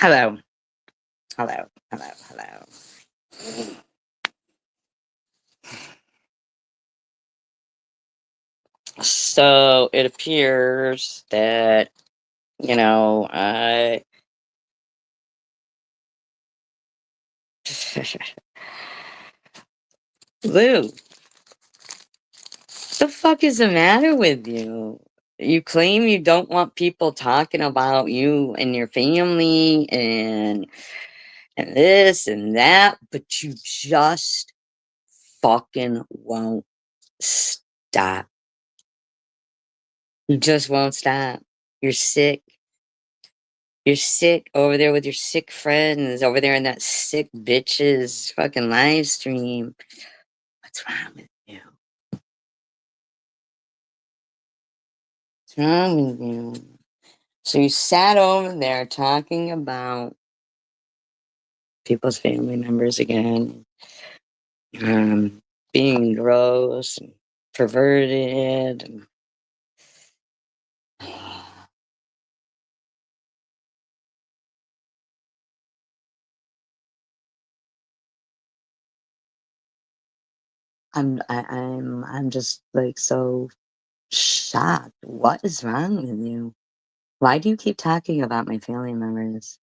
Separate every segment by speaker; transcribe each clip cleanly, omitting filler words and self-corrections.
Speaker 1: Hello. Hello. Hello. Hello. So it appears that, I Lou, the fuck is the matter with you? You claim you don't want people talking about you and your family and this and that, but you just fucking won't stop. You just won't stop. You're sick. You're sick over there with your sick friends over there in that sick bitch's fucking live stream. What's wrong with you? What's wrong with you? So you sat over there talking about people's family members again, being gross and perverted. And I'm just like so shocked. What is wrong with you? Why do you keep talking about my family members?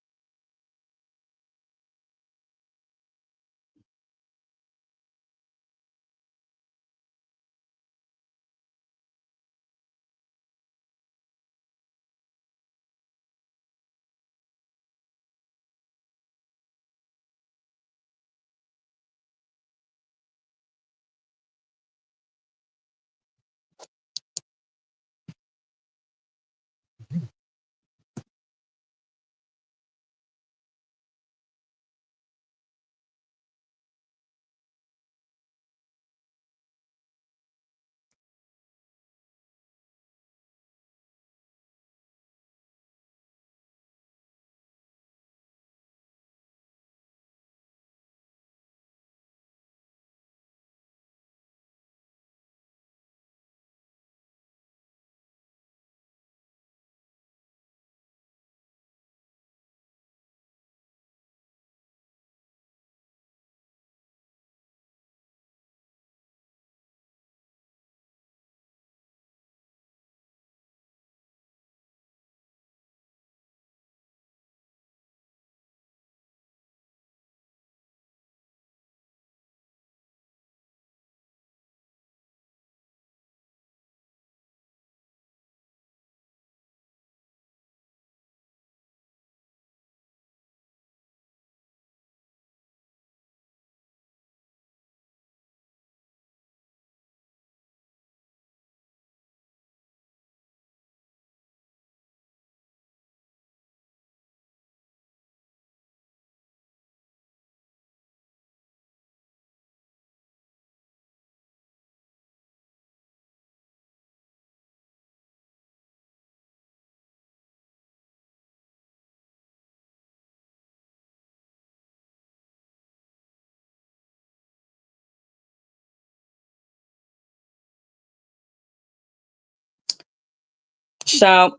Speaker 1: So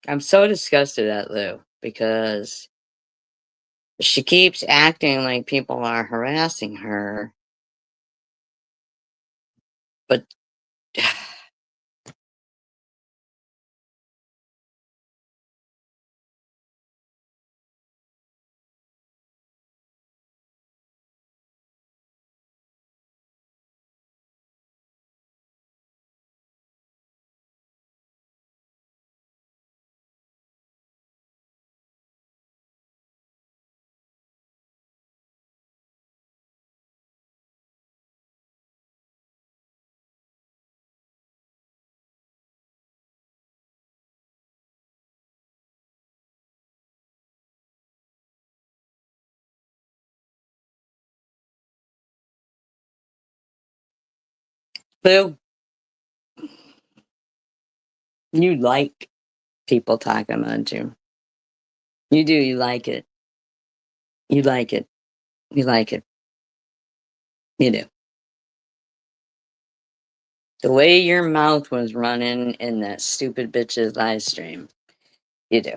Speaker 1: I'm so disgusted at Lou because she keeps acting like people are harassing her, but Boo, you like people talking about you. You do, you like it. You like it. You like it. You do. The way your mouth was running in that stupid bitch's live stream. You do.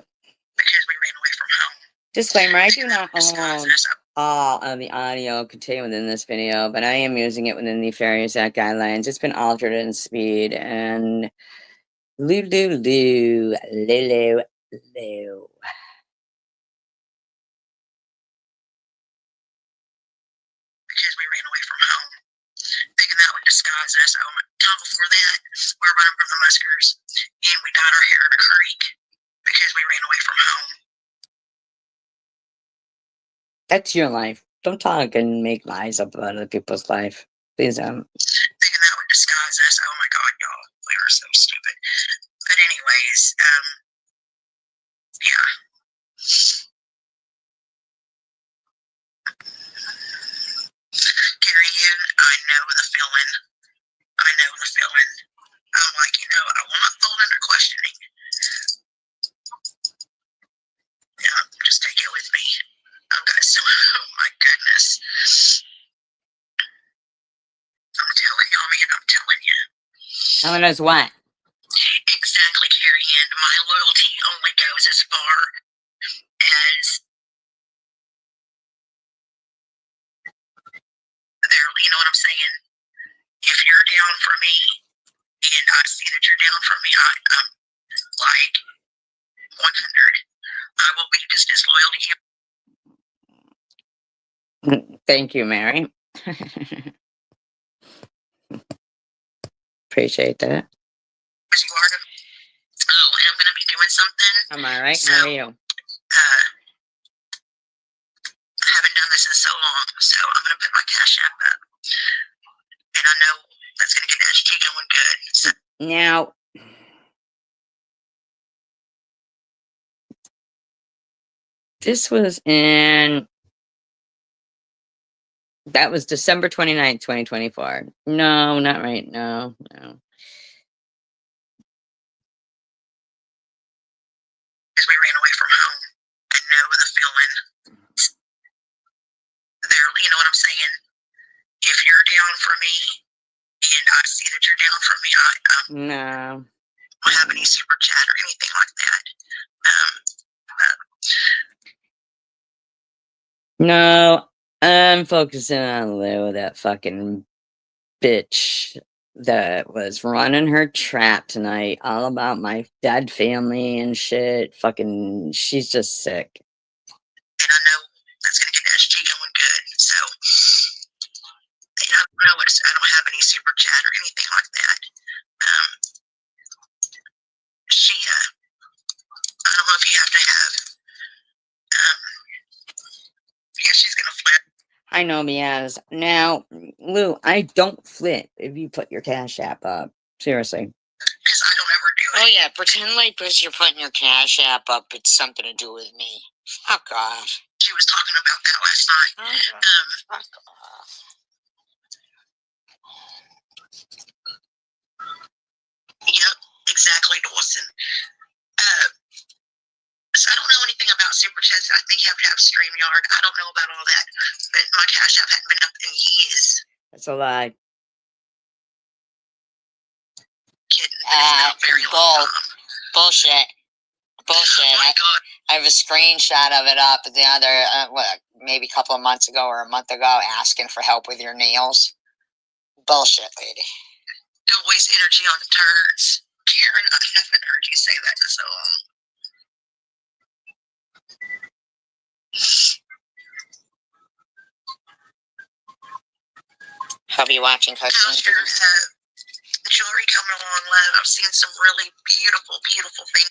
Speaker 1: Because we ran away from home. Disclaimer, I do not own all of the audio contained within this video, but I am using it within the Fair Act guidelines. It's been altered in speed and Lulu. Because we ran away from home, thinking that would disguise us. Oh my! Time before that, we were running from the muskers, and we dyed our hair in a creek because we ran away from home. That's your life. Don't talk and make lies up about other people's life. Please, thinking that would disguise us. Oh my God, y'all, we were so stupid. But anyways, yeah. Carrie Ann, I know the feeling. I know the feeling. I'm like, I will not fold under questioning. Yeah, just take it with me. I've got so, oh my goodness. I'm telling y'all, man, I'm telling you. Telling us what? Exactly, Carrie Ann. My loyalty only goes as far as there, you know what I'm saying? If you're down for me and I see that you're down for me, I'm like 100. I will be just as loyal to you. Thank you, Mary. Appreciate that. As you are. Oh, and I'm going to be doing something. Am I right? So, how are you? I haven't done this in so long, so I'm going to put my Cash App up. And I know that's going to get the SG going good. So. Now, this was that was December 29th, 2024. No, not right. No. Because we ran away from home. I know the feeling. There, you know what I'm saying? If you're down for me and I see that you're down for me, no. I don't have any super chat or anything like that. No, I'm focusing on Lou, that fucking bitch that was running her trap tonight, all about my dead family and shit. Fucking, she's just sick. And I know that's gonna get SG going good. So, and I don't have any super chat or anything like that. She, I don't know if you have to have, yeah, she's gonna flip. I know, Miaz. Now, Lou, I don't flip if you put your Cash App up. Seriously. Because I don't ever do it. Oh, yeah. Pretend like because you're putting your Cash App up, it's something to do with me. Fuck off. She was talking about that last night. Fuck off. Yep, exactly, Dawson. So I don't know anything about Super Chats. I think you have to have StreamYard. I don't know about all that. But my Cash App hadn't been up in years. That's a lie. Kidding. Bullshit. Bullshit. Oh I have a screenshot of it up the other, maybe a couple of months ago or a month ago, asking for help with your nails. Bullshit, lady. Don't waste energy on the turds. Karen, I haven't heard you say that in so long. I'll be watching cartoons. How's your jewelry coming along, love? I've seen some really beautiful, beautiful things.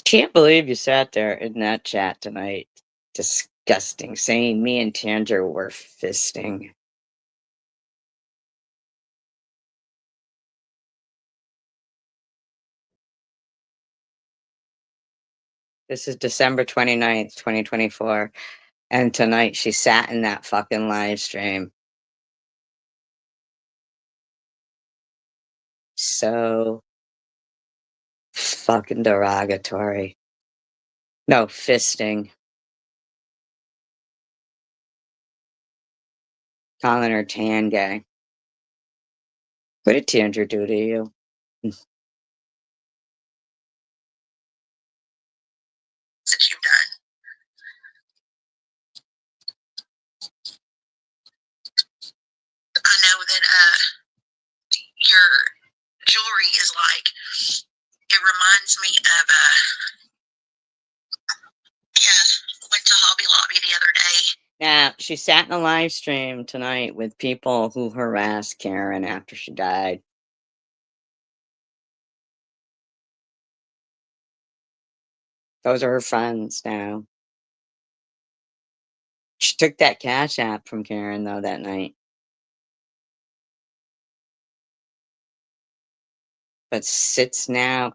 Speaker 1: Can't believe you sat there in that chat tonight. Disgusting. Saying me and Tandra were fisting. This is December 29th, 2024. And tonight she sat in that fucking live stream. So fucking derogatory. No, fisting. Calling her tan gay. What did Tanger do to you?
Speaker 2: That you've done. I know that your jewelry is like, it reminds me of went to Hobby Lobby the other day.
Speaker 1: Yeah, she sat in a live stream tonight with people who harassed Karen after she died. Those are her friends now. She took that Cash App from Karen, though, that night. But sits now,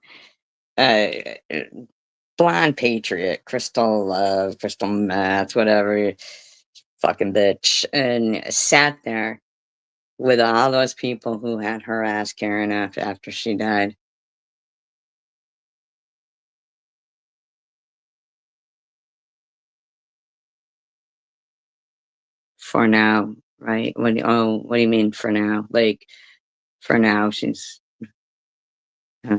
Speaker 1: uh, uh, blonde patriot, crystal love, crystal meth, whatever, fucking bitch, and sat there with all those people who had harassed Karen after she died. For now, right? What do you mean for now? Like, for now, she's.
Speaker 2: Dad, why?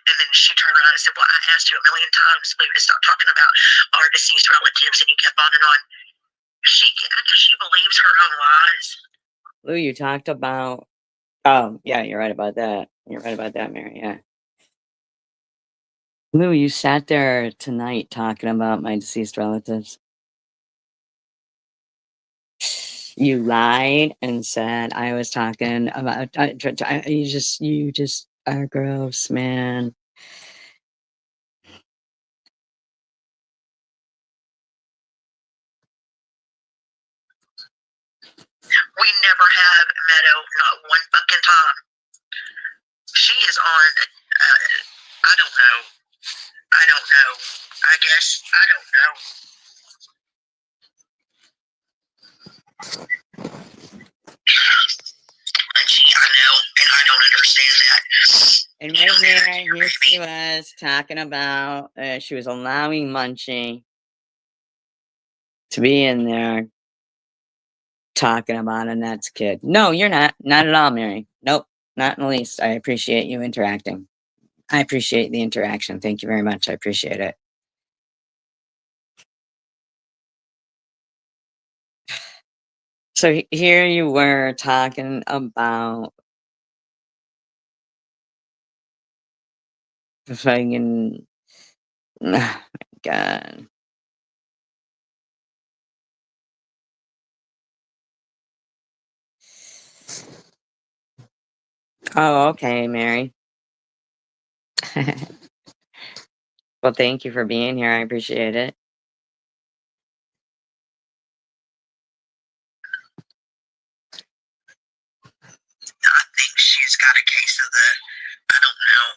Speaker 2: And then she turned around and said, well, I asked you a million times, Lou, to stop talking about our deceased relatives, and you kept on and on. I guess she believes her own lies.
Speaker 1: Lou, you talked about. Oh, yeah, you're right about that. You're right about that, Mary. Yeah. Lou, you sat there tonight talking about my deceased relatives. You lied and said I was talking about. You just are gross, man.
Speaker 2: We never have, Meadow, not one fucking time. She is on, I don't know. I don't know. I guess, I don't know. I know, and I don't understand that.
Speaker 1: And right here she was talking about, she was allowing Munchie to be in there talking about Annette's kid. No, you're not. Not at all, Mary. Nope, not in the least. I appreciate you interacting. I appreciate the interaction. Thank you very much. I appreciate it. So here you were talking about fucking. Oh my God. Oh, okay, Mary. Well, thank you for being here. I appreciate it.
Speaker 2: I think she's got a case of the, I don't know,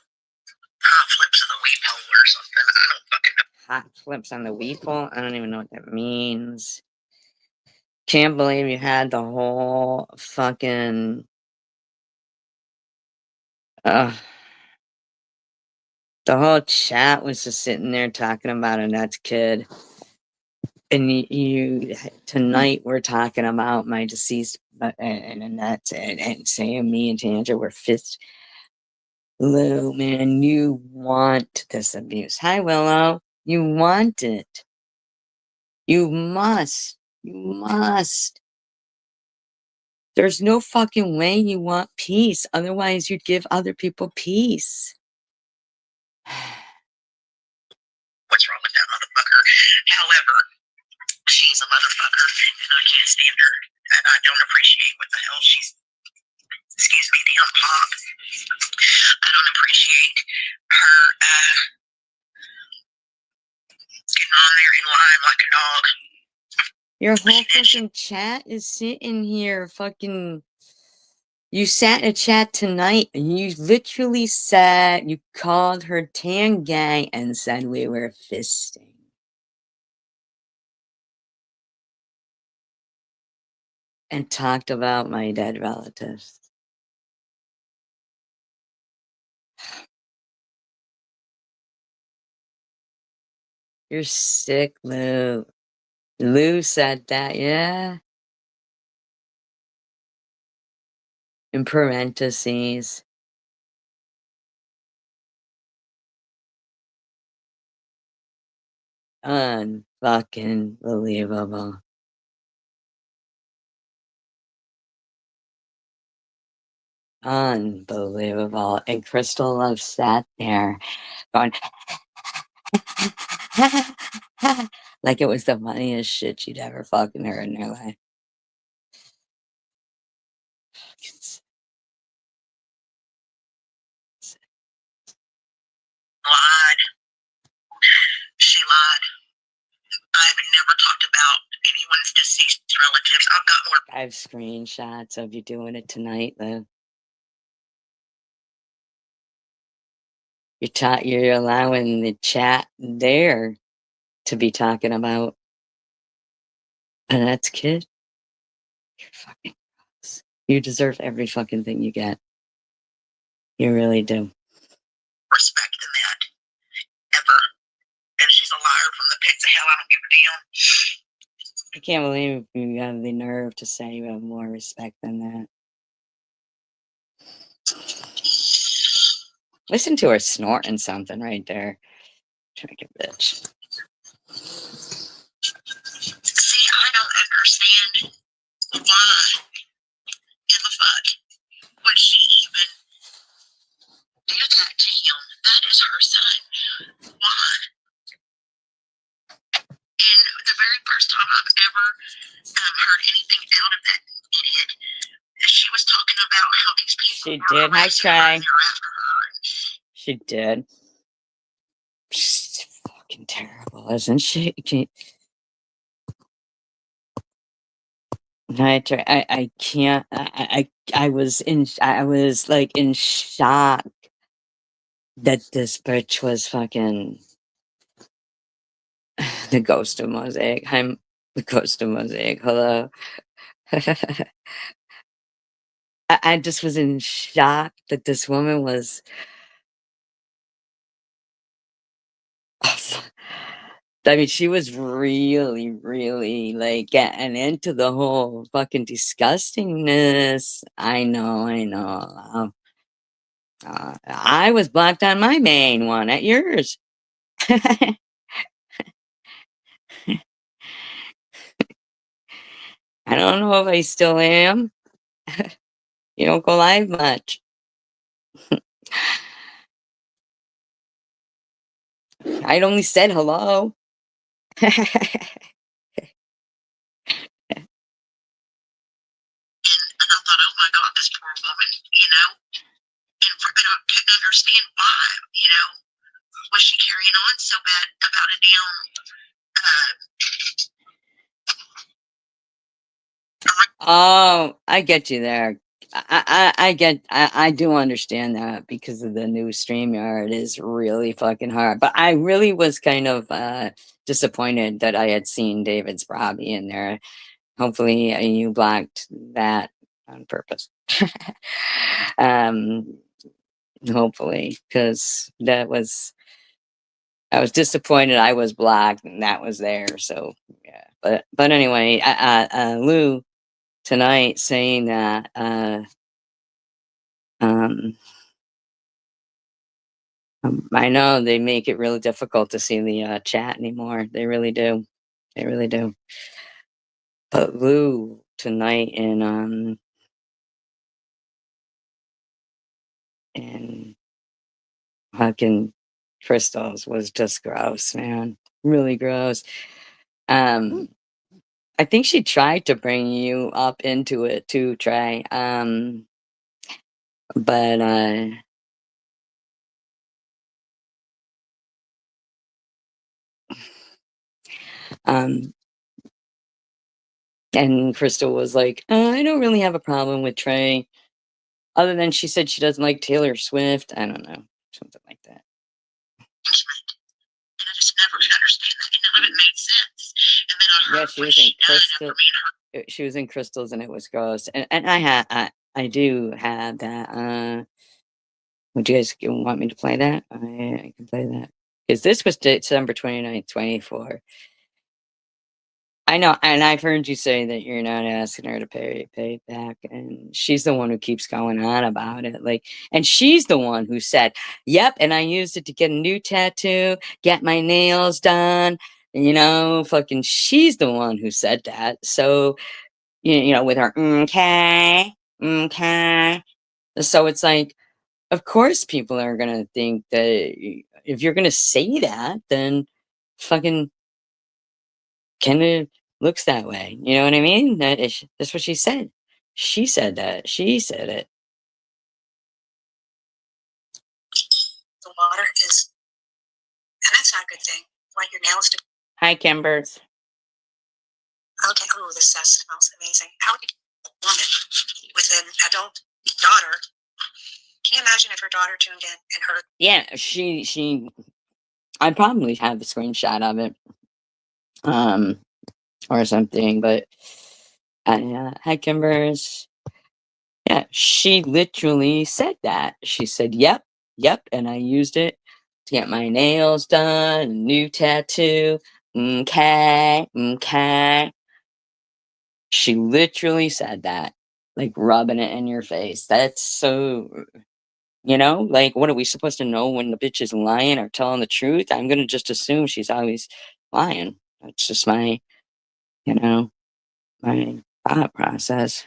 Speaker 2: hot flips of the wheat pole or something. I don't fucking know.
Speaker 1: Hot flips on the weeple? I don't even know what that means. Can't believe you had the whole fucking. Uh, the whole chat was just sitting there talking about Annette's kid. And you tonight we're talking about my deceased and Annette and saying me and Tanja were fist. Lou, man, you want this abuse. Hi, Willow. You want it. You must. You must. There's no fucking way you want peace. Otherwise, you'd give other people peace.
Speaker 2: What's wrong with that motherfucker? However, she's a motherfucker, and I can't stand her, and I don't appreciate what the hell she's. Excuse me, damn pop. I don't appreciate her getting on there and lying like a dog.
Speaker 1: Your whole fucking chat is sitting here fucking. You sat in a chat tonight and you literally said you called her tan gang and said we were fisting. and talked about my dead relatives. You're sick, Lou. Lou said that, yeah. In parentheses. Unfucking believable. Unbelievable. And Crystal Love sat there going, like it was the funniest shit she'd ever fucking heard in her life.
Speaker 2: Lied. She lied. I've never talked about anyone's deceased relatives. I've got more.
Speaker 1: I have screenshots of you doing it tonight, Lou. You're allowing the chat there to be talking about Annette's kid. You're fucking gross. You deserve every fucking thing you get. You really do.
Speaker 2: Respect in that. Ever. And she's a liar from the pits of hell. I don't give a damn.
Speaker 1: I can't believe you have the nerve to say you have more respect than that. Listen to her snorting something right there. Drink a bitch.
Speaker 2: See, I don't understand why in the fuck would she even do that to him? That is her son. Why? And the very first time I've ever heard anything out of that idiot, she was talking about how these people were harassing her and they're after her.
Speaker 1: She did. She's fucking terrible, isn't she? I can't. I was like in shock that this bitch was fucking the ghost of Mosaic. I'm the ghost of Mosaic. Hello. I just was in shock that this woman was. I mean, she was really, really like getting into the whole fucking disgustingness. I know. I was blocked on my main one at yours. I don't know if I still am. You don't go live much. I'd only said hello.
Speaker 2: And I thought, oh my God, this poor woman, you know? And I couldn't understand why, you know? Was she carrying on so bad about a damn
Speaker 1: Oh, I get you there. I do understand that because of the new StreamYard is really fucking hard. But I really was kind of disappointed that I had seen David's Robbie in there. Hopefully you blocked that on purpose. um, hopefully, because I was disappointed I was blocked and that was there. So yeah, but anyway, Lou tonight saying that um, I know they make it really difficult to see the chat anymore. They really do. They really do. But Lou tonight in fucking crystals was just gross, man. Really gross. I think she tried to bring you up into it too, Trey. But um and Crystal was like, I don't really have a problem with Trey. Other than she said she doesn't like Taylor Swift. I don't know. Something like that.
Speaker 2: And I just never could understand that. And none of it made sense. And then I heard
Speaker 1: Yeah, she was in Crystal. she was in crystals and it was gross. And I do have that. Would you guys want me to play that? I can play that because this was December 29th, 24. I know, and I've heard you say that you're not asking her to pay it back, and she's the one who keeps going on about it, like, and she's the one who said, "Yep, and I used it to get a new tattoo, get my nails done." Fucking, she's the one who said that. So, with her, okay, okay. So it's like, of course, people are gonna think that if you're gonna say that, then fucking kinda looks that way, you know what I mean? That's what she said. She said that, she said it.
Speaker 2: The water is, and that's not a good thing. Want your nails to.
Speaker 1: Hi, Kimbers.
Speaker 2: Okay. Oh, this smells amazing. How would a woman with an adult daughter? Can you imagine if her daughter tuned in and heard?
Speaker 1: Yeah, she I probably have a screenshot of it, um, or something, but, hi, Kimbers. Yeah, she literally said that. She said, "Yep, yep," and I used it to get my nails done, a new tattoo. Okay, okay. She literally said that, like rubbing it in your face. That's so, like, what are we supposed to know when the bitch is lying or telling the truth? I'm gonna just assume she's always lying. That's just you know, my thought process.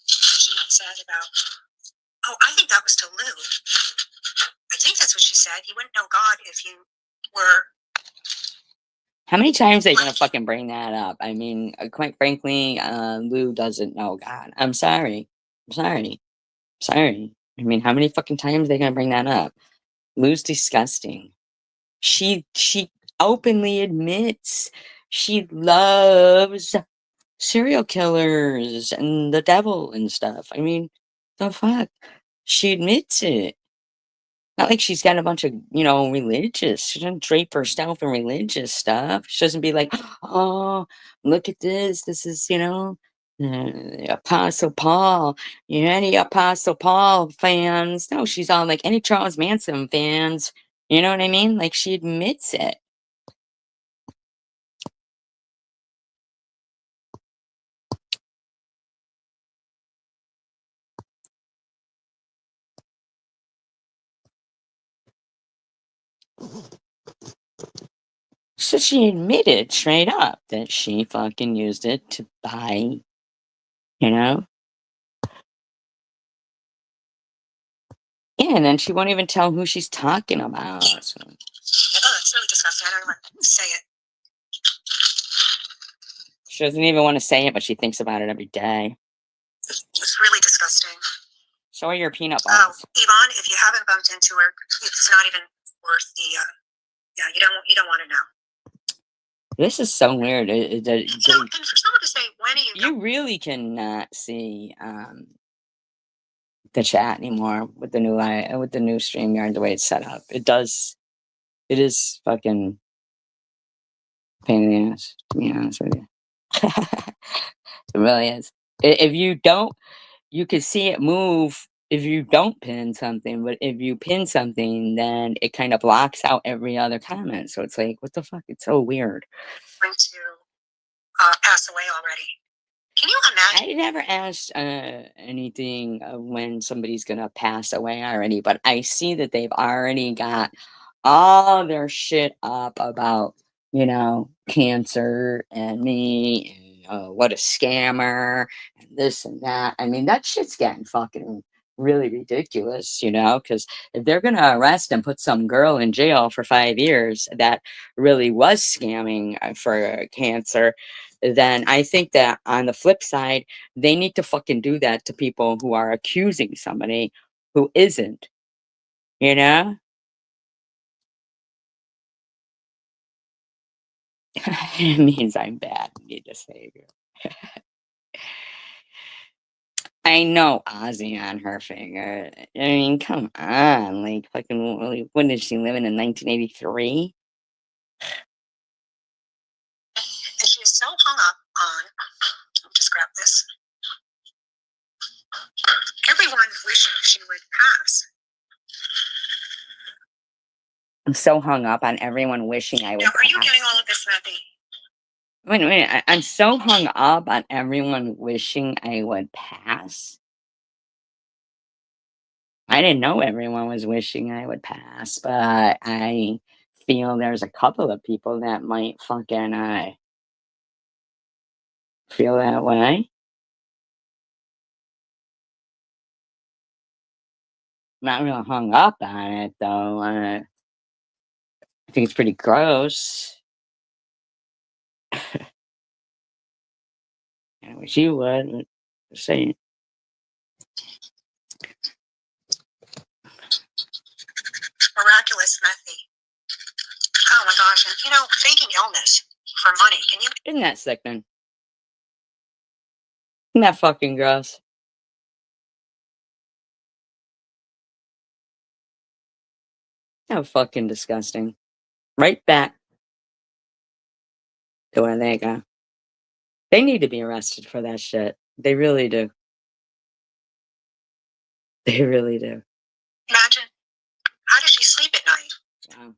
Speaker 2: She said about. Oh, I think that was to Lou. I think that's what she said. You wouldn't know God if you were.
Speaker 1: How many times are they gonna fucking bring that up? I mean, quite frankly, Lou doesn't know God. I'm sorry. I'm sorry. Sorry. I mean, how many fucking times are they gonna bring that up? Lou's disgusting. She openly admits she loves serial killers and the devil and stuff. I mean, the fuck? She admits it. Not like she's got a bunch of, religious. She doesn't drape herself in religious stuff. She doesn't be like, oh, look at this. This is, Apostle Paul. You any Apostle Paul fans? No, she's all like, any Charles Manson fans? You know what I mean? Like, she admits it. So she admitted straight up that she fucking used it to buy, you know? Yeah, and then she won't even tell who she's talking about. So.
Speaker 2: Oh, it's really disgusting. I don't want to say it.
Speaker 1: She doesn't even want to say it, but she thinks about it every day.
Speaker 2: It's really disgusting.
Speaker 1: So are your peanut
Speaker 2: Oh,
Speaker 1: balls.
Speaker 2: Yvonne, if you haven't bumped into her, it's not even worth the. Yeah, you don't want to know.
Speaker 1: This is so weird.
Speaker 2: And for someone to say, when are you?
Speaker 1: You really cannot see the chat anymore with the new StreamYard, the way it's set up. It is fucking pain in the ass, to be honest with you. It really is. If you don't, you can see it move if you don't pin something, but if you pin something, then it kind of blocks out every other comment. So it's like, what the fuck? It's so weird.
Speaker 2: Going to pass away already. Can you imagine?
Speaker 1: I never asked anything when somebody's gonna pass away already, but I see that they've already got all their shit up about, cancer and me and what a scammer and this and that. I mean, that shit's getting fucking really ridiculous, because if they're gonna arrest and put some girl in jail for 5 years that really was scamming for cancer, then I think that on the flip side, they need to fucking do that to people who are accusing somebody who isn't, you know? It means I'm bad, need a savior. I know Ozzy on her finger. I mean, come on, like fucking. When did she live in 1983?
Speaker 2: And she is so hung up on, just grab this, everyone wishing she would pass.
Speaker 1: I'm so hung up on everyone wishing I would
Speaker 2: Now, are you
Speaker 1: pass.
Speaker 2: getting all of this, Matthew?
Speaker 1: Wait, I'm so hung up on everyone wishing I would pass. I didn't know everyone was wishing I would pass, but I feel there's a couple of people that might fucking feel that way. Not real hung up on it though. I think it's pretty gross. I wish you would. But just saying.
Speaker 2: Miraculous, Matthew. Oh my gosh, and faking illness for money. Can you?
Speaker 1: Isn't that sickening? Isn't that fucking gross? How fucking disgusting. Right back to where they go. They need to be arrested for that shit. They really do. They really do.
Speaker 2: Imagine, how does she sleep at night?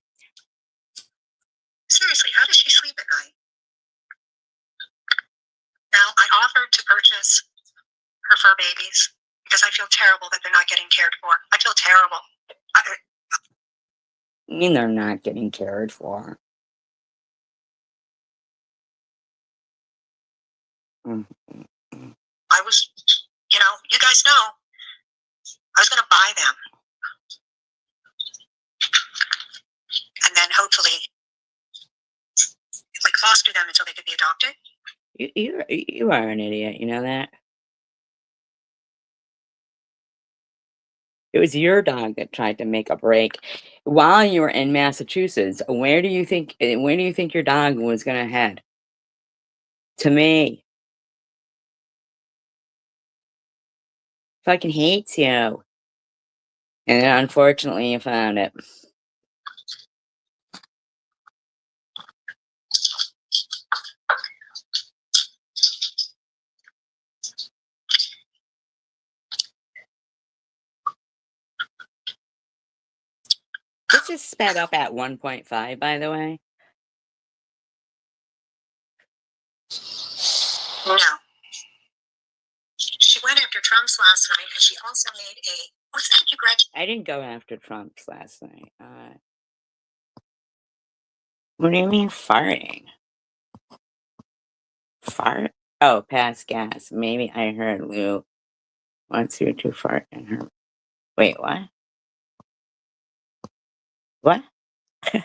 Speaker 2: Seriously, how does she sleep at night? Now, I offered to purchase her fur babies because I feel terrible that they're not getting cared for. I feel terrible.
Speaker 1: I mean, they're not getting cared for.
Speaker 2: I was, you guys know, I was going to buy them. And then hopefully, foster them until they could be adopted.
Speaker 1: You are an idiot, you know that? It was your dog that tried to make a break while you were in Massachusetts. Where do you think your dog was gonna head? To me. Fucking hates you. And then unfortunately you found it. This is sped up at 1.5, by the way.
Speaker 2: No. She went after Trump's last night, and she also made a. Oh, thank you, Gretchen.
Speaker 1: I didn't go after Trump's last night. What do you mean farting? Fart? Oh, pass gas. Maybe I heard Lou wants you to fart in her. Wait, what? What?
Speaker 2: There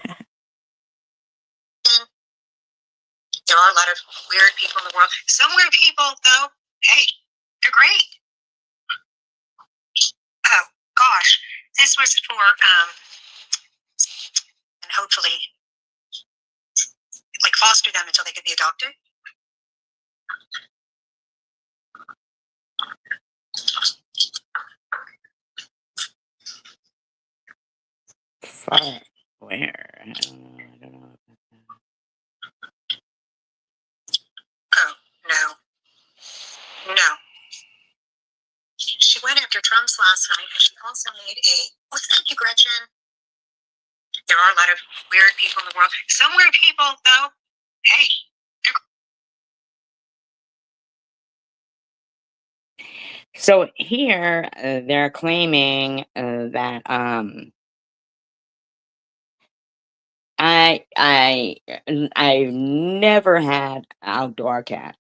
Speaker 2: are a lot of weird people in the world. Some weird people, though, hey, they're great. Oh, gosh. This was for, and hopefully, foster them until they could be adopted.
Speaker 1: Fart. Where? I don't know.
Speaker 2: Oh, no. No. She went after Trump's last night, and she also made a. Oh, thank you, Gretchen. There are a lot of weird people in the world. Some weird people, though, hey.
Speaker 1: So here, they're claiming that I've never had outdoor cats.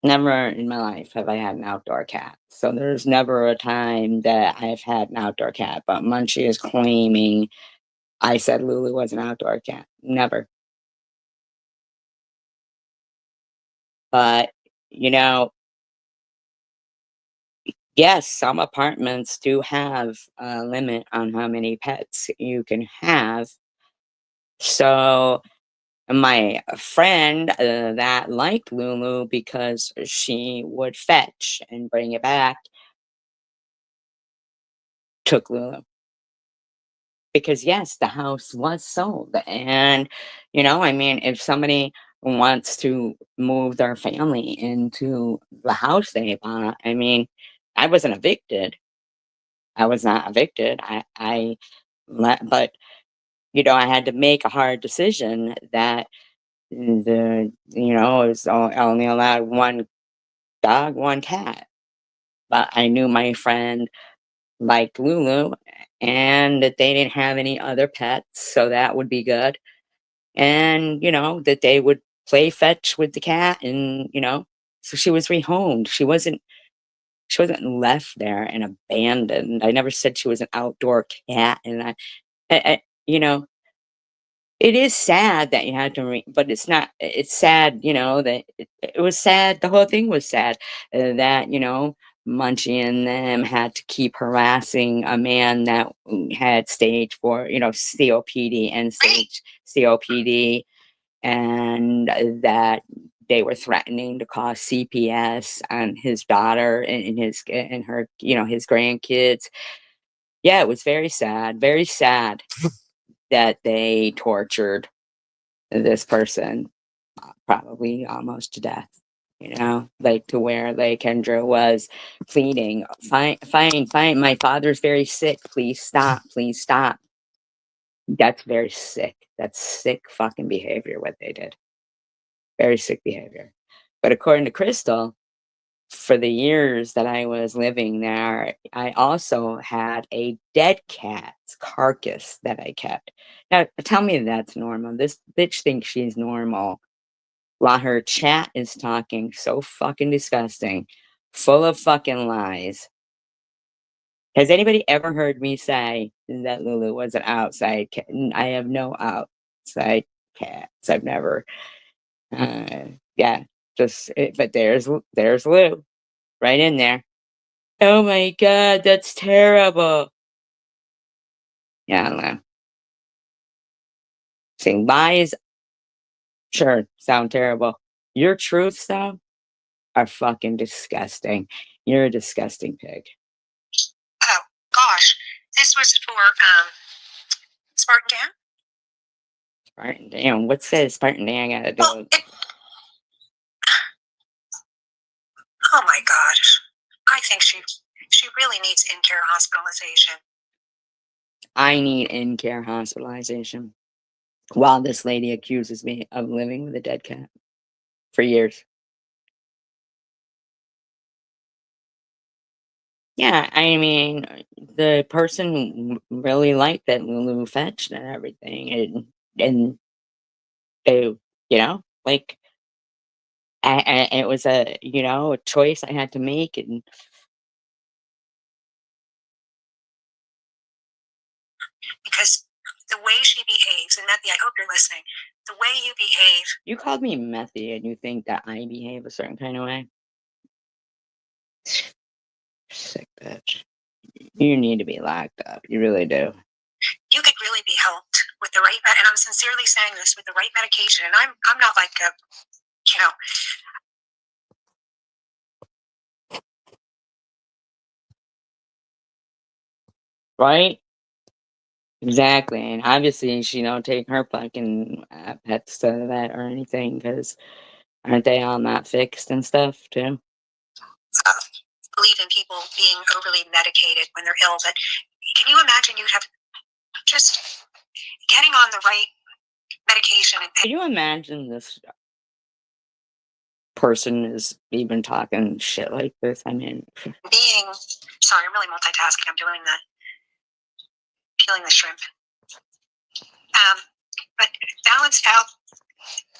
Speaker 1: Never in my life have I had an outdoor cat. So there's never a time that I've had an outdoor cat. But Munchie is claiming I said Lulu was an outdoor cat. Never. But, yes, some apartments do have a limit on how many pets you can have. So my friend that liked Lulu because she would fetch and bring it back took Lulu. Because yes, the house was sold. And, I mean, if somebody wants to move their family into the house they bought. I mean, I wasn't evicted. I was not evicted. But I had to make a hard decision that it was only allowed one dog, one cat. But I knew my friend liked Lulu and that they didn't have any other pets, so that would be good. And, that they would play fetch with the cat and, so she was rehomed. She wasn't left there and abandoned. I never said she was an outdoor cat, and I you know, it is sad that you had to but it's not it's sad, that it was sad, the whole thing was sad, that, Munchie and them had to keep harassing a man that had stage 4, COPD and stage COPD, and that they were threatening to call CPS on his daughter and her, his grandkids. Yeah, it was very sad that they tortured this person, probably almost to death. Like to where like Kendra was pleading, fine, fine, fine. My father's very sick. Please stop. Please stop. That's very sick. That's sick fucking behavior, what they did. Very sick behavior. But according to Crystal, for the years that I was living there, I also had a dead cat's carcass that I kept. Now, tell me that's normal. This bitch thinks she's normal while her chat is talking so fucking disgusting, full of fucking lies. Has anybody ever heard me say that Lulu was an outside cat? I have no outside cats. I've never. Yeah, but there's Lou right in there. Oh my god, that's terrible. Yeah, I don't know. See, lies, sure, sound terrible. Your truths, though, are fucking disgusting. You're a disgusting pig.
Speaker 2: Oh gosh, this was for Spartan Dan.
Speaker 1: Spartan Dan, what's that Spartan Dan gotta do
Speaker 2: Well,
Speaker 1: with
Speaker 2: oh my gosh, I think she really needs in-care hospitalization.
Speaker 1: I need in-care hospitalization while this lady accuses me of living with a dead cat for years. Yeah, I mean, the person really liked that Lulu fetched and everything, and they, like, it was a choice I had to make, and
Speaker 2: Because the way she behaves, and Methy, I hope you're listening, the way you behave.
Speaker 1: you called me methy, and you think that I behave a certain kind of way? Sick bitch. You need to be locked up. You really do.
Speaker 2: You could really be helped with the right, and I'm sincerely saying this, with the right medication. And I'm not like a, you know,
Speaker 1: Right? Exactly, and obviously she don't take her fucking, pets to the vet or anything, because 'cause aren't they all not fixed and stuff too?
Speaker 2: believe in people being overly medicated when they're ill. But can you imagine you'd have just getting on the right medication and
Speaker 1: Can you imagine this person is even talking shit like this? I mean,
Speaker 2: being, sorry, I'm really multitasking. I'm doing the peeling the shrimp. But balanced out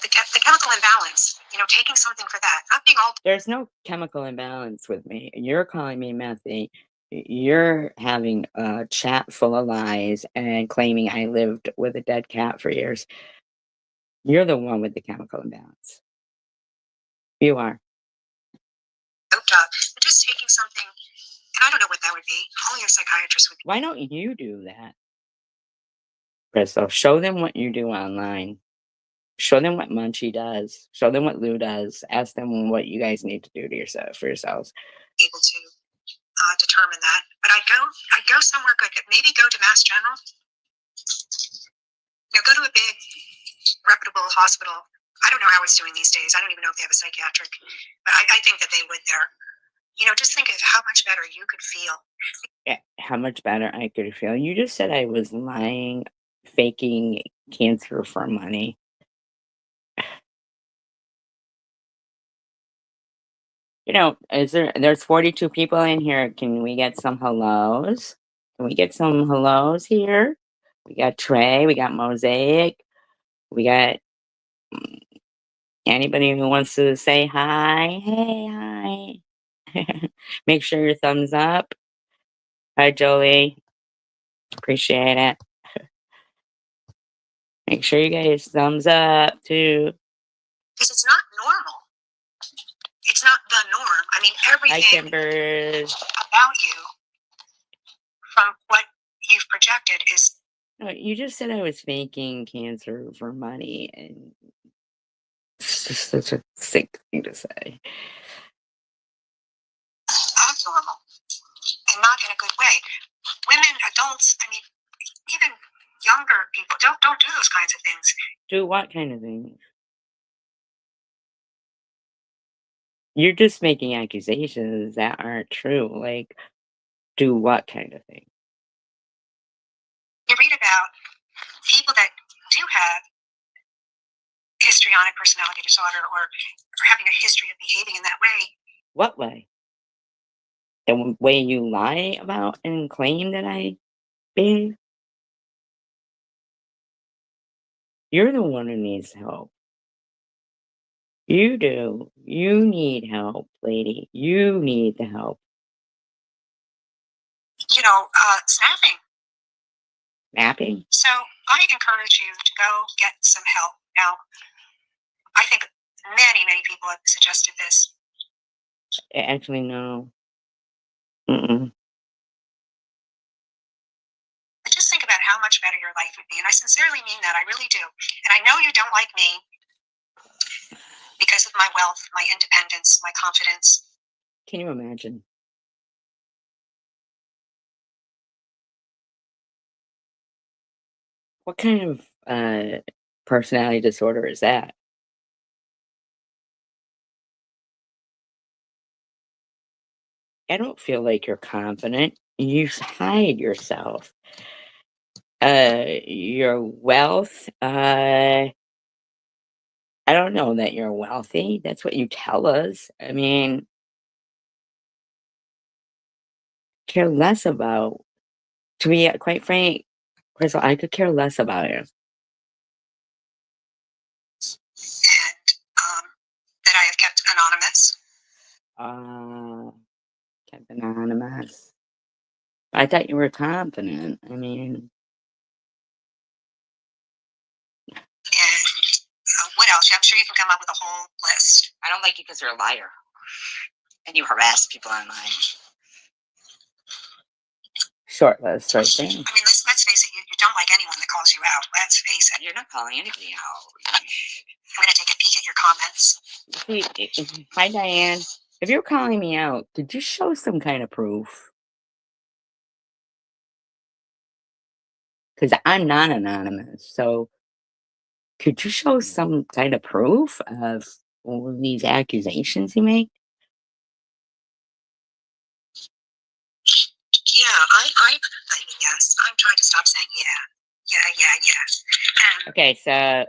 Speaker 2: the chemical imbalance, taking something for that, not being all.
Speaker 1: there's no chemical imbalance with me. You're calling me methy. You're having a chat full of lies and claiming I lived with a dead cat for years. You're the one with the chemical imbalance. You are.
Speaker 2: Doped up, but just taking something, and I don't know what that would be. Only a psychiatrist would.
Speaker 1: Why don't you do that, Crystal? Show them what you do online. Show them what Munchie does. Show them what Lou does. Ask them what you guys need to do to yourself for yourselves.
Speaker 2: Able to determine that, but I'd go somewhere good. Maybe go to Mass General. Go to a big reputable hospital I don't know how it's doing these days. I don't even know if they have a psychiatric, but I think that they would there. Just think of how much better you could feel.
Speaker 1: How much better I could feel. You just said I was lying, faking cancer for money. There's 42 people in here. Can we get some hellos? Can we get some hellos here? We got Trey, we got Mosaic, we got anybody who wants to say hi. Hey, hi. Make sure your thumbs up. Hi, Jolie. Appreciate it. Make sure you guys thumbs up too.
Speaker 2: Because it's not normal. It's not the norm. I mean,
Speaker 1: Hi,
Speaker 2: everything
Speaker 1: Kimbers.
Speaker 2: about you from what you've projected is.
Speaker 1: No, you just said I was faking cancer for money, and it's just such a sick thing to say.
Speaker 2: Abnormal and not in a good way. Women, adults, I mean, even younger people don't do those kinds of things.
Speaker 1: Do what kind of things? You're just making accusations that aren't true. Like, do what kind of thing?
Speaker 2: You read about people that do have histrionic personality disorder or having a history of behaving in that way.
Speaker 1: What way? The way you lie about and claim that I behave? You're the one who needs help. You do. You need help, lady. You need the help.
Speaker 2: Snapping.
Speaker 1: Napping?
Speaker 2: So I encourage you to go get some help. Now, I think many, many people have suggested this.
Speaker 1: Actually, no. Mm-mm.
Speaker 2: Just think about how much better your life would be. And I sincerely mean that. I really do. And I know you don't like me because of my wealth, my independence, my confidence.
Speaker 1: Can you imagine? What kind of personality disorder is that? I don't feel like you're confident. You hide yourself. Your wealth, I don't know that you're wealthy. That's what you tell us. I mean, care less about. To be quite frank, Crystal, I could care less about you.
Speaker 2: And that I have kept anonymous.
Speaker 1: Kept anonymous. I thought you were confident. I mean,
Speaker 2: and what else? I'm sure you can come up with a whole list. I don't like you because you're a liar. And you harass people online.
Speaker 1: short list right there.
Speaker 2: I mean, let's face it, you don't like anyone that calls you out. Let's face it. You're not calling anybody out. I'm going to take a peek at your comments.
Speaker 1: Hi, Diane. If you're calling me out, could you show some kind of proof? Because I'm not anonymous. So could you show some kind of proof of all of these accusations you make?
Speaker 2: Yeah, I mean, yes. I'm trying to stop saying yeah.
Speaker 1: Okay, so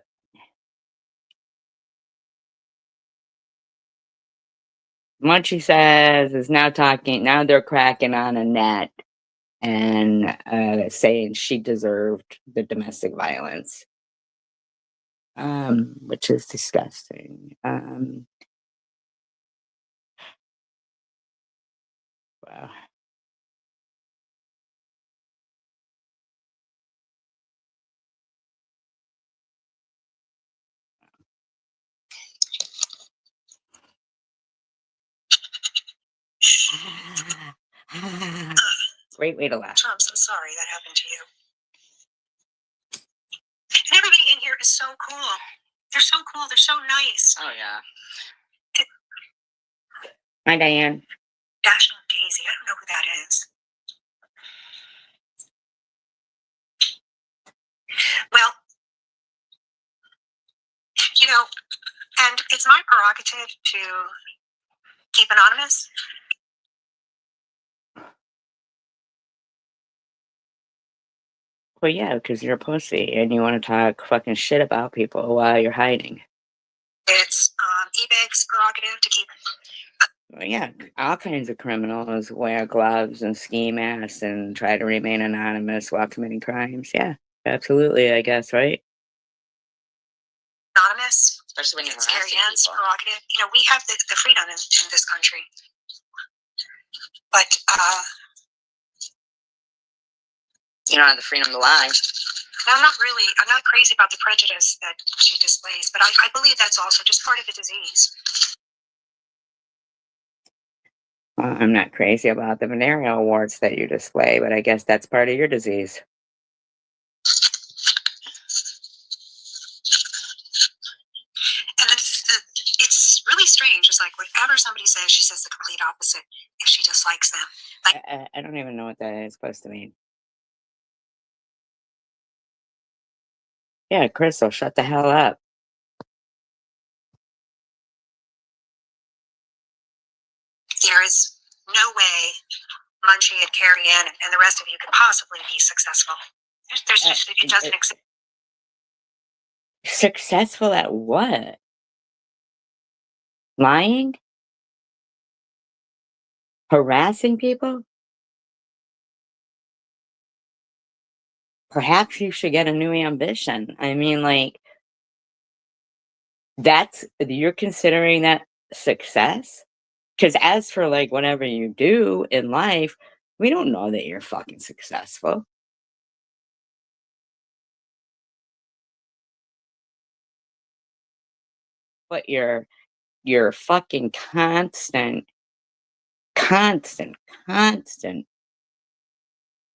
Speaker 1: Munchie says is now talking. Now they're cracking on Annette and saying she deserved the domestic violence, which is disgusting. Wow. Great way to laugh.
Speaker 2: I'm so sorry that happened to you. And everybody in here is so cool. They're so cool. They're so nice. Oh, yeah.
Speaker 1: Hi, Diane.
Speaker 2: Dash and Daisy. I don't know who that is. Well, And it's my prerogative to keep anonymous.
Speaker 1: Well, yeah, because you're a pussy and you want to talk fucking shit about people while you're hiding.
Speaker 2: It's eBay's prerogative to keep.
Speaker 1: Well, yeah, all kinds of criminals wear gloves and ski masks and try to remain anonymous while committing crimes. Yeah, absolutely, I guess, right?
Speaker 2: Anonymous, especially when you're Carrie Ann's prerogative. You know, we have the freedom in this country, but you don't have the freedom to lie. I'm not crazy about the prejudice that she displays, but I believe that's also just part of the disease.
Speaker 1: I'm not crazy about the venereal warts that you display, but I guess that's part of your disease.
Speaker 2: And it's really strange. It's like whatever somebody says, she says the complete opposite if she dislikes them. Like,
Speaker 1: I don't even know what that is supposed to mean. Yeah, Crystal, shut the hell up.
Speaker 2: there is no way Munchie and Carrie Ann and the rest of you could possibly be successful. There's just, it doesn't exist.
Speaker 1: Successful at what? Lying? Harassing people? Perhaps you should get a new ambition. I mean, like, you're considering that success? Because as for like whatever you do in life, we don't know that you're fucking successful. But your fucking constant, constant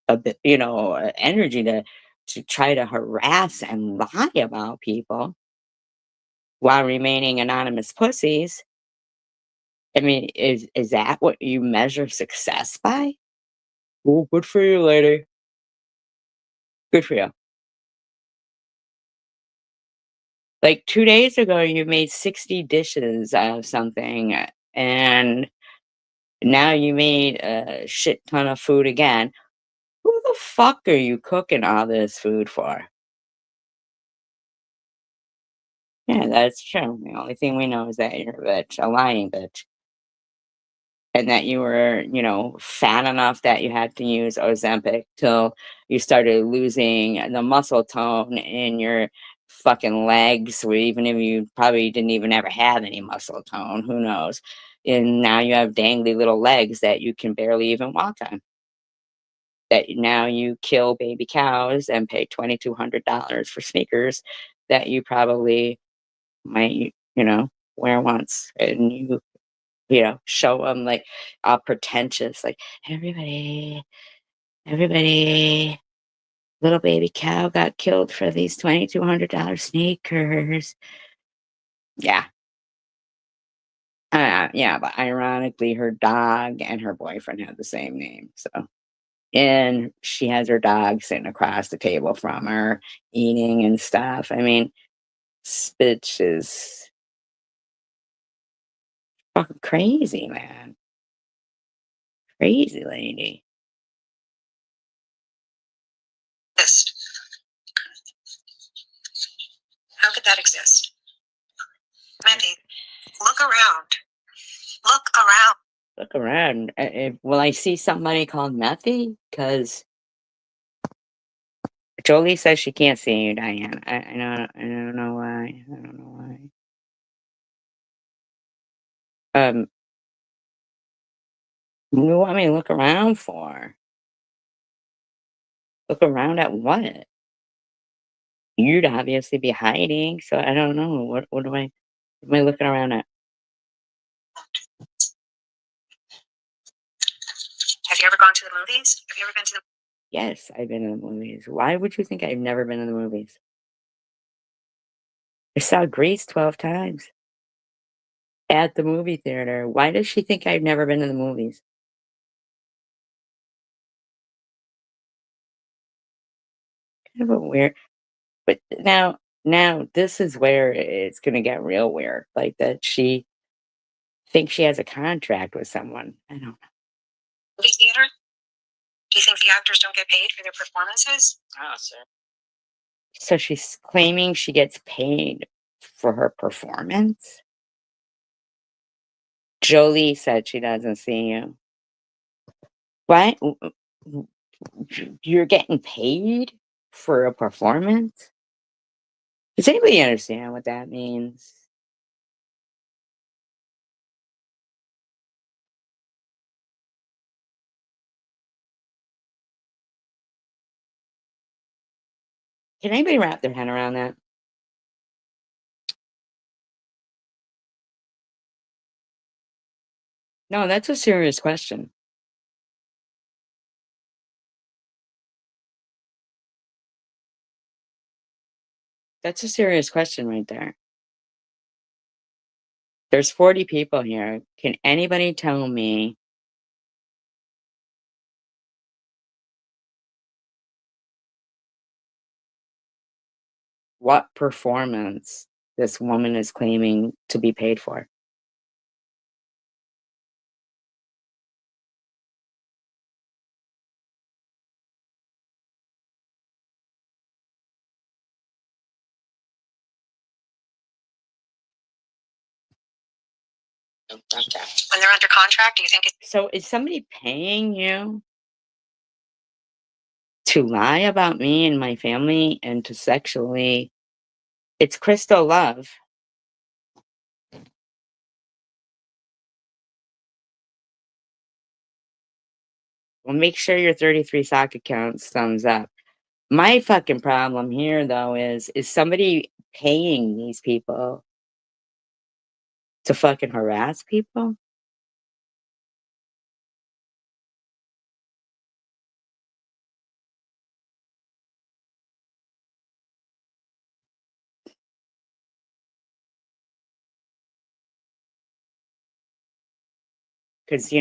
Speaker 1: a bit, energy to try to harass and lie about people while remaining anonymous pussies. I mean, is that what you measure success by? Well, good for you, lady. Good for you. Like 2 days ago, you made 60 dishes out of something, and now you made a shit ton of food again. Who the fuck are you cooking all this food for? Yeah, that's true. The only thing we know is that you're a bitch, a lying bitch. And that you were, fat enough that you had to use Ozempic till you started losing the muscle tone in your fucking legs, where even if you probably didn't even ever have any muscle tone, who knows? And now you have dangly little legs that you can barely even walk on. That now you kill baby cows and pay $2,200 for sneakers that you probably might, wear once, and show them like all pretentious, like everybody, little baby cow got killed for these $2,200 sneakers. Yeah. Yeah, but ironically, her dog and her boyfriend have the same name. So, and she has her dog sitting across the table from her, eating and stuff. I mean, this bitch is fucking crazy, man. Crazy lady.
Speaker 2: How could that exist? Mandy, look around. Look around.
Speaker 1: Look around. Will I see somebody called Methy? Because Jolie says she can't see you, Diane. I don't know why. I don't know why. What do you want me to look around for? Look around at what? You'd obviously be hiding, so I don't know. What am I looking around at?
Speaker 2: Have you ever gone to the movies? Have you ever been to the
Speaker 1: Yes, I've been in the movies. Why would you think I've never been in the movies? I saw Grease 12 times at the movie theater. Why does she think I've never been in the movies? Kind of a weird. But now, Now, this is where it's gonna get real weird, like, that she thinks she has a contract with someone. I don't know.
Speaker 2: Movie theater? Do you think the actors don't get paid for their performances? Oh, sir.
Speaker 1: So she's claiming she gets paid for her performance? Jolie said she doesn't see you. What? You're getting paid for a performance? Does anybody understand what that means? Can anybody wrap their head around that? No, that's a serious question. That's a serious question right there. There's 40 people here. Can anybody tell me what performance this woman is claiming to be paid for? Okay.
Speaker 2: When they're under contract, do you think it's
Speaker 1: So is somebody paying you to lie about me and my family and to sexually it's Crystal Love. Well, make sure your 33 sock accounts thumbs up. My fucking problem here though is somebody paying these people to fucking harass people? Because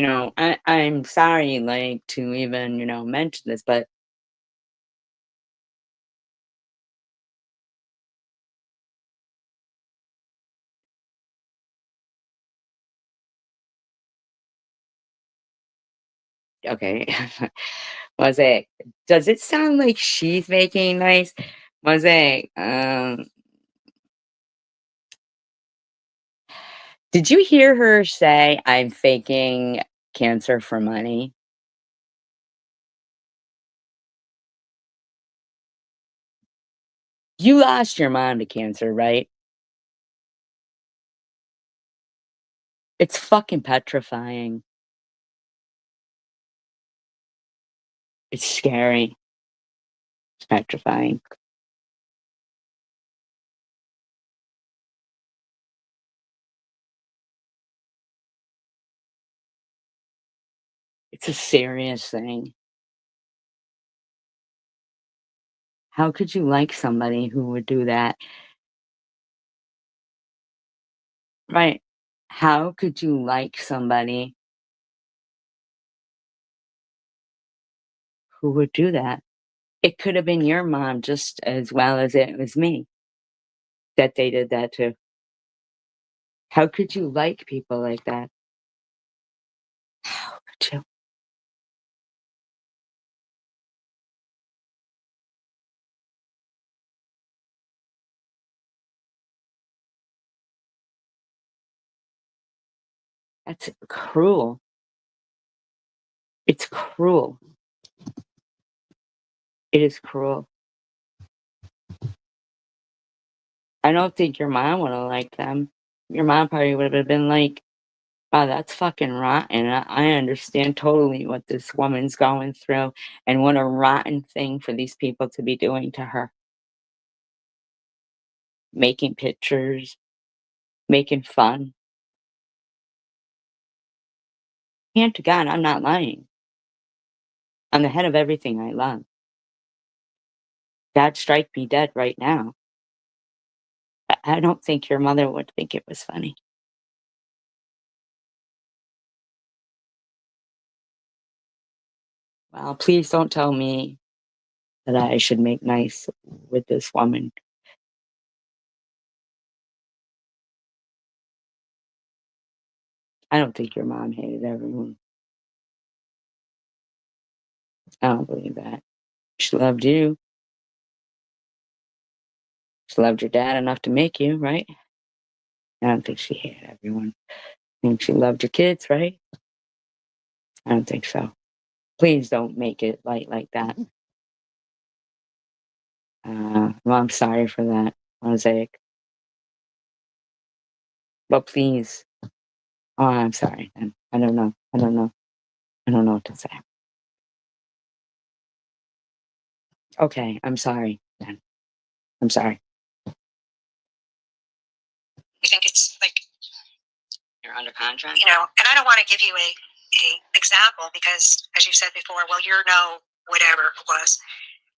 Speaker 1: I'm sorry, like, to even, mention this, but okay. Mosaic, does it sound like she's making nice? Mosaic, did you hear her say, "I'm faking cancer for money"? You lost your mom to cancer, right? It's fucking petrifying. It's scary. It's petrifying. It's a serious thing. How could you like somebody who would do that? Right. How could you like somebody who would do that? It could have been your mom just as well as it was me that they did that to. How could you like people like that? How could you? That's cruel. It's cruel. It is cruel. I don't think your mom would have liked them. Your mom probably would have been like, "Wow, that's fucking rotten. I understand totally what this woman's going through and what a rotten thing for these people to be doing to her. Making pictures, making fun. Hand to God, I'm not lying. I'm the head of everything I love. God strike me dead right now. I don't think your mother would think it was funny. Well, please don't tell me that I should make nice with this woman. I don't think your mom hated everyone. I don't believe that. She loved you. She loved your dad enough to make you, right? I don't think she hated everyone. I think she loved your kids, right? I don't think so. Please don't make it light like that. Well, I'm sorry for that, Mosaic. But please. Oh, I'm sorry. I don't know. I don't know. I don't know what to say. Okay, I'm sorry then. I'm sorry.
Speaker 2: You think it's like,
Speaker 1: You're under contract?
Speaker 2: and I don't want to give you a example because, as you said before, well, you're no whatever it was.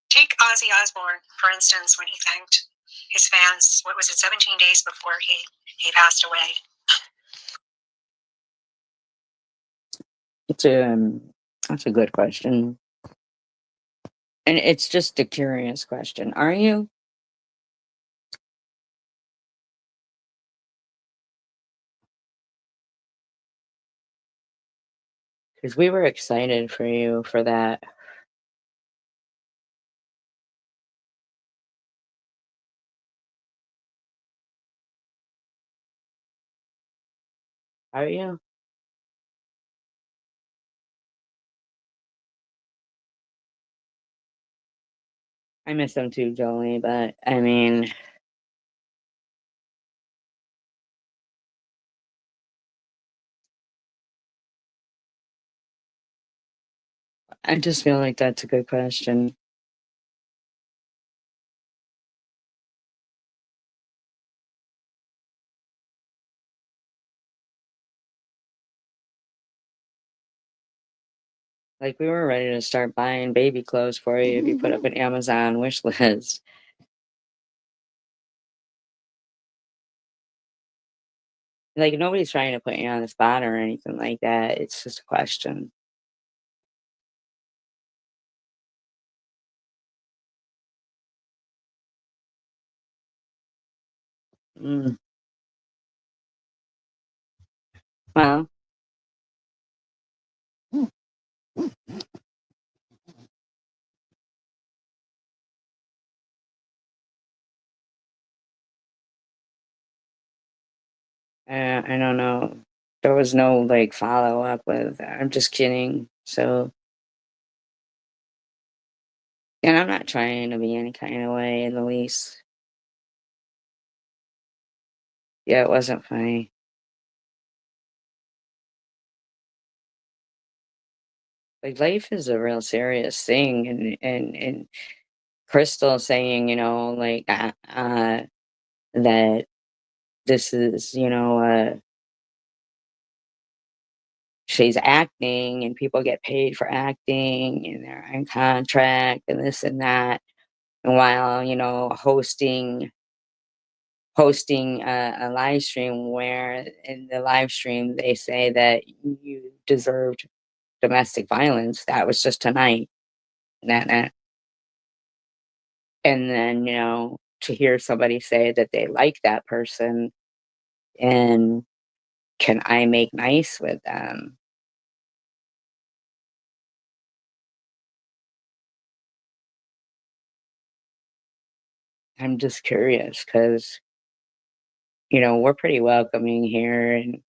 Speaker 2: Take Ozzy Osbourne, for instance, when he thanked his fans, what was it, 17 days before he passed away.
Speaker 1: It's that's a good question. And it's just a curious question. Are you? Because we were excited for you for that. Are you? I miss him too, Jolie, but I mean, I just feel like that's a good question. Like we were ready to start buying baby clothes for you if you put up an Amazon wish list. Like nobody's trying to put you on the spot or anything like that. It's just a question. Mm. Well, I don't know. There was no like follow up with. I'm just kidding. So, and I'm not trying to be any kind of way in the least. Yeah, it wasn't funny. Like life is a real serious thing, and Crystal saying, like that this is, she's acting and people get paid for acting and they're on contract and this and that. And while, hosting a live stream where in the live stream they say that you deserved domestic violence, that was just tonight. That, and then, to hear somebody say that they like that person and can I make nice with them? I'm just curious because, we're pretty welcoming here. And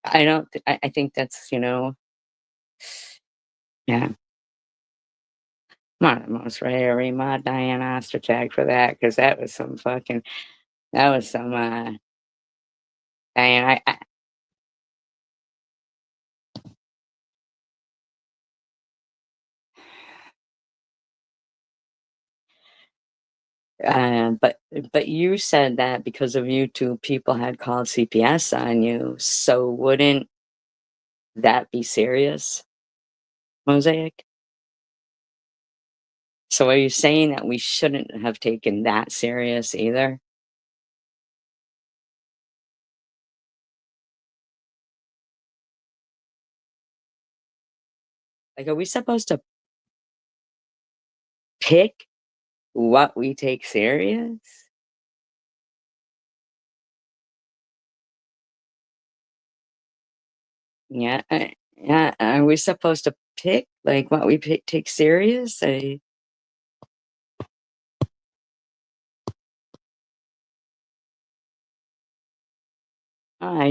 Speaker 1: I don't, I think that's, yeah, I'm almost ready to read my Diane Ostertag for that because that was some fucking, that was some, Diane, but you said that because of YouTube, people had called CPS on you. So wouldn't that be serious, Mosaic? So are you saying that we shouldn't have taken that serious either? Like, are we supposed to pick what we take serious? Yeah, yeah, are we supposed to pick, like, what we pick take serious? I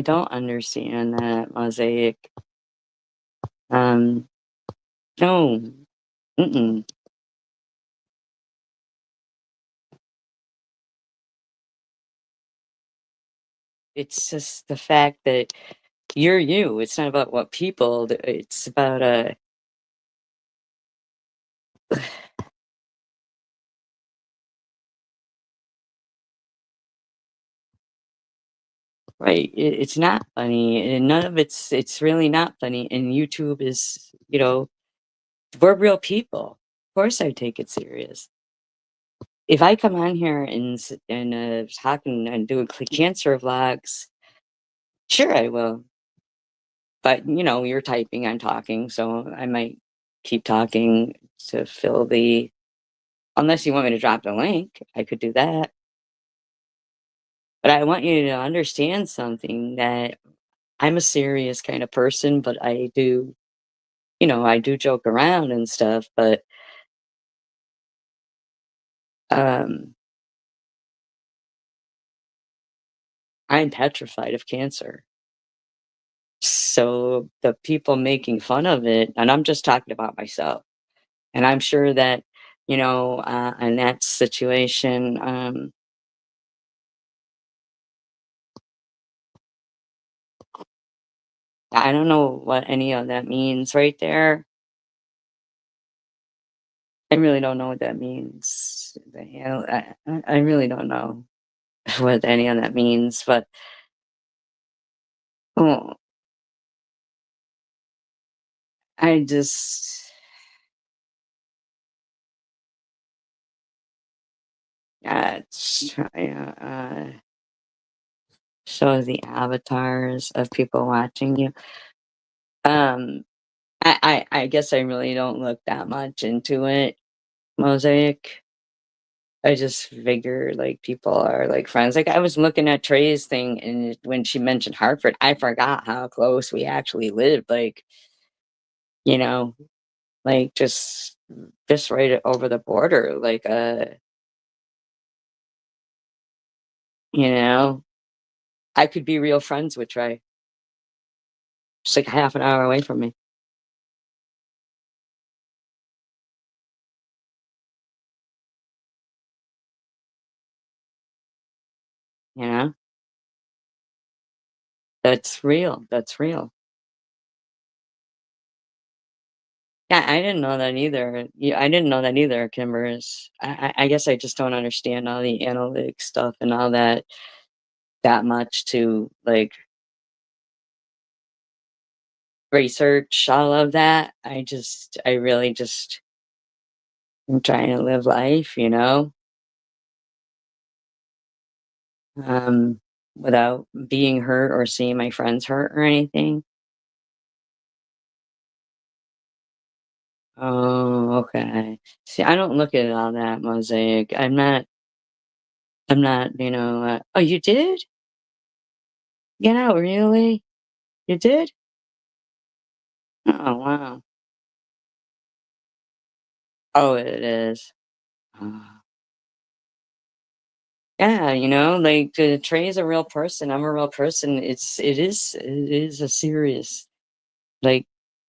Speaker 1: don't understand that, Mosaic. Um, no, mm-mm. It's just the fact that you're you. It's not about what people it's about, right, it's not funny, and none of it's really not funny, and YouTube is, we're real people. Of course I take it serious. If I come on here and talking and doing cancer vlogs, sure I will. But you're typing, I'm talking, so I might keep talking to fill the. Unless you want me to drop the link, I could do that. But I want you to understand something that I'm a serious kind of person, but I do joke around and stuff, but um, I'm petrified of cancer. So the people making fun of it, and I'm just talking about myself, and I'm sure that, in that situation, I don't know what any of that means right there. I really don't know what that means. I really don't know what any of that means, but oh, I just, show the avatars of people watching you. Um, I guess I really don't look that much into it, Mosaic. I just figure like people are like friends. Like I was looking at Trey's thing, and when she mentioned Hartford, I forgot how close we actually lived. Like, you know, like just right over the border. Like you know, I could be real friends with Trey. Just like half an hour away from me. You know, that's real. That's real. Yeah, I didn't know that either. Yeah, I didn't know that either, Kimbers. I guess I just don't understand all the analytics stuff and all that much to like research all of that. I really just am trying to live life, um, without being hurt or seeing my friends hurt or anything. Oh, okay. See, I don't look at it all that mosaic. I'm not, oh, you did? Get out, really? You did? Oh, wow. Oh, it is. Ah. Yeah, like Trey is a real person. I'm a real person. It is a serious, like,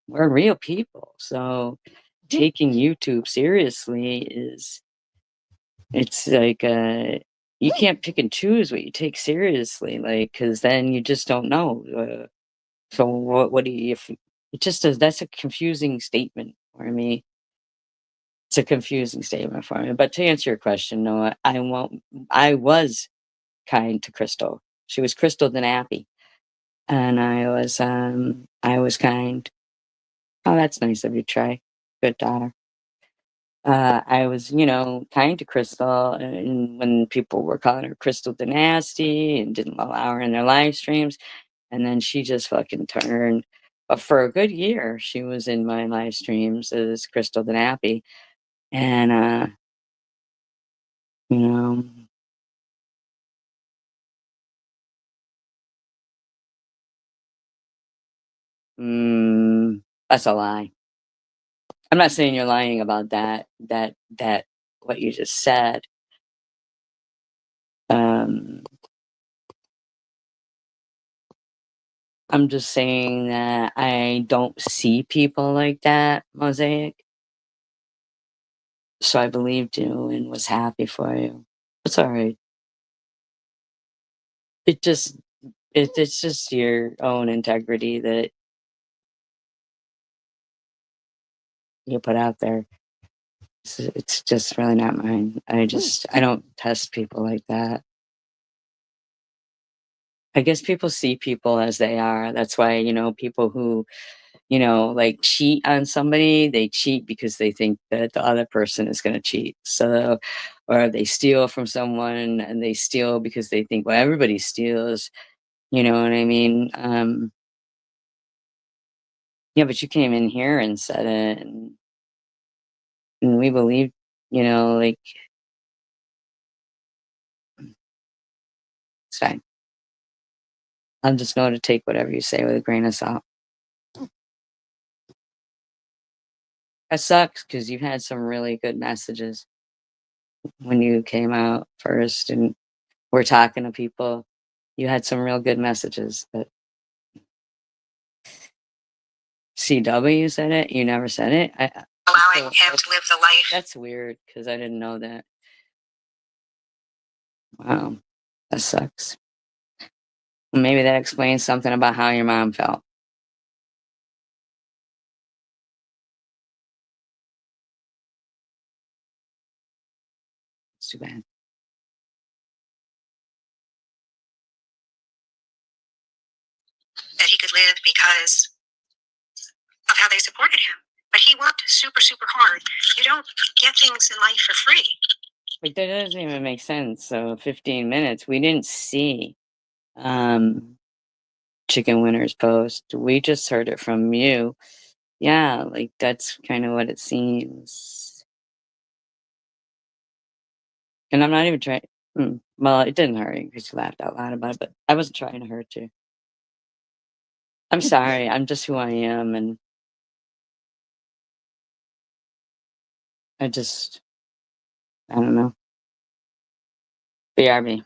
Speaker 1: we're real people. So taking YouTube seriously it's like, you can't pick and choose what you take seriously, like, because then you just don't know. So what do you, if it just does, that's a confusing statement for me. It's a confusing statement for me. But to answer your question, Noah, I was kind to Crystal. She was Crystal the nappy, and I was kind. Oh, that's nice of you, Trey. Good daughter. I was, kind to Crystal, and when people were calling her Crystal the Nasty and didn't allow her in their live streams, and then she just fucking turned. But for a good year, she was in my live streams as Crystal the Nappy, and you know, That's a lie. I'm not saying you're lying about that what you just said. Um, I'm just saying that I don't see people like that, Mosaic. So I believed you and was happy for you. It's all right. It just it's just your own integrity that you put out there. It's just really not mine. I don't test people like that. I guess people see people as they are. That's why, people who, like cheat on somebody, they cheat because they think that the other person is going to cheat. So, or they steal from someone and they steal because they think, well, everybody steals. You know what I mean? Yeah, but you came in here and said it, and we believe, like, it's fine. I'm just going to take whatever you say with a grain of salt. That sucks because you had some really good messages when you came out first and were talking to people. You had some real good messages, but CW said it. You never said it.
Speaker 2: Allowing him to live the life.
Speaker 1: That's weird because I didn't know that. Wow, that sucks. Well, maybe that explains something about how your mom felt. It's too bad.
Speaker 2: That he could live because of how they supported him. But he worked super, super hard. You don't get things in life for free.
Speaker 1: But that doesn't even make sense. So 15 minutes. We didn't see um Chicken Winner's post. We just heard it from you. Yeah, like that's kind of what it seems. And I'm not even trying. Well, it didn't hurt you because you laughed out loud about it, but I wasn't trying to hurt you. I'm sorry. I'm just who I am, and I just I don't know. BRB.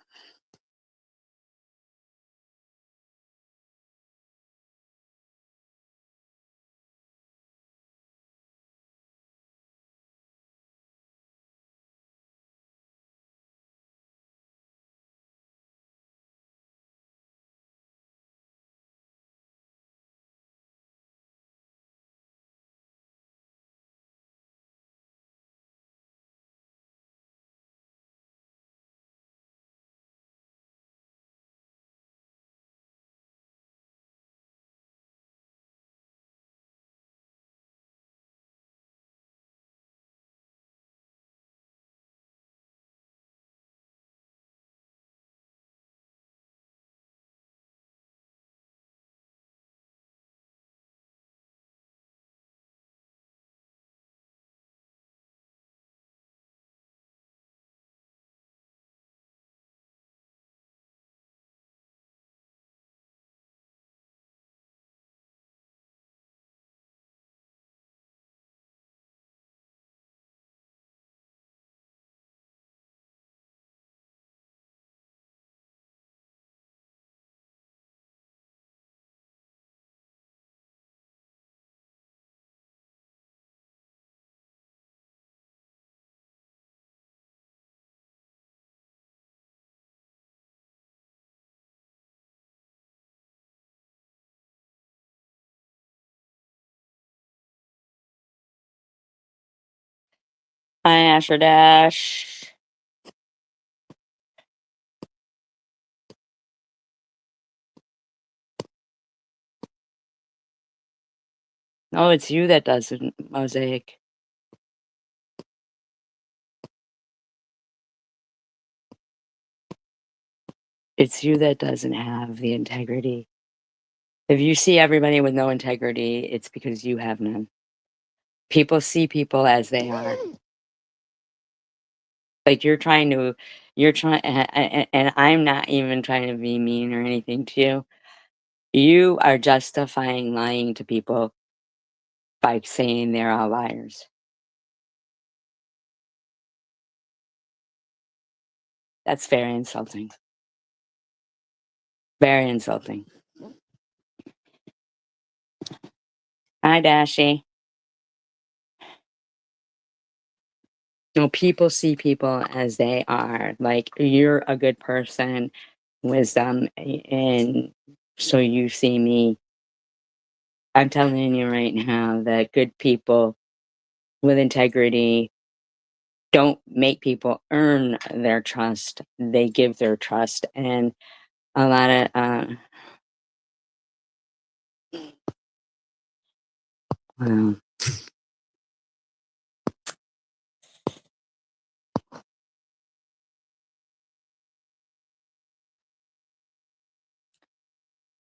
Speaker 1: Hi, Asher Dash. No, it's you that doesn't, Mosaic. It's you that doesn't have the integrity. If you see everybody with no integrity, it's because you have none. People see people as they are. Like you're trying, and I'm not even trying to be mean or anything to you. You are justifying lying to people by saying they're all liars. That's very insulting. Very insulting. Hi, Dashy. No, people see people as they are. Like, you're a good person, wisdom, and so you see me. I'm telling you right now that good people with integrity don't make people earn their trust. They give their trust. And a lot of, well,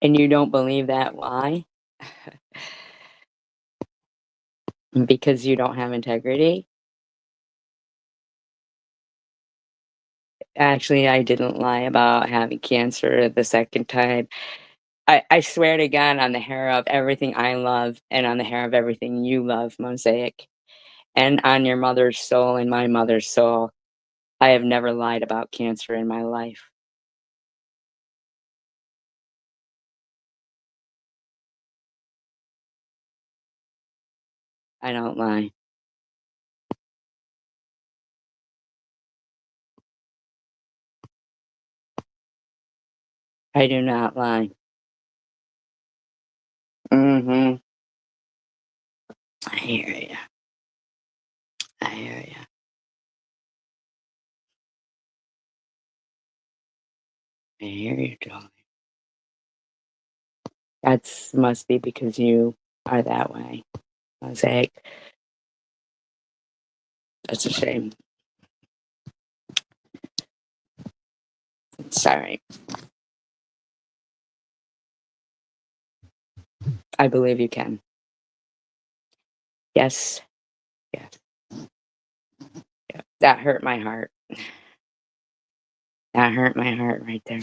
Speaker 1: and you don't believe that. Why? Because you don't have integrity. Actually, I didn't lie about having cancer the second time. I swear to God on the hair of everything I love and on the hair of everything you love, Mosaic, and on your mother's soul and my mother's soul, I have never lied about cancer in my life. I don't lie. I do not lie. Mhm. I hear you. I hear you. I hear you, darling. That's must be because you are that way, Mosaic. That's a shame. Sorry. I believe you can. Yes. Yes. Yeah. That hurt my heart. That hurt my heart right there.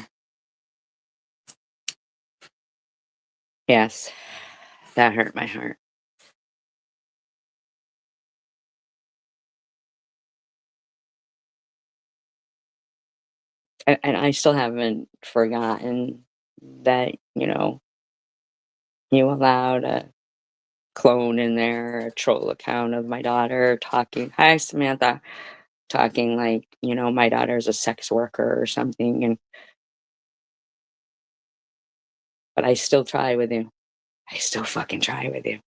Speaker 1: Yes. That hurt my heart. And I still haven't forgotten that, you allowed a clone in there, a troll account of my daughter talking, "Hi, Samantha," talking like, my daughter's a sex worker or something, but I still try with you. I still fucking try with you.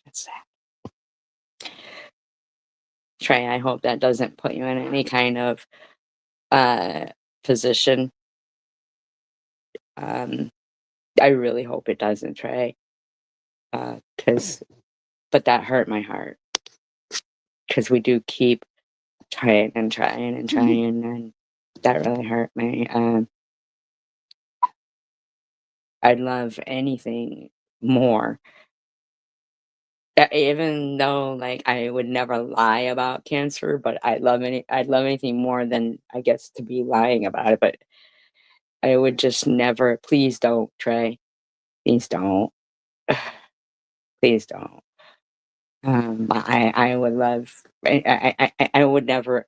Speaker 1: That's sad. Trey, I hope that doesn't put you in any kind of, uh, position. Um, I really hope it doesn't, Trey, 'cause but that hurt my heart. Because we do keep trying and trying and trying, and that really hurt me. I'd love anything more. Even though, like, I would never lie about cancer, but I'd love anything more than, I guess, to be lying about it, but I would just never please don't, Trey. Please don't. Please don't. I would love I would never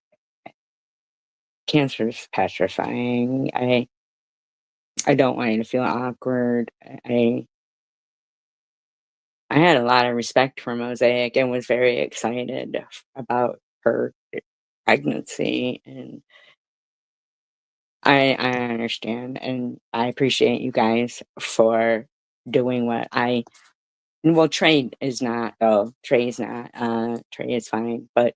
Speaker 1: cancer is petrifying. I don't want you to feel awkward. I had a lot of respect for Mosaic and was very excited about her pregnancy, and I understand, and I appreciate you guys for doing what I well, Trey is not, though. Trey is not, Trey is fine, but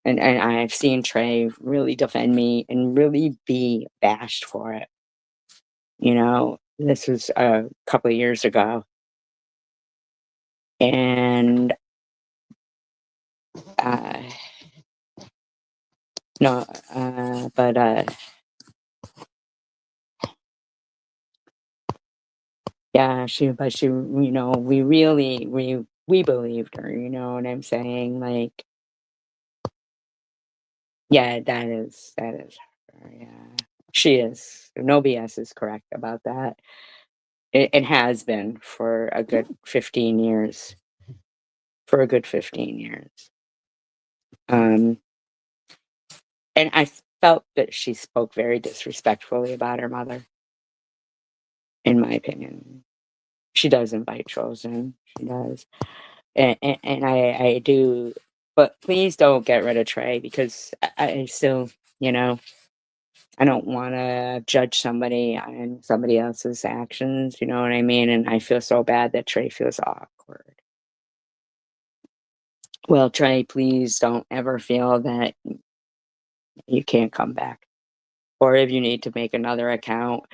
Speaker 1: and I've seen Trey really defend me and really be bashed for it, This was a couple of years ago, and, uh, no, but, yeah, we believed her, you know what I'm saying? Like, yeah, that is her, yeah. She is. No BS is correct about that. It has been for a good 15 years. For a good 15 years. Um, and I felt that she spoke very disrespectfully about her mother, in my opinion. She does invite trolls in. She does. And I do, but please don't get rid of Trey because I still, you know, I don't want to judge somebody on somebody else's actions. You know what I mean? And I feel so bad that Trey feels awkward. Well, Trey, please don't ever feel that you can't come back. Or if you need to make another account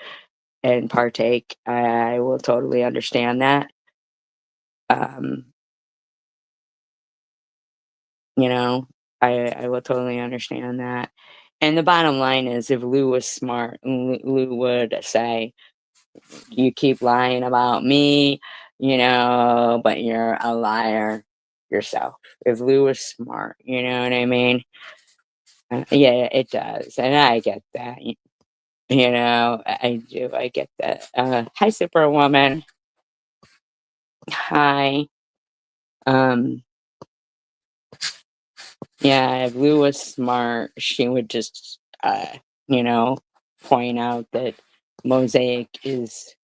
Speaker 1: and partake, I will totally understand that. Um, you know, I will totally understand that. And the bottom line is, if Lou was smart, Lou would say, "You keep lying about me, but you're a liar yourself." If Lou was smart, you know what I mean? Yeah, it does, and I get that. I do. I get that. Hi, Superwoman. Hi. Um, yeah, if Lou was smart, she would just, you know, point out that Mosaic is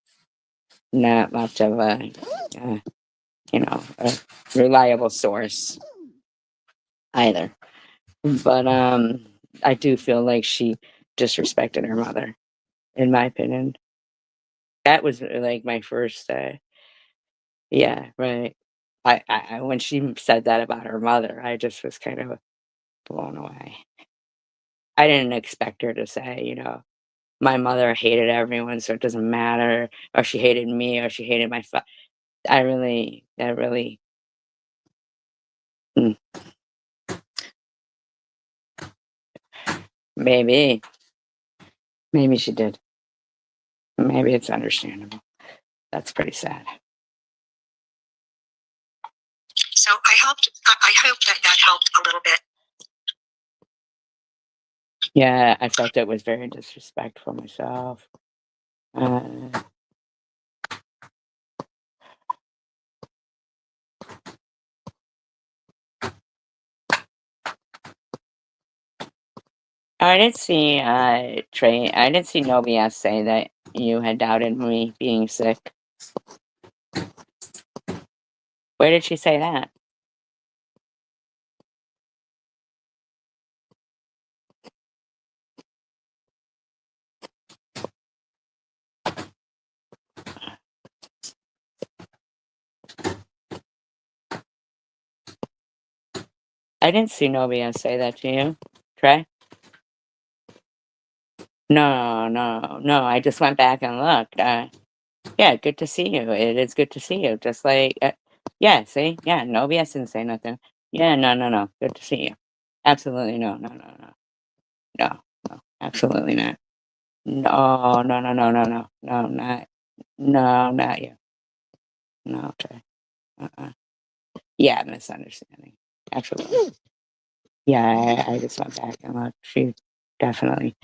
Speaker 1: not much of uh, a reliable source either. But I do feel like she disrespected her mother, in my opinion. That was like my first, yeah, right. When she said that about her mother, I just was kind of blown away. I didn't expect her to say, my mother hated everyone, so it doesn't matter, or she hated me, or she hated my that really, mm, maybe, maybe she did. Maybe it's understandable. That's pretty sad.
Speaker 2: So I hope that that helped a little bit.
Speaker 1: Yeah, I felt it was very disrespectful myself. Uh, I didn't see Trey. I didn't see Nobia say that you had doubted me being sick. Where did she say that? I didn't see Nobia say that to you, Trey. No, no, no. I just went back and looked. Yeah, good to see you. It is good to see you. Just like, yeah, see, yeah, Nobia didn't say nothing. Yeah, no, no, no. Good to see you. Absolutely no, no, no, no, no, no. Absolutely not. No, no, no, no, no, no, no, not you. No, Trey. Uh-uh. Yeah, misunderstanding. Absolutely. Yeah, I just went back and looked. She definitely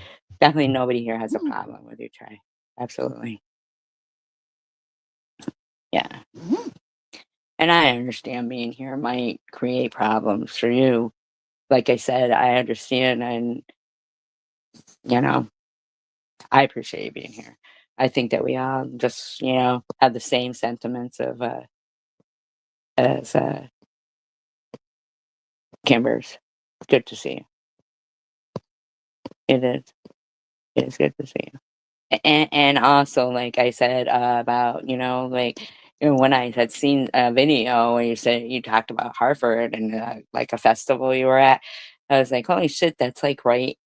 Speaker 1: nobody here has a problem with you, Trey. Absolutely. Yeah. And I understand being here might create problems for you. Like I said, I understand and, you know, I appreciate you being here. I think that we all just, have the same sentiments of as Kimber's. Good to see you. It is. It is good to see you. And also, like I said, about, when I had seen a video where you talked about Harvard and, like, a festival you were at, I was like, "Holy shit, that's, like, right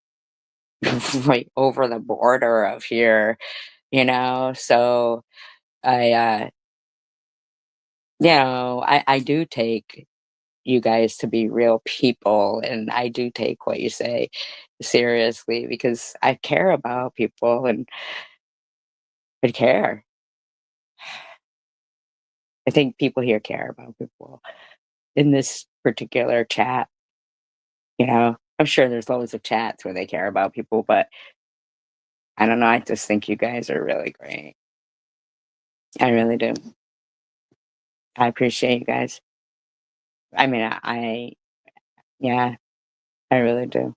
Speaker 1: right over the border of here," So, I, I do take you guys to be real people, and I do take what you say seriously because I care about people, and I care. I think people here care about people in this particular chat, I'm sure there's loads of chats where they care about people, but I don't know, I just think you guys are really great. I really do. I appreciate you guys. I mean, yeah, I really do.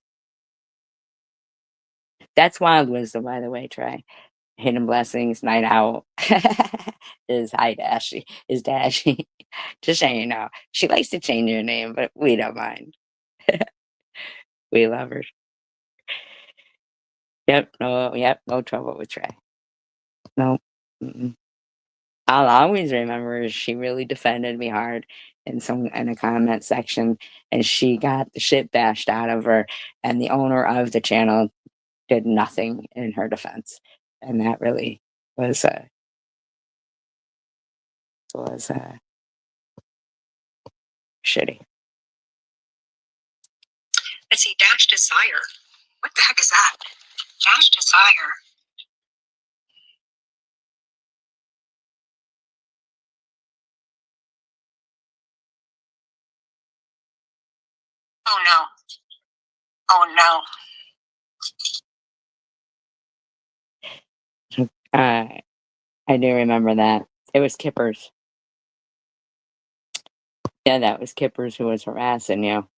Speaker 1: That's wild wisdom, by the way, Trey. Hidden blessings, night owl is hi Dashy, is Dashy. Just so you know, she likes to change her name, but we don't mind. We love her. Yep, no trouble with Trey. No. Mm-mm. I'll always remember is she really defended me hard in a comment section, and she got the shit bashed out of her, and the owner of the channel did nothing in her defense, and that really was shitty.
Speaker 2: Let's see, Dash Desire. What the heck is that? Dash Desire. Oh no. Oh no.
Speaker 1: I do remember that. It was Kippers. Yeah, that was Kippers who was harassing you.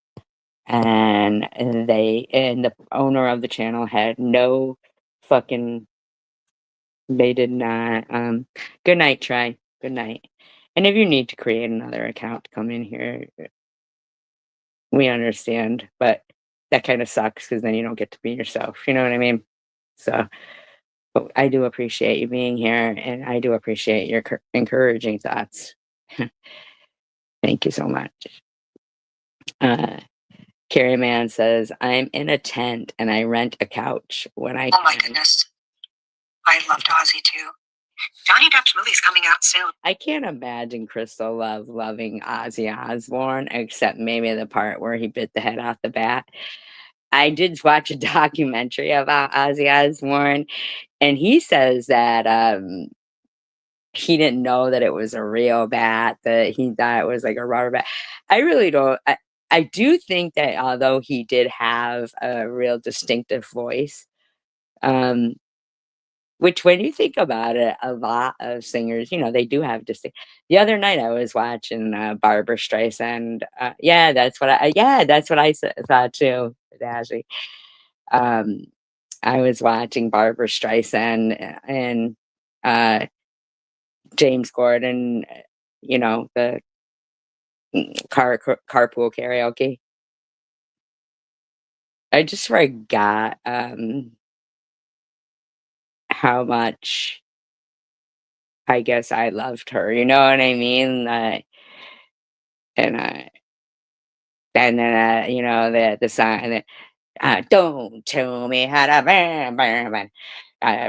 Speaker 1: And the owner of the channel had no fucking they did not good night, Trey. Good night. And if you need to create another account to come in here, we understand, but that kind of sucks because then you don't get to be yourself. You know what I mean? So, but I do appreciate you being here, and I do appreciate your encouraging thoughts. Thank you so much. Uh, Carrie Man says, I'm in a tent and I rent a couch when I
Speaker 2: Oh my
Speaker 1: can.
Speaker 2: goodness. I loved Ozzy too. Johnny Depp's movie's coming out soon.
Speaker 1: I can't imagine Crystal Love loving Ozzy Osbourne, except maybe the part where he bit the head off the bat. I did watch a documentary about Ozzy Osbourne, and he says that he didn't know that it was a real bat, that he thought it was like a rubber bat. I really don't. I do think that although he did have a real distinctive voice, um, which when you think about it, a lot of singers, they do have distinct. The other night I was watching Barbara Streisand. Yeah, that's what thought too, Dazzy. Um, I was watching Barbara Streisand and James Gordon, the carpool karaoke. I just forgot how much I guess I loved her. You know what I mean? And then the song, and then, don't tell me how to burn,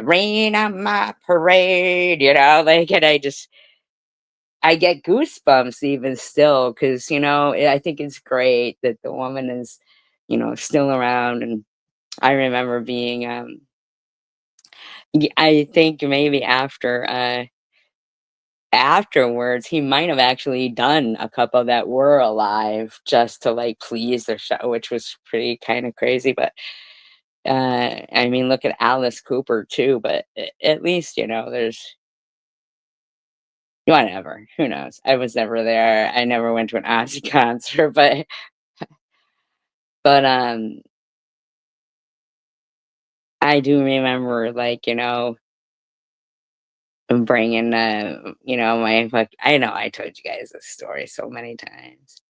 Speaker 1: rain on my parade. And I get goosebumps even still because I think it's great that the woman is still around. And I remember being I think maybe afterwards he might have actually done a couple that were alive just to like please the show, which was pretty kind of crazy. But I mean, look at Alice Cooper too, but at least there's whatever. Who knows? I was never there. I never went to an Ozzy concert, but I do remember, like, bringing my I know I told you guys this story so many times.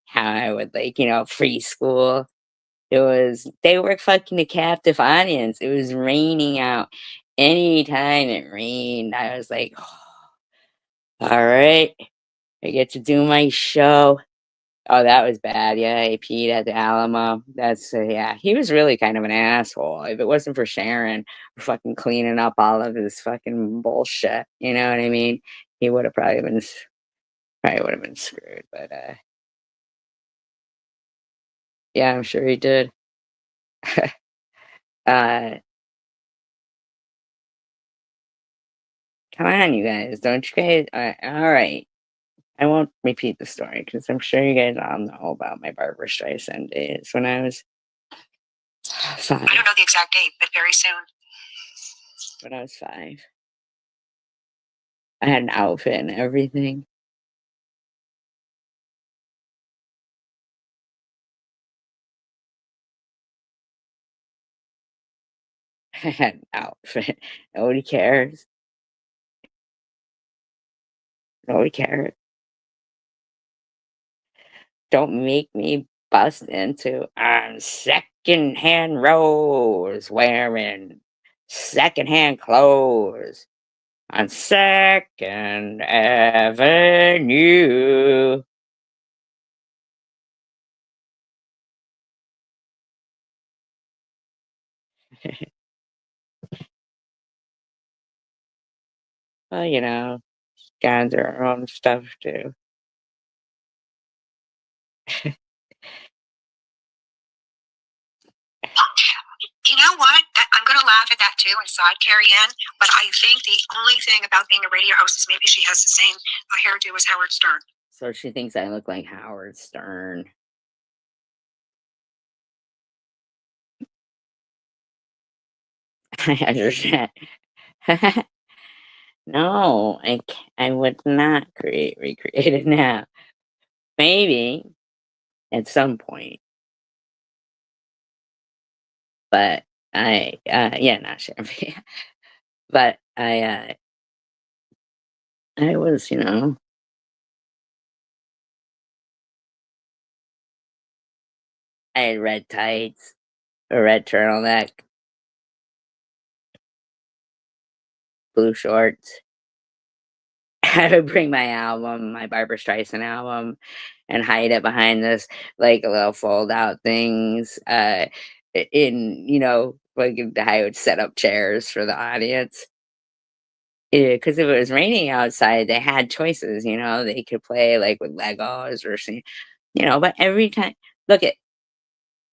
Speaker 1: How I would like, preschool. They were fucking a captive audience. It was raining out. Anytime it rained, I was like, all right, I get to do my show. Oh, that was bad. Yeah, he peed at the Alamo. Yeah, he was really kind of an asshole. If it wasn't for Sharon fucking cleaning up all of his fucking bullshit, you know what I mean? He would have probably would have been screwed. But yeah, I'm sure he did. uh, Come on, you guys. Don't you guys? All right. I won't repeat the story because I'm sure you guys all know about my Barbara Streisand days when I was 5.
Speaker 2: I don't know the exact date, but very soon.
Speaker 1: When I was 5. I had an outfit and everything. I had an outfit. Nobody cares. Nobody cares. Don't make me bust into secondhand rose wearing secondhand clothes on Second Avenue. Well, guys are our own stuff too.
Speaker 2: You know what? I'm going to laugh at that too and side carry in, but I think the only thing about being a radio host is maybe she has the same hairdo as Howard Stern.
Speaker 1: So she thinks I look like Howard Stern. I understand. No, I would not recreate it now. Maybe at some point, but yeah, not sure. But I was, I had red tights, a red turtleneck, blue shorts. I would bring my album, my Barbara Streisand album, and hide it behind this like little fold out things. Like I would set up chairs for the audience. Because if it was raining outside, they had choices. They could play like with Legos or see, But every time, look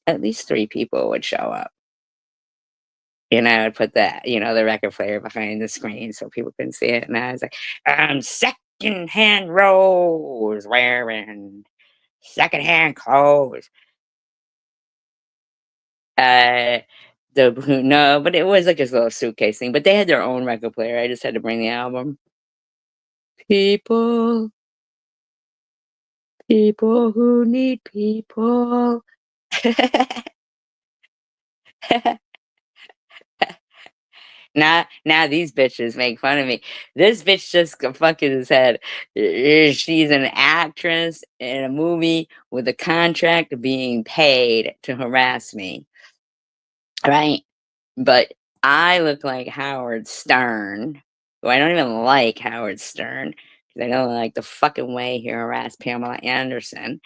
Speaker 1: at least 3 people would show up. And I would put the record player behind the screen so people couldn't see it. And I was like, secondhand rose wearing secondhand clothes. Uh, the blue, no, but it was like this little suitcase thing. But they had their own record player. I just had to bring the album. People, people who need people. Now these bitches make fun of me. This bitch just fucking said she's an actress in a movie with a contract being paid to harass me, right? But I look like Howard Stern, who I don't even like Howard Stern because I don't like the fucking way he harassed Pamela Anderson.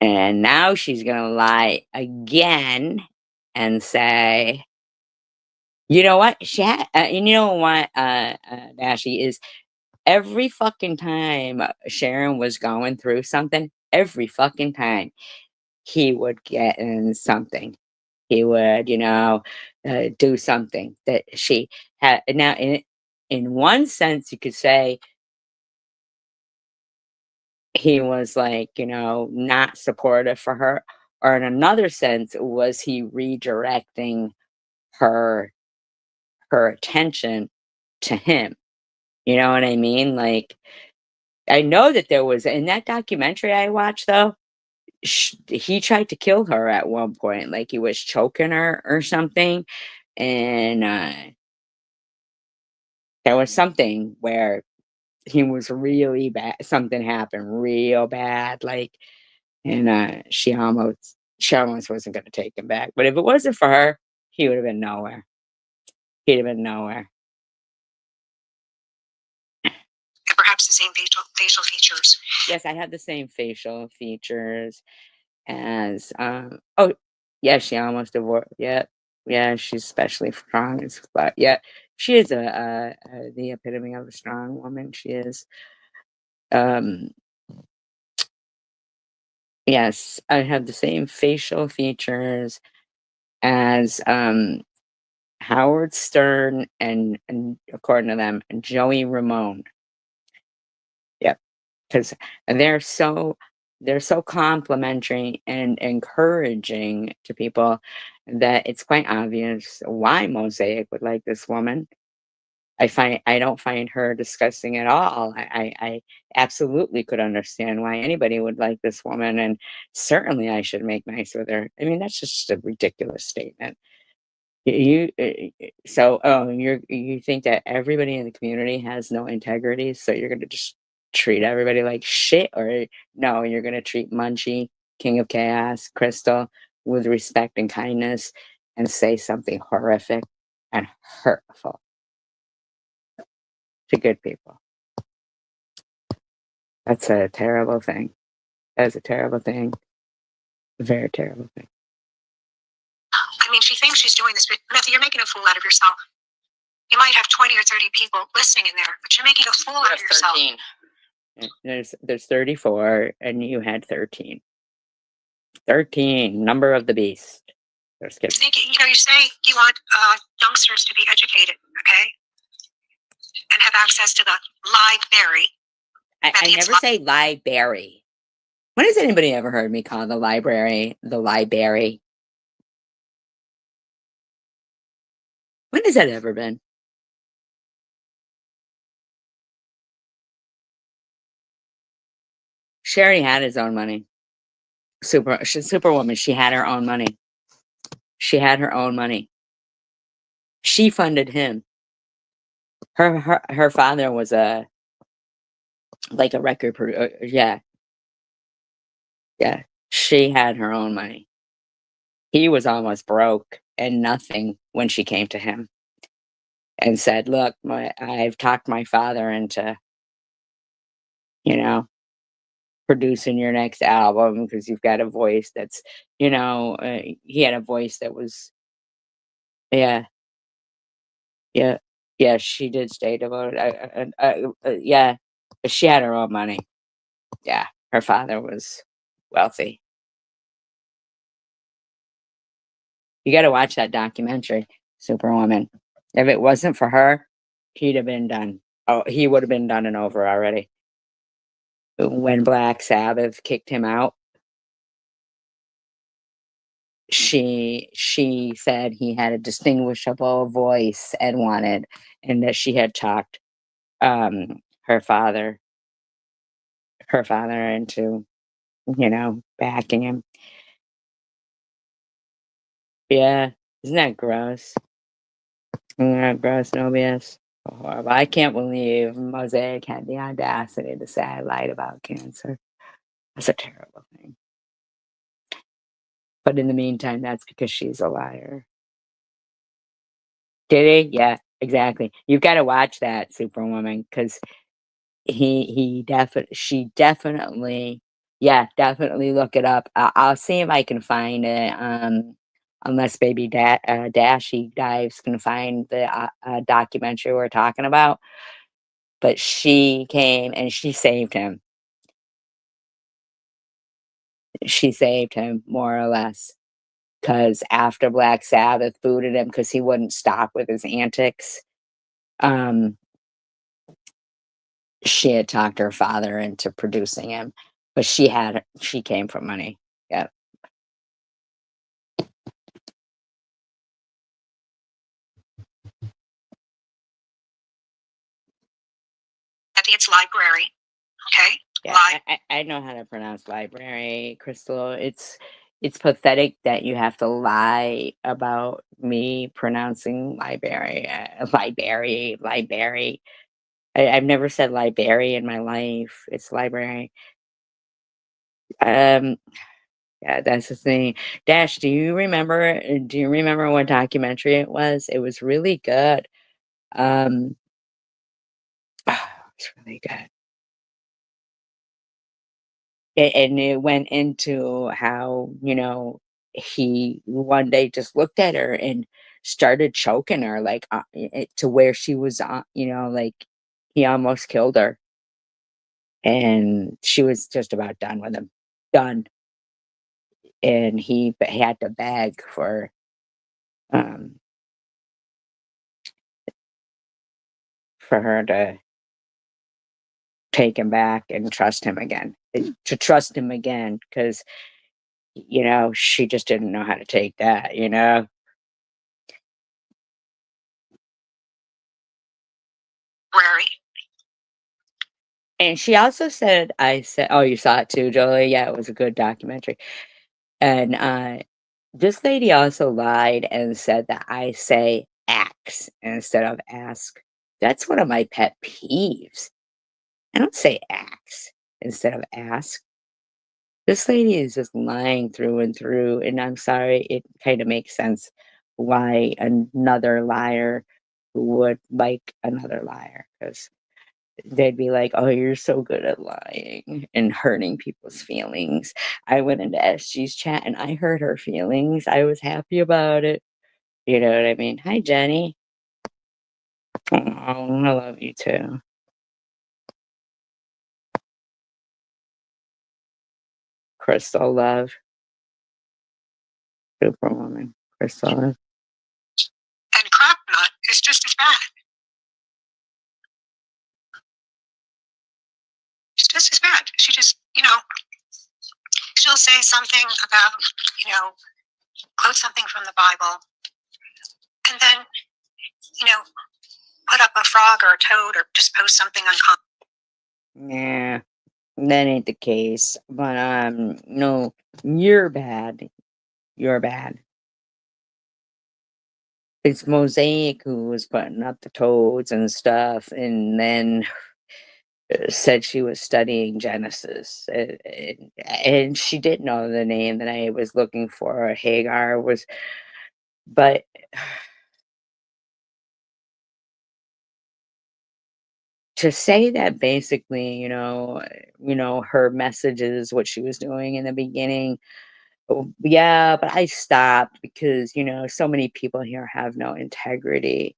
Speaker 1: And now she's gonna lie again and say, you know what? You know what, Dashy is every fucking time Sharon was going through something, every fucking time he would get in something. He would, do something that she had. Now, in one sense, you could say he was like, not supportive for her, or in another sense, was he redirecting her her attention to him? You know what I mean? Like, I know that there was in that documentary I watched though, he tried to kill her at one point, like he was choking her or something, and there was something where he was really bad. Something happened real bad, like, and she almost wasn't going to take him back. But if it wasn't for her, he would have been nowhere. He'd have been nowhere.
Speaker 2: Perhaps the same facial features.
Speaker 1: Yes, I had the same facial features as oh yeah, she almost divorced. Yeah, yeah, she's especially strong as but yeah, she is the epitome of a strong woman. She is. Um yes, I have the same facial features as Howard Stern and according to them, Joey Ramone. Yep, because they're so they're so complimentary and encouraging to people that it's quite obvious why Mosaic would like this woman. I don't find her disgusting at all. I absolutely could understand why anybody would like this woman, and certainly I should make nice with her. I mean, that's just a ridiculous statement. You think that everybody in the community has no integrity, so you're gonna just treat everybody like shit, or no, you're gonna treat Munchie, King of Chaos, Crystal with respect and kindness, and say something horrific and hurtful to good people. That's a terrible thing. That's a terrible thing. A very terrible thing.
Speaker 2: I mean, she thinks she's doing this, but Matthew, you're making a fool out of yourself. You might have 20 or 30 people listening in there, but you're making a fool out of yourself.
Speaker 1: 13. There's 34, and you had 13. 13, number of the beast. Just kidding.
Speaker 2: You say you want youngsters to be educated, okay? And have access to the library.
Speaker 1: I never say library. When has anybody ever heard me call the library the library? When has that ever been? She already had his own money. She's Superwoman. She had her own money. She had her own money. She funded him. Her father was a like a record producer. Yeah, yeah. She had her own money. He was almost broke and nothing when she came to him and said, "Look, I've talked my father into, you know, producing your next album because you've got a voice that's, he had a voice that was, yeah, yeah, yeah." She did stay devoted. Yeah, but she had her own money. Yeah, her father was wealthy. You got to watch that documentary, Superwoman. If it wasn't for her, he'd have been done. Oh, he would have been done and over already. When Black Sabbath kicked him out, she said he had a distinguishable voice and wanted, and that she had talked um her father into, backing him. Yeah, isn't that gross? Isn't that gross, no BS? Horrible. I can't believe Mosaic had the audacity to say I lied about cancer. That's a terrible thing. But in the meantime, that's because she's a liar. Did he? Yeah, exactly. You've got to watch that Superwoman because she definitely, yeah, definitely look it up. I'll see if I can find it. Unless baby Dashy Dives can find the documentary we're talking about. But she came and she saved him. She saved him more or less. Because after Black Sabbath booted him because he wouldn't stop with his antics, um, she had talked her father into producing him, but she came from money. Yeah.
Speaker 2: I think it's library. Okay.
Speaker 1: Yeah, I know how to pronounce library, Crystal. It's pathetic that you have to lie about me pronouncing library, library. I've never said library in my life. It's library. Um, yeah, that's the thing. Dash, do you remember what documentary it was? It was really good. Um, it's really good. And it went into how, he one day just looked at her and started choking her like to where she was, like he almost killed her. And she was just about done with him. Done. And he had to beg um for her take him back and trust him again. To trust him again, because she just didn't know how to take that.
Speaker 2: Rary.
Speaker 1: And she also said, oh, you saw it too, Jolie? Yeah, it was a good documentary. And this lady also lied and said that I say ax instead of ask. That's one of my pet peeves. I don't say ax instead of ask. This lady is just lying through and through, and I'm sorry, it kind of makes sense why another liar would like another liar, because they'd be like, "Oh, you're so good at lying and hurting people's feelings." I went into SG's chat and I hurt her feelings. I was happy about it. You know what I mean? Hi, Jenny. Oh, I love you too. Crystal love. Superwoman. Crystal love.
Speaker 2: And crap nut is just as bad. It's just as bad. She just, she'll say something about, quote something from the Bible, and then, put up a frog or a toad or just post something on.
Speaker 1: Yeah, that ain't the case. But no, you're bad. You're bad. It's Mosaic who was putting up the toads and stuff, and then said she was studying Genesis, and she did know the name that I was looking for. Hagar was, but to say that basically, her messages, what she was doing in the beginning. Oh, yeah, but I stopped because so many people here have no integrity.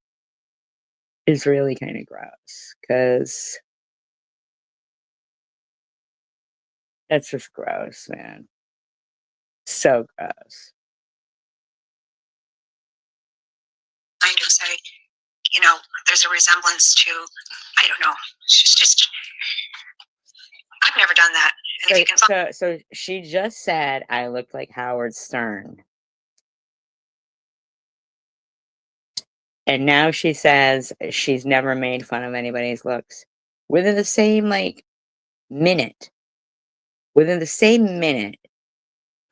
Speaker 1: Is really kind of gross, because that's just gross, man. So gross.
Speaker 2: Kind of say, there's a resemblance to, I don't know. She's just, I've never done that. And if you can find,
Speaker 1: So she just said I look like Howard Stern. And now she says she's never made fun of anybody's looks. Within the same minute, within the same minute,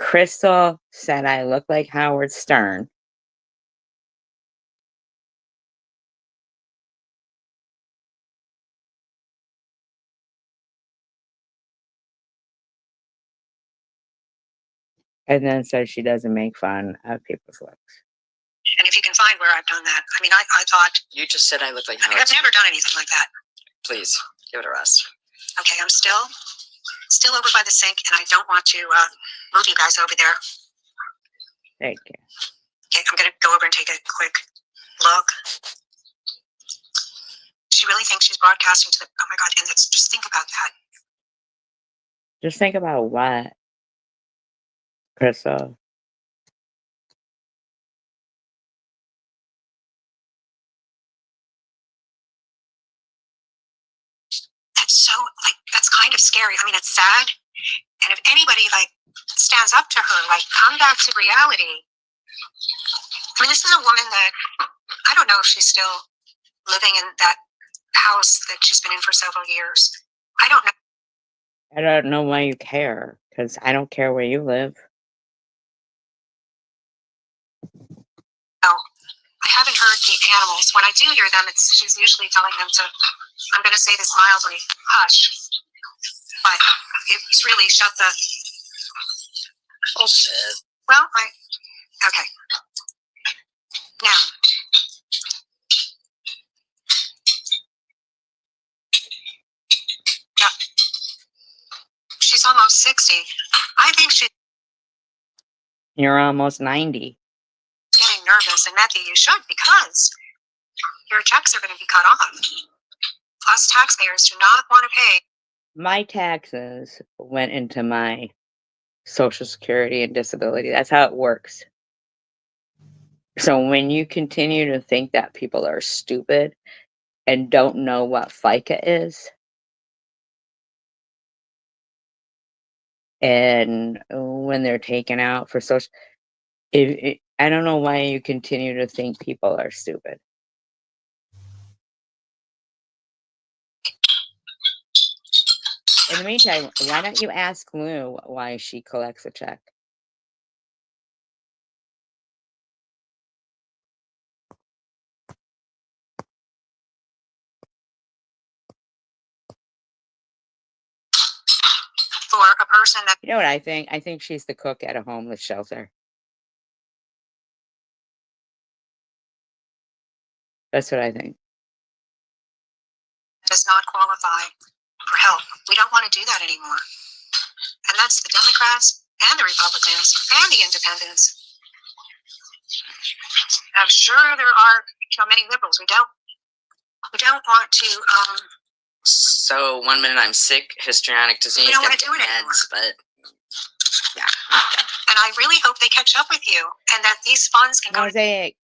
Speaker 1: Crystal said I look like Howard Stern. And then says she doesn't make fun of people's looks.
Speaker 2: And if you can find where I've done that, I mean, I thought you just said I look like. I've never done anything like that. Please give it a rest. Okay, I'm still over by the sink, and I don't want to move you guys over there.
Speaker 1: Thank you.
Speaker 2: Okay, I'm gonna go over and take a quick look. She really thinks she's broadcasting to the. Oh my God! And just think about that.
Speaker 1: Just think about what, Crystal.
Speaker 2: That's so that's kind of scary. I mean, it's sad. And if anybody stands up to her, come back to reality. I mean, this is a woman that I don't know if she's still living in that house that she's been in for several years. I don't know.
Speaker 1: I don't know why you care, because I don't care where you live.
Speaker 2: No, I haven't heard the animals. When I do hear them, she's usually telling them to, I'm going to say this mildly, hush. But it's really shut the bullshit. Well, okay. Now, yeah, she's almost 60. I think
Speaker 1: You're almost 90.
Speaker 2: Getting nervous, and Matthew, you should, because your checks are going to be cut off. Us taxpayers do not want to pay.
Speaker 1: My taxes went into my Social Security and disability. That's how it works. So when you continue to think that people are stupid and don't know what FICA is, and when they're taken out for social, I don't know why you continue to think people are stupid. In the meantime, why don't you ask Lou why she collects a check?
Speaker 2: For a person that
Speaker 1: You know what I think? I think she's the cook at a homeless shelter. That's what I think.
Speaker 2: does not qualify for help, we don't want to do that anymore. And that's the Democrats and the Republicans and the Independents. I'm sure there are many liberals. We don't want to.
Speaker 1: So 1 minute I'm sick, histrionic disease,
Speaker 2: We don't
Speaker 1: gotta
Speaker 2: wanna do
Speaker 1: get
Speaker 2: it anymore.
Speaker 1: meds, but yeah.
Speaker 2: And I really hope they catch up with you and that these funds can go to.
Speaker 1: Mosaic,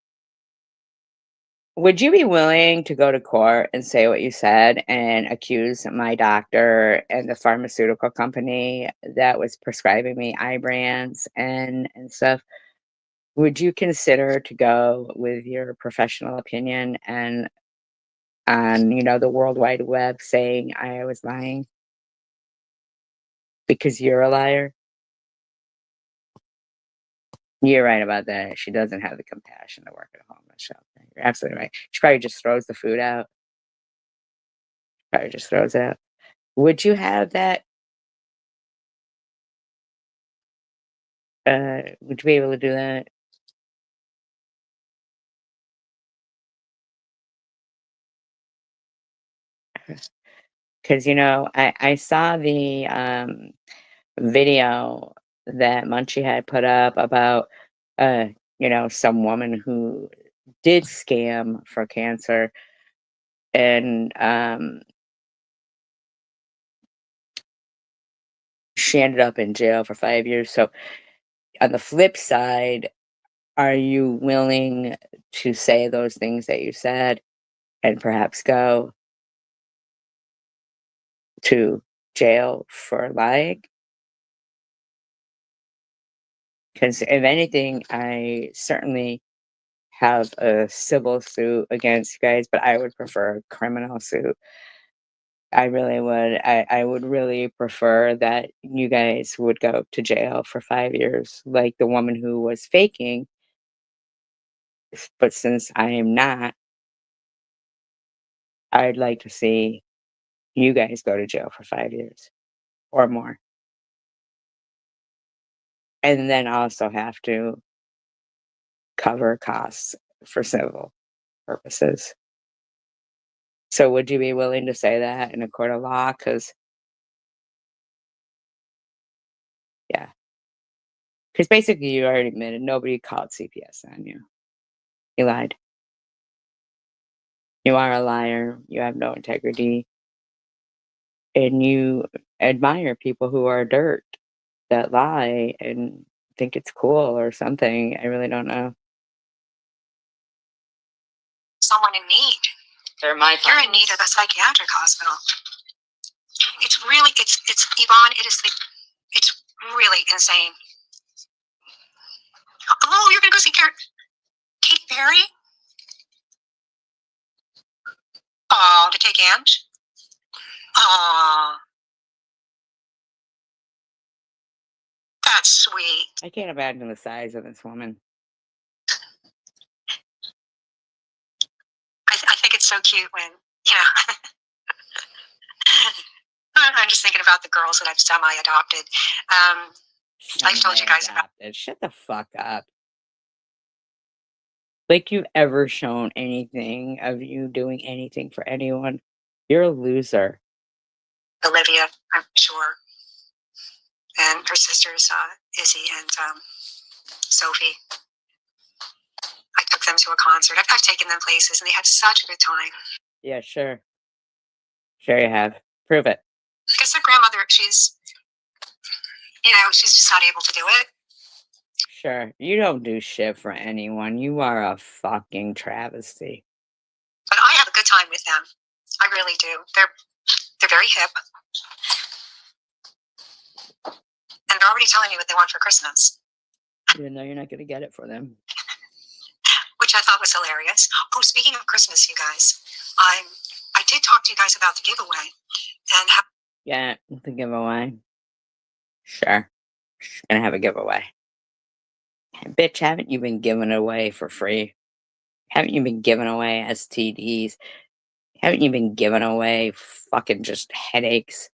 Speaker 1: would you be willing to go to court and say what you said and accuse my doctor and the pharmaceutical company that was prescribing me Ibrance and stuff? Would you consider to go with your professional opinion and on, the World Wide Web saying I was lying because you're a liar? You're right about that. She doesn't have the compassion to work at a homeless shelter. You're absolutely right. She probably just throws the food out. Probably just throws it out. Would you have that? Would you be able to do that? Because I saw the video that Munchie had put up about some woman who did scam for cancer, and she ended up in jail for 5 years. So on the flip side, are you willing to say those things that you said and perhaps go to jail for lying? Because if anything, I certainly have a civil suit against you guys, but I would prefer a criminal suit. I really would. I would really prefer that you guys would go to jail for 5 years, like the woman who was faking. But since I am not, I'd like to see you guys go to jail for 5 years or more. And then also have to cover costs for civil purposes. So would you be willing to say that in a court of law? Because yeah, because basically you already admitted nobody called CPS on you. You lied. You are a liar. You have no integrity. And you admire people who are dirt, that lie and think it's cool or something. I really don't know.
Speaker 2: Someone in need.
Speaker 1: They're my
Speaker 2: You're in need of a psychiatric hospital. It's really, it's Yvonne, it's really insane. Oh, you're gonna go see Katy Perry? Oh, to take Ange? Oh, that's sweet.
Speaker 1: I can't imagine the size of this woman.
Speaker 2: I think it's so cute when, you know, I'm just thinking about the girls that I've semi-adopted. I've told you guys about.
Speaker 1: Semi-adopted. Shut the fuck up. Like you've ever shown anything of you doing anything for anyone. You're a loser.
Speaker 2: Olivia, I'm sure, and her sisters, Izzy and Sophie. I took them to a concert. I've taken them places, and they had such a good time.
Speaker 1: Yeah, sure. Sure you have. Prove it.
Speaker 2: Because their grandmother, she's just not able to do it.
Speaker 1: Sure. You don't do shit for anyone. You are a fucking travesty.
Speaker 2: But I have a good time with them. I really do. They're very hip. And they're already telling me what they want for Christmas.
Speaker 1: Even though you're not going to get it for them.
Speaker 2: Which I thought was hilarious. Oh, speaking of Christmas, you guys, I did talk to you guys about the giveaway. And
Speaker 1: yeah, the giveaway. Sure. Gonna have a giveaway. Bitch, haven't you been giving away for free? Haven't you been giving away STDs? Haven't you been giving away fucking just headaches?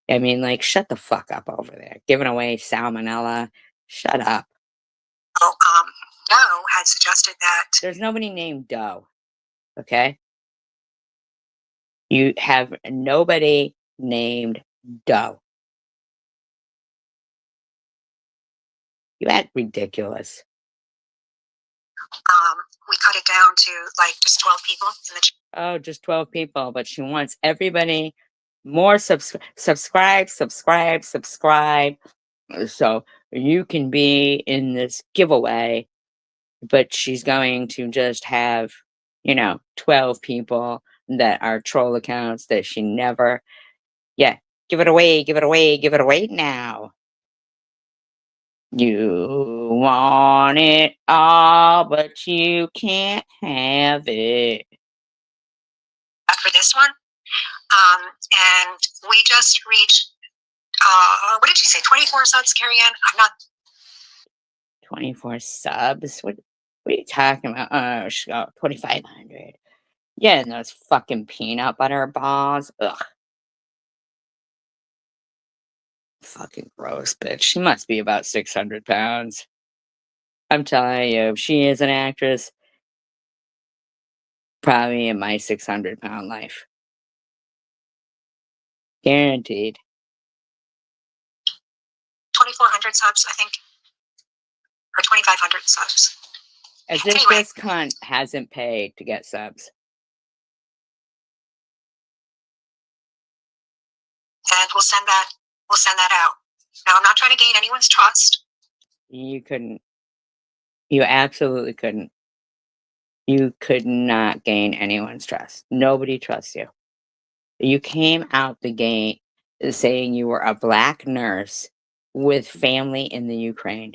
Speaker 1: I mean, like, shut the fuck up over there. Giving away salmonella. Shut up.
Speaker 2: Oh, Doe had suggested that.
Speaker 1: There's nobody named Doe. Okay? You have nobody named Doe. You act ridiculous.
Speaker 2: We cut it down to like just 12 people in the
Speaker 1: Oh, just 12 people, but she wants everybody more subscribe, so you can be in this giveaway, but she's going to just have, 12 people that are troll accounts that she never, yeah, give it away, give it away, give it away now. You want it all, but you can't have it.
Speaker 2: for this one. And we just reached, what did she say, 24 subs, Carrie Ann? I'm not.
Speaker 1: 24 subs? What are you talking about? Oh, she got 2,500. Yeah, and those fucking peanut butter balls. Ugh. Fucking gross, bitch. She must be about 600 pounds. I'm telling you, if she is an actress, probably in my 600-pound life. Guaranteed.
Speaker 2: 2,400 subs, I think. Or 2,500 subs.
Speaker 1: As if
Speaker 2: Anyway.
Speaker 1: this cunt hasn't paid to get subs.
Speaker 2: And we'll send that out. Now, I'm not trying to gain anyone's trust.
Speaker 1: You couldn't. You absolutely couldn't. You could not gain anyone's trust. Nobody trusts you. You came out the gate saying you were a black nurse with family in the Ukraine.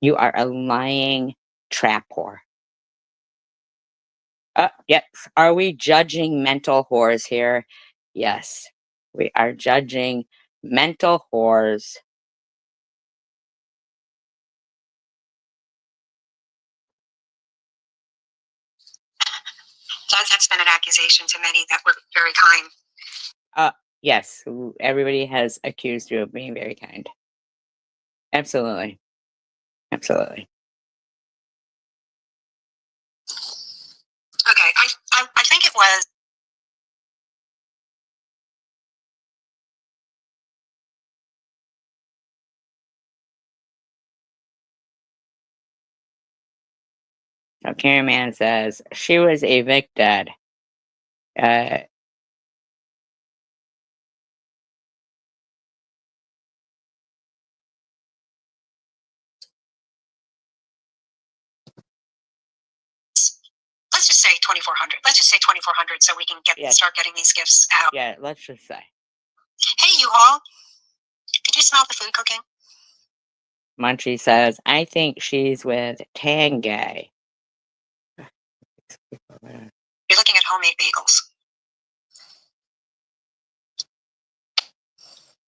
Speaker 1: You are a lying trap whore. Yep. Are we judging mental whores here? Yes. We are judging mental whores.
Speaker 2: That's been an accusation to many that were very kind.
Speaker 1: Yes. Everybody has accused you of being very kind. Absolutely. Absolutely.
Speaker 2: Okay, I think it was.
Speaker 1: So Cameraman says she was evicted.
Speaker 2: Let's just say 2,400. Let's just say 2,400 so we can start getting these gifts out.
Speaker 1: Yeah, let's just say.
Speaker 2: Hey, you all. Did you smell the food cooking?
Speaker 1: Munchie says, I think she's with Tangay.
Speaker 2: You're looking at homemade bagels.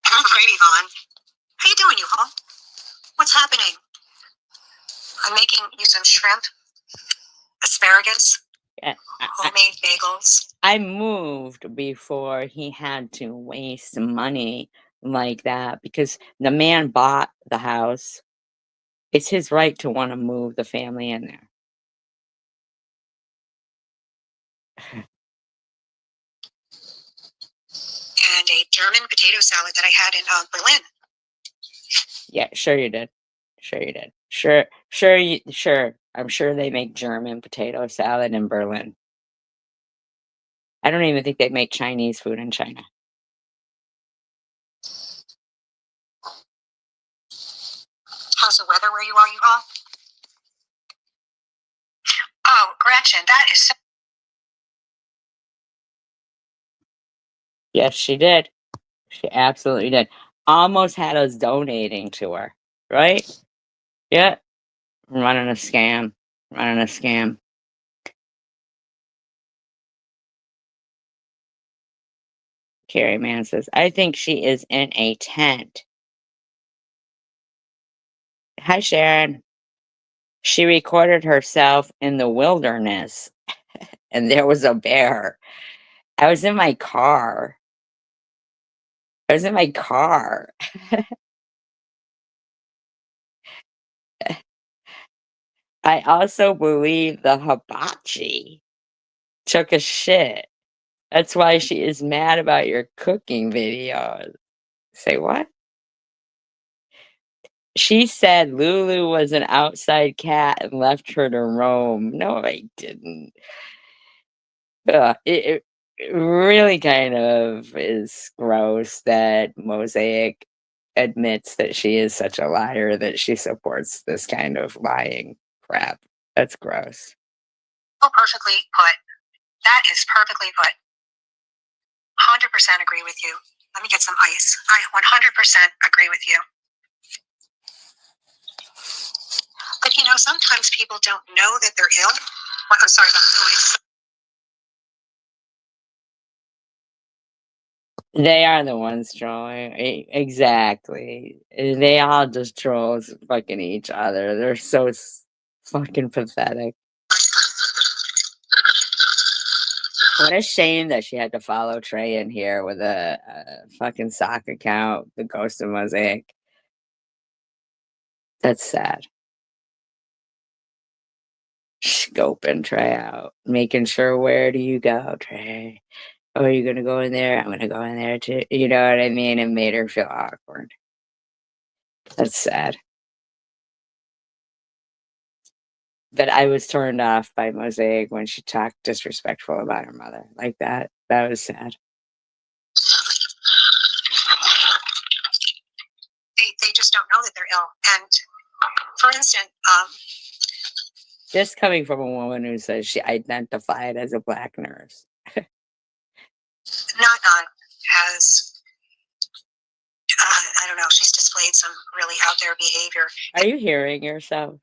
Speaker 2: Alrighty, Vaughn. How you doing, you all? What's happening? I'm making you some shrimp, asparagus, homemade bagels.
Speaker 1: I moved before he had to waste money like that because the man bought the house. It's his right to want to move the family in there.
Speaker 2: And a German potato salad that I had in Berlin.
Speaker 1: Yeah, sure you did. Sure you did. Sure. I'm sure they make German potato salad in Berlin. I don't even think they make Chinese food in China.
Speaker 2: How's the weather where you are, you all? Oh, Gretchen, that is so.
Speaker 1: Yes, she did. She absolutely did. almost had us donating to her, right? Yeah, running a scam, running a scam. Carrie Mann says, "I think she is in a tent." Hi, Sharon. She recorded herself in the wilderness, and there was a bear. I was in my car. I was in my car. I also believe the hibachi took a shit. That's why she is mad about your cooking videos. Say what? She said Lulu was an outside cat and left her to roam. No, I didn't. It really kind of is gross that Mosaic admits that she is such a liar that she supports this kind of lying crap. That's gross.
Speaker 2: Oh, perfectly put. That is perfectly put. 100% agree with you. Let me get some ice. I 100% agree with you. But you know, sometimes people don't know that they're ill. Oh, I'm sorry about the noise.
Speaker 1: They are the ones trolling. Exactly. They all just trolls fucking each other. They're so fucking pathetic. What a shame that she had to follow Trey in here with a fucking sock account, the Ghost of Mosaic. That's sad. Scoping Trey out, making sure where do you go, Trey? Oh, are you gonna go in there? I'm gonna go in there too. You know what I mean? It made her feel awkward. That's sad. But I was turned off by Mosaic when she talked disrespectful about her mother like that. That was sad.
Speaker 2: They just don't know that they're ill. And for instance,
Speaker 1: This coming from a woman who says she identified as a black nurse.
Speaker 2: Not has, I don't know, she's displayed some really out there behavior.
Speaker 1: Are you hearing yourself?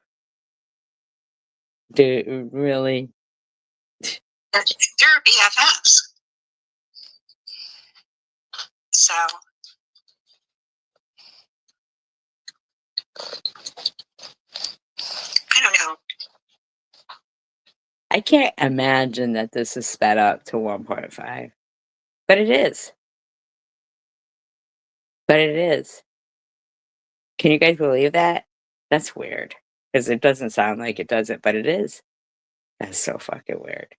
Speaker 1: Do really?
Speaker 2: They're BFFs. So I don't know.
Speaker 1: I can't imagine that this is sped up to 1.5. But it is. But it is. Can you guys believe that? That's weird. Because it doesn't sound like it does it, but it is. That's so fucking weird.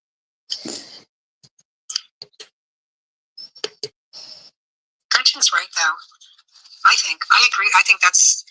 Speaker 2: Gretchen's right, though. I think. I agree. I think that's.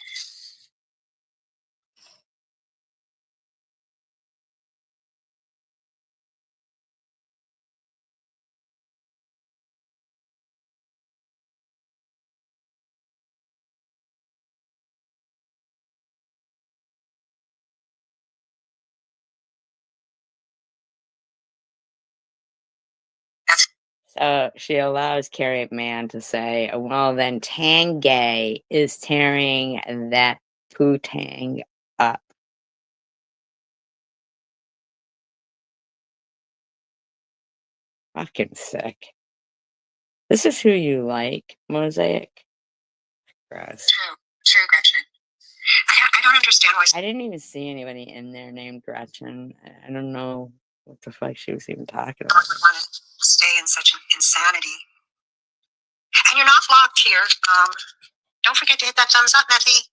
Speaker 1: So she allows Carrie Mann to say, well, then Tangay is tearing that poo-tang up. Fucking sick. This is who you like, Mosaic? Gross.
Speaker 2: True, Gretchen. I don't understand why.
Speaker 1: I didn't even see anybody in there named Gretchen. I don't know what the fuck she was even talking about.
Speaker 2: Would want to stay in such insanity. And you're not blocked here. Don't forget to hit that thumbs up, Methy.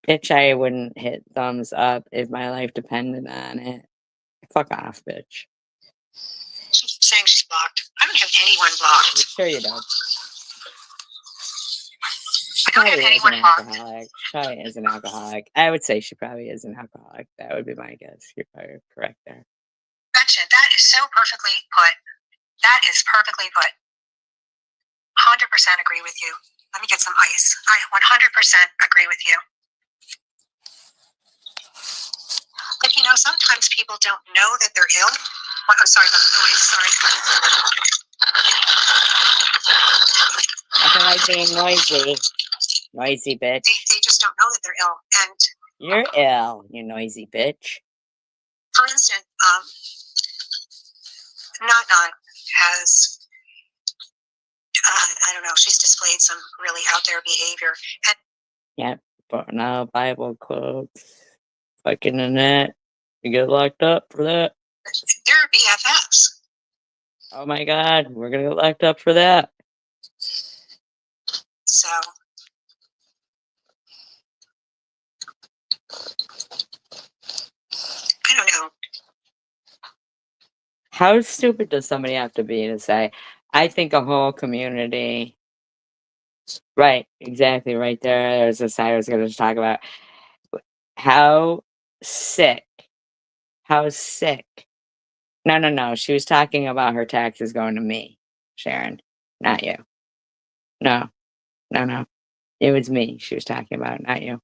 Speaker 1: Bitch, I wouldn't hit thumbs up if my life depended on it. Fuck off, bitch.
Speaker 2: She keeps saying she's blocked. I don't have anyone blocked.
Speaker 1: Sure you don't.
Speaker 2: I don't have anyone blocked.
Speaker 1: She probably is an alcoholic. I would say she probably is an alcoholic. That would be my guess. You're probably correct there.
Speaker 2: Gotcha. That is so perfectly put. That is perfectly put. 100% agree with you. Let me get some ice. I 100% agree with you. But you know, sometimes people don't know that they're ill. Oh, I'm sorry about the noise. Sorry.
Speaker 1: Nothing like being noisy. Noisy bitch.
Speaker 2: They just don't know that they're ill. And
Speaker 1: you're ill, you noisy bitch.
Speaker 2: For instance, Not has, I don't know, she's displayed some really out there behavior. And
Speaker 1: yep, but now Bible quotes. Fucking in that. You get locked up for that.
Speaker 2: They're BFFs.
Speaker 1: Oh my god, we're gonna get locked up for that.
Speaker 2: So I don't know.
Speaker 1: How stupid does somebody have to be to say, I think a whole community. Right, exactly, right there. There's this I was going to talk about. How sick. How sick. No. She was talking about her taxes going to me, Sharon, not you. No. It was me she was talking about, not you.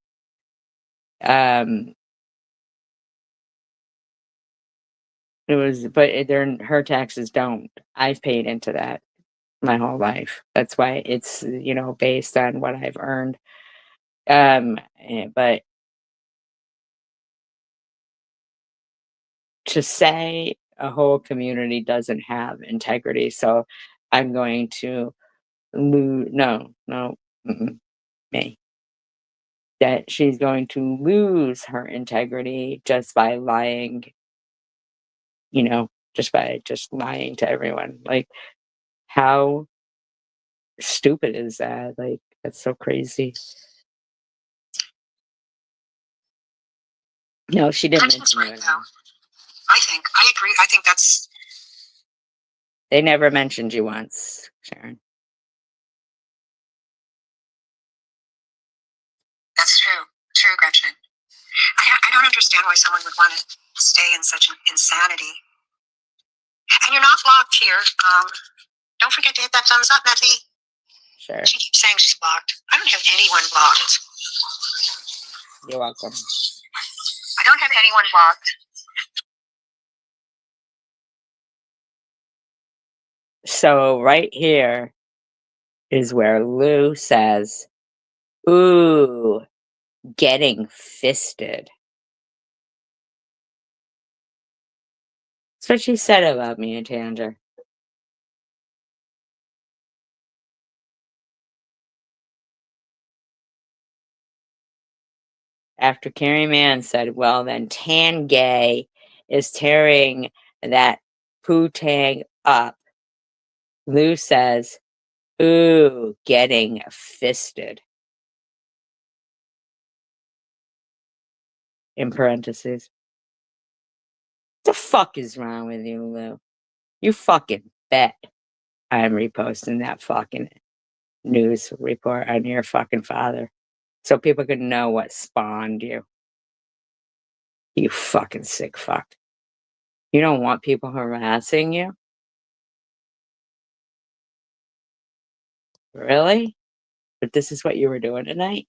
Speaker 1: It was, but her taxes don't. I've paid into that my whole life. That's why it's, based on what I've earned. But to say a whole community doesn't have integrity, so I'm going to lose. No, me. That she's going to lose her integrity just by lying, just lying to everyone. Like, how stupid is that? Like, that's so crazy. No, she didn't mention
Speaker 2: right,
Speaker 1: you.
Speaker 2: though. I agree. I think that's.
Speaker 1: They never mentioned you once, Sharon.
Speaker 2: That's true. True, Gretchen. I don't understand why someone would want to stay in such an insanity. And you're not blocked here. Don't forget to hit that thumbs up, Methy.
Speaker 1: Sure.
Speaker 2: She keeps saying she's blocked. I don't have anyone blocked.
Speaker 1: You're welcome.
Speaker 2: I don't have anyone blocked.
Speaker 1: So right here is where Lou says, ooh, getting fisted. That's what she said about me and Tanger. After Carrie Mann said, well, then Tan Gay is tearing that poo-tang up. Lou says, ooh, getting fisted. In parentheses. What the fuck is wrong with you, Lou? You fucking bet I'm reposting that fucking news report on your fucking father so people can know what spawned you. You fucking sick fuck. You don't want people harassing you? Really? But this is what you were doing tonight?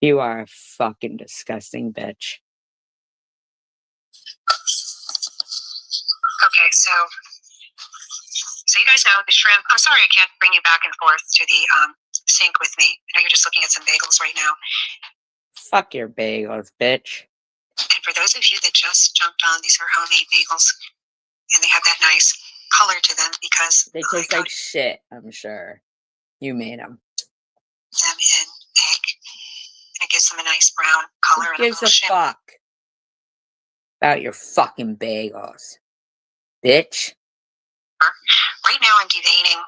Speaker 1: You are a fucking disgusting bitch.
Speaker 2: Okay, so you guys know the shrimp. I'm sorry I can't bring you back and forth to the sink with me. I know you're just looking at some bagels right now.
Speaker 1: Fuck your bagels, bitch.
Speaker 2: And for those of you that just jumped on, these are homemade bagels. And they have that nice color to them because
Speaker 1: they taste like shit, I'm sure. You made them.
Speaker 2: Them in egg. And it gives them a nice brown color.
Speaker 1: Who gives a fuck about your fucking bagels, bitch?
Speaker 2: Right now I'm deveining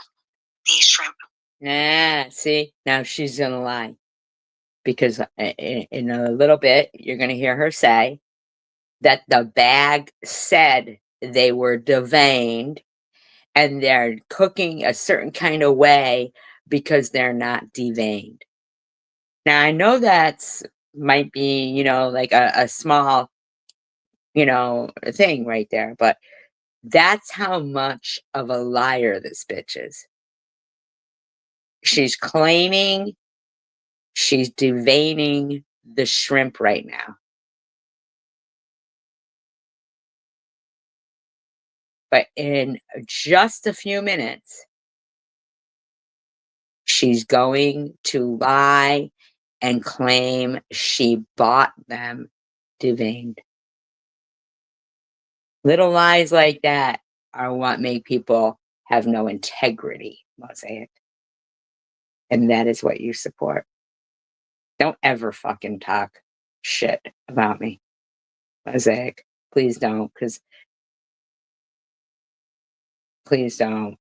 Speaker 2: these shrimp.
Speaker 1: Nah, see? Now she's gonna lie. Because in a little bit, you're gonna hear her say that the bag said they were deveined and they're cooking a certain kind of way because they're not deveined. Now, I know that's might be, like a small, thing right there, but that's how much of a liar this bitch is. She's claiming she's deveining the shrimp right now. But in just a few minutes, she's going to lie and claim she bought them deveined. Little lies like that are what make people have no integrity, Mosaic. And that is what you support. Don't ever fucking talk shit about me, Mosaic. Please don't, because please don't.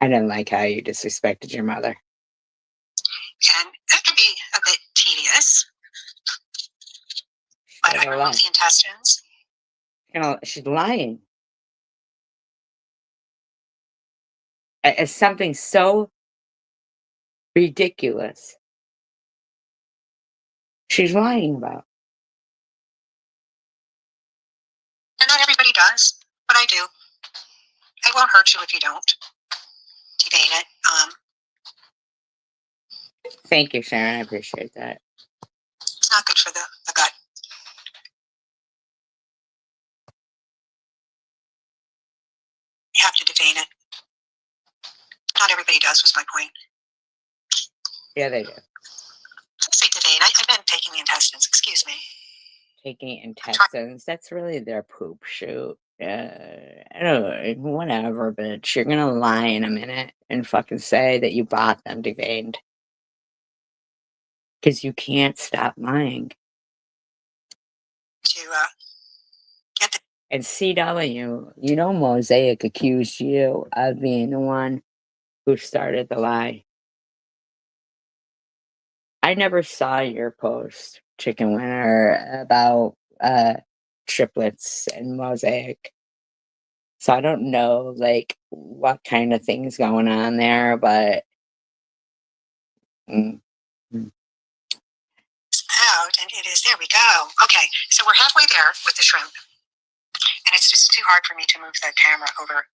Speaker 1: I didn't like how you disrespected your mother.
Speaker 2: And that can be a bit tedious. But I removed the intestines.
Speaker 1: You know, she's lying. It's something so ridiculous. She's lying about.
Speaker 2: And not everybody does, but I do. It won't hurt you if you don't. Devein it.
Speaker 1: Thank you, Sharon. I appreciate that.
Speaker 2: It's not good for the gut. You have to devein it. Not everybody does, was my point.
Speaker 1: Yeah, they do.
Speaker 2: I say devein. I meant taking the intestines. Excuse me.
Speaker 1: Taking intestines. That's really their poop shoot. I don't know, whatever, bitch. You're gonna lie in a minute and fucking say that you bought them deveined. Because you can't stop lying.
Speaker 2: To get the.
Speaker 1: And CW, you know, Mosaic accused you of being the one who started the lie. I never saw your post, Chicken Winner, about triplets and Mosaic. So I don't know like what kind of things going on there, but mm, mm.
Speaker 2: Out, and it is. There we go. Okay, so we're halfway there with the shrimp, and it's just too hard for me to move the camera over.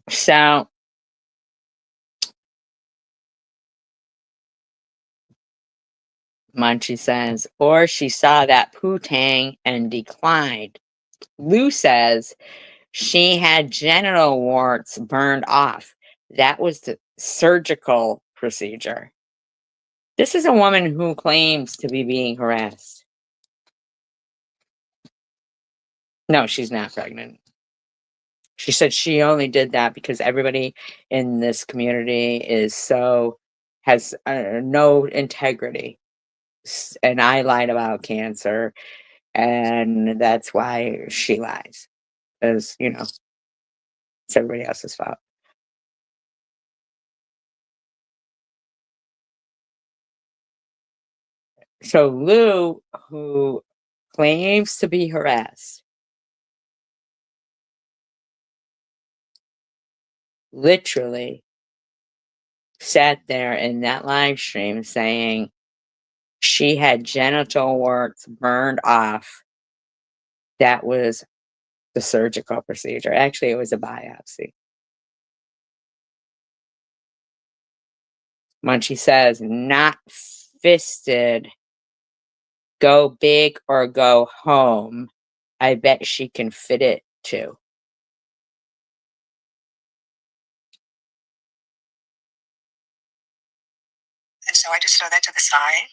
Speaker 1: So Munchie says, or she saw that poo-tang and declined. Lou says she had genital warts burned off. That was the surgical procedure. This is a woman who claims to be being harassed. No, she's not pregnant. She said she only did that because everybody in this community has no integrity. And I lied about cancer, and that's why she lies. Because, you know, it's everybody else's fault. So Lou, who claims to be harassed, literally sat there in that live stream saying she had genital warts burned off. That was the surgical procedure. Actually, it was a biopsy. Munchie says, not fisted. Go big or go home. I bet she can fit it too.
Speaker 2: And so I just throw that to the side.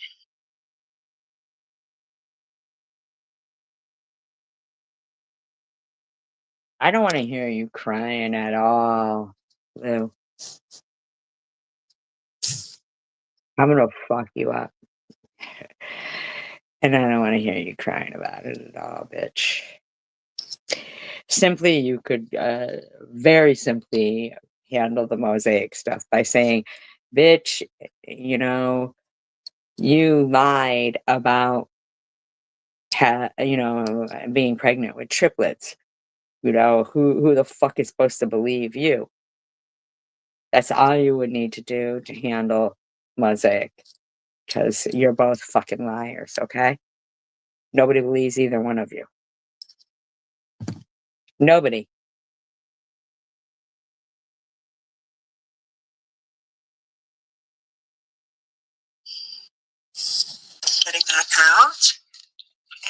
Speaker 1: I don't want to hear you crying at all, Lou. I'm going to fuck you up. And I don't want to hear you crying about it at all, bitch. Simply, you could very simply handle the Mosaic stuff by saying, bitch, you know, you lied about, being pregnant with triplets. You know, who the fuck is supposed to believe you? That's all you would need to do to handle Mosaic. Because you're both fucking liars, okay? Nobody believes either one of you. Nobody.
Speaker 2: Getting that out.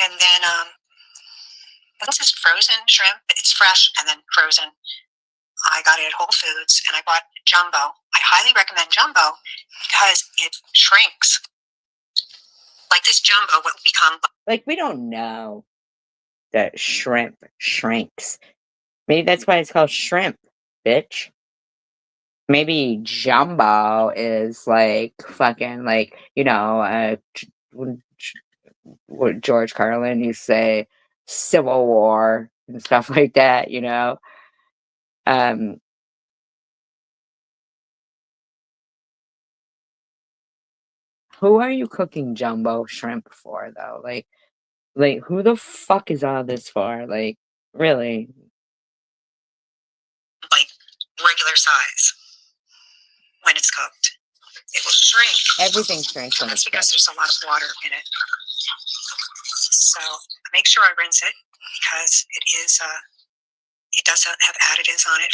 Speaker 2: And then once it's frozen, frozen shrimp. It's fresh and then frozen. I got it at Whole Foods, and I bought jumbo. I highly recommend jumbo because it shrinks. Like this jumbo will become...
Speaker 1: Like, we don't know that shrimp shrinks. Maybe that's why it's called shrimp, bitch. Maybe jumbo is like fucking like, what George Carlin used to say, Civil War and stuff like that, Um, who are you cooking jumbo shrimp for though? Like who the fuck is all this for? Like, really?
Speaker 2: Like regular size when it's cooked. It will shrink.
Speaker 1: Everything shrinks when
Speaker 2: That's
Speaker 1: it's
Speaker 2: because
Speaker 1: cooked.
Speaker 2: there's a lot of water in it. So make sure I rinse it because it does have additives on it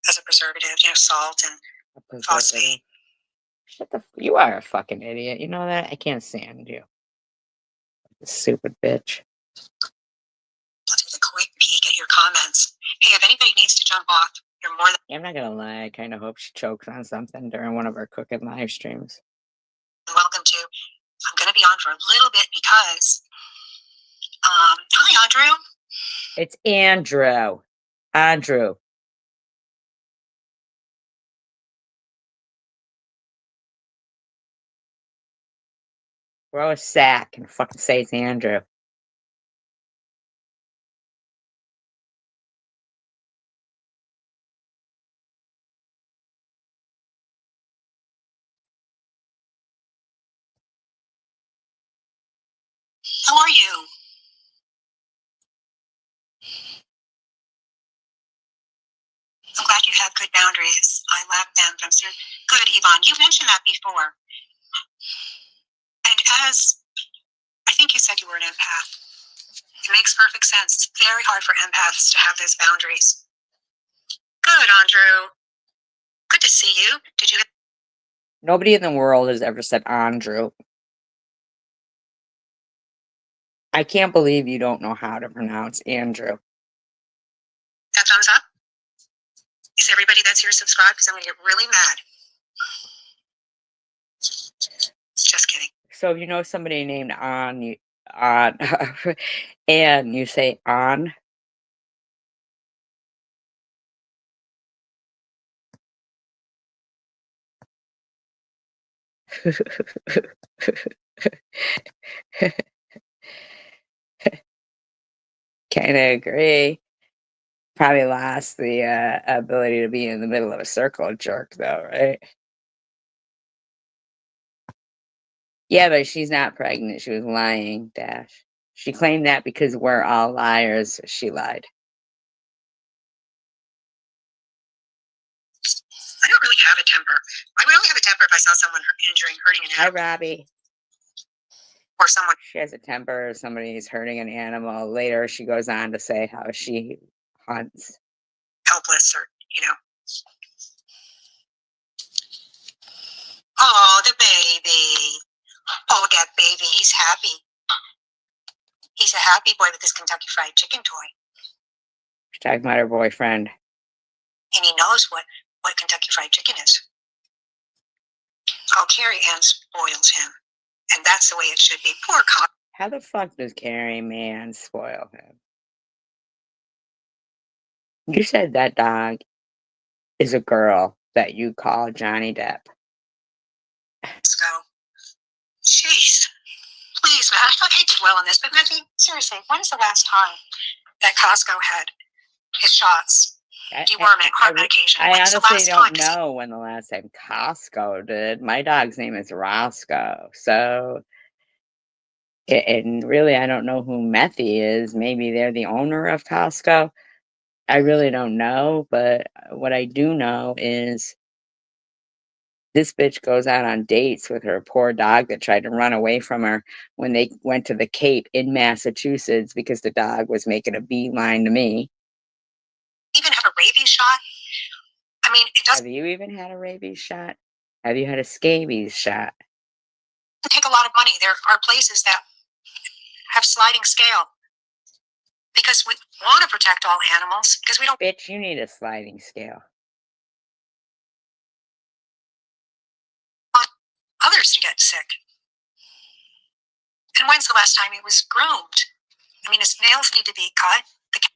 Speaker 2: as a preservative. Salt and phosphate.
Speaker 1: You are a fucking idiot. You know that? I can't stand you. Stupid bitch.
Speaker 2: I'll take a quick peek at your comments. Hey, if anybody needs to jump off, you're more than...
Speaker 1: I'm not gonna lie, I kind of hope she chokes on something during one of her cooking live streams.
Speaker 2: welcome to. I'm going to be on for a little bit because... hi, Andrew.
Speaker 1: It's Andrew. Andrew. Throw a sack and fucking say it's Andrew.
Speaker 2: How are you? I'm glad you have good boundaries. I lack them, but I'm still good, Yvonne. You mentioned that before. And as I think you said you were an empath, it makes perfect sense. It's very hard for empaths to have those boundaries. Good, Andrew. Good to see you. Did you...
Speaker 1: Nobody in the world has ever said Andrew. I can't believe you don't know how to pronounce Andrew.
Speaker 2: That thumbs up? Is everybody that's here subscribed? Because I'm going to get really mad. Just kidding.
Speaker 1: So if you know somebody named On, and you say On. Kind of agree. Probably lost the ability to be in the middle of a circle jerk, though, right? Yeah, but she's not pregnant. She was lying, Dash. She claimed that because we're all liars, she lied.
Speaker 2: I don't really have a temper. I would only have a temper if I saw someone hurting an
Speaker 1: Hi,
Speaker 2: animal.
Speaker 1: Robbie.
Speaker 2: Or someone...
Speaker 1: She has a temper, somebody's hurting an animal. Later, she goes on to say how she hunts.
Speaker 2: helpless or, Oh, the baby. Oh, look at baby. He's happy. He's a happy boy with his Kentucky Fried Chicken toy.
Speaker 1: She's talking about her boyfriend.
Speaker 2: And he knows what Kentucky Fried Chicken is. Oh, Carrie Ann spoils him. And that's the way it should be. Poor cop.
Speaker 1: How the fuck does Carrie Mann spoil him? You said that dog is a girl that you call Johnny Depp.
Speaker 2: Let's go. Jeez. Please, man. I hate to dwell on this, but Matthew, seriously, when's the last time that Costco had his shots? Deworming, heart medication.
Speaker 1: I honestly don't know when the last time Costco did. My dog's name is Roscoe. So, and really, I don't know who Methy is. Maybe they're the owner of Costco. I really don't know. But what I do know is this bitch goes out on dates with her poor dog that tried to run away from her when they went to the Cape in Massachusetts because the dog was making a beeline to me.
Speaker 2: Even have a rabies shot? I mean, it doesn't...
Speaker 1: Have you even had a rabies shot? Have you had a scabies shot?
Speaker 2: It take a lot of money. There are places that have sliding scale. because we want to protect all animals, because we don't
Speaker 1: Bitch, you need a sliding scale.
Speaker 2: want others to get sick. And when's the last time he was groomed? I mean, his nails need to be cut.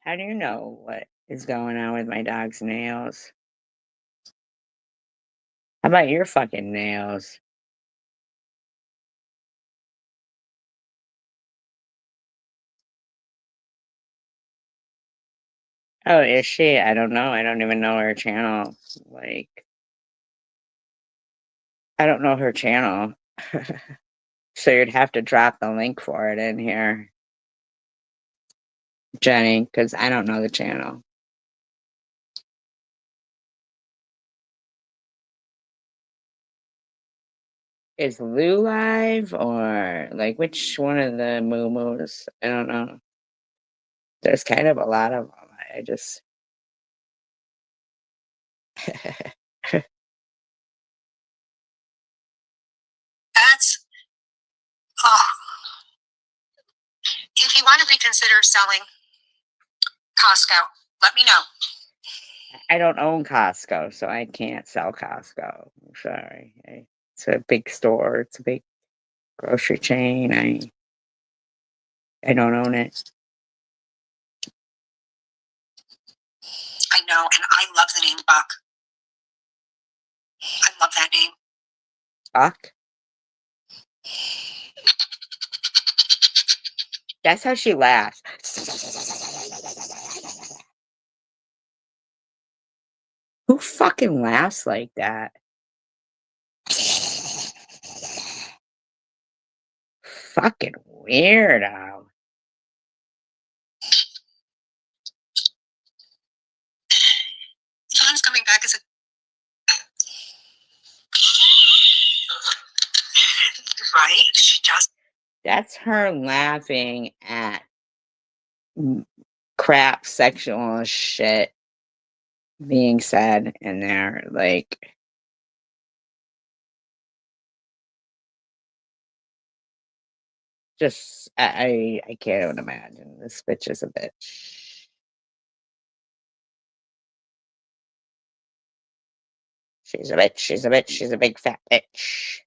Speaker 1: How do you know what is going on with my dog's nails? How about your fucking nails? Oh, is she? I don't know. I don't even know her channel. Like, I don't know her channel. So you'd have to drop the link for it in here, Jenny, because I don't know the channel. Is Lou live or like which one of the moo-moos? I don't know. There's kind of a lot of them. I just.
Speaker 2: That's, oh. If you want to reconsider selling Costco, let me know.
Speaker 1: I don't own Costco, so I can't sell Costco. I'm sorry. It's a big store. It's a big grocery chain. I don't own it.
Speaker 2: I know, and I love the name Buck. I love that name.
Speaker 1: Buck? That's how she laughs. Who fucking laughs like that? Fucking weirdo.
Speaker 2: John's coming back as a. Right? She just.
Speaker 1: That's her laughing at crap sexual shit being said in there. Like, just, I can't even imagine. This bitch is a bitch. She's a bitch. She's a bitch. She's a big fat bitch.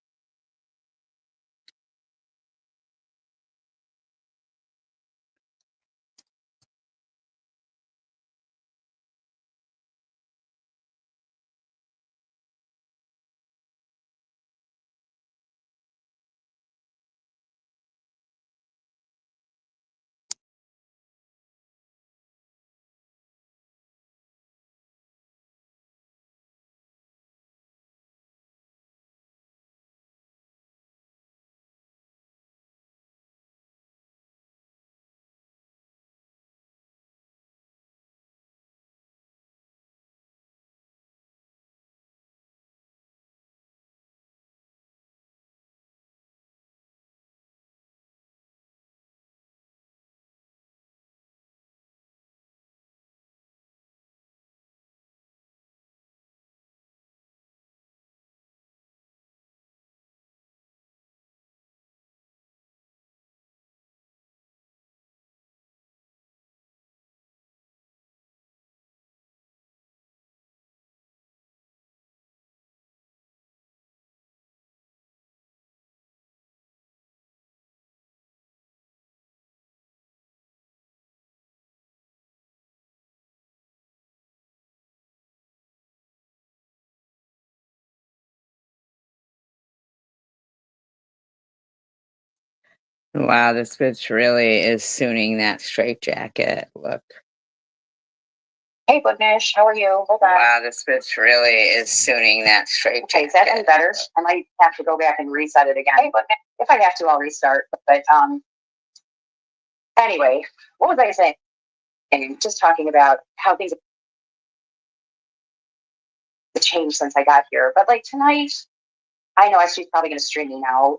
Speaker 1: Wow, this bitch really is sooning that straitjacket. Look.
Speaker 2: Hey, Boognish, how are you? Hold on.
Speaker 1: Wow, this bitch really is sooning that straitjacket.
Speaker 2: Okay, is that any better? I might have to go back and reset it again. Hey, Boognish, if I have to, I'll restart. But anyway, what was I saying? And just talking about how things have changed since I got here. But like tonight, I know she's probably going to stream me now.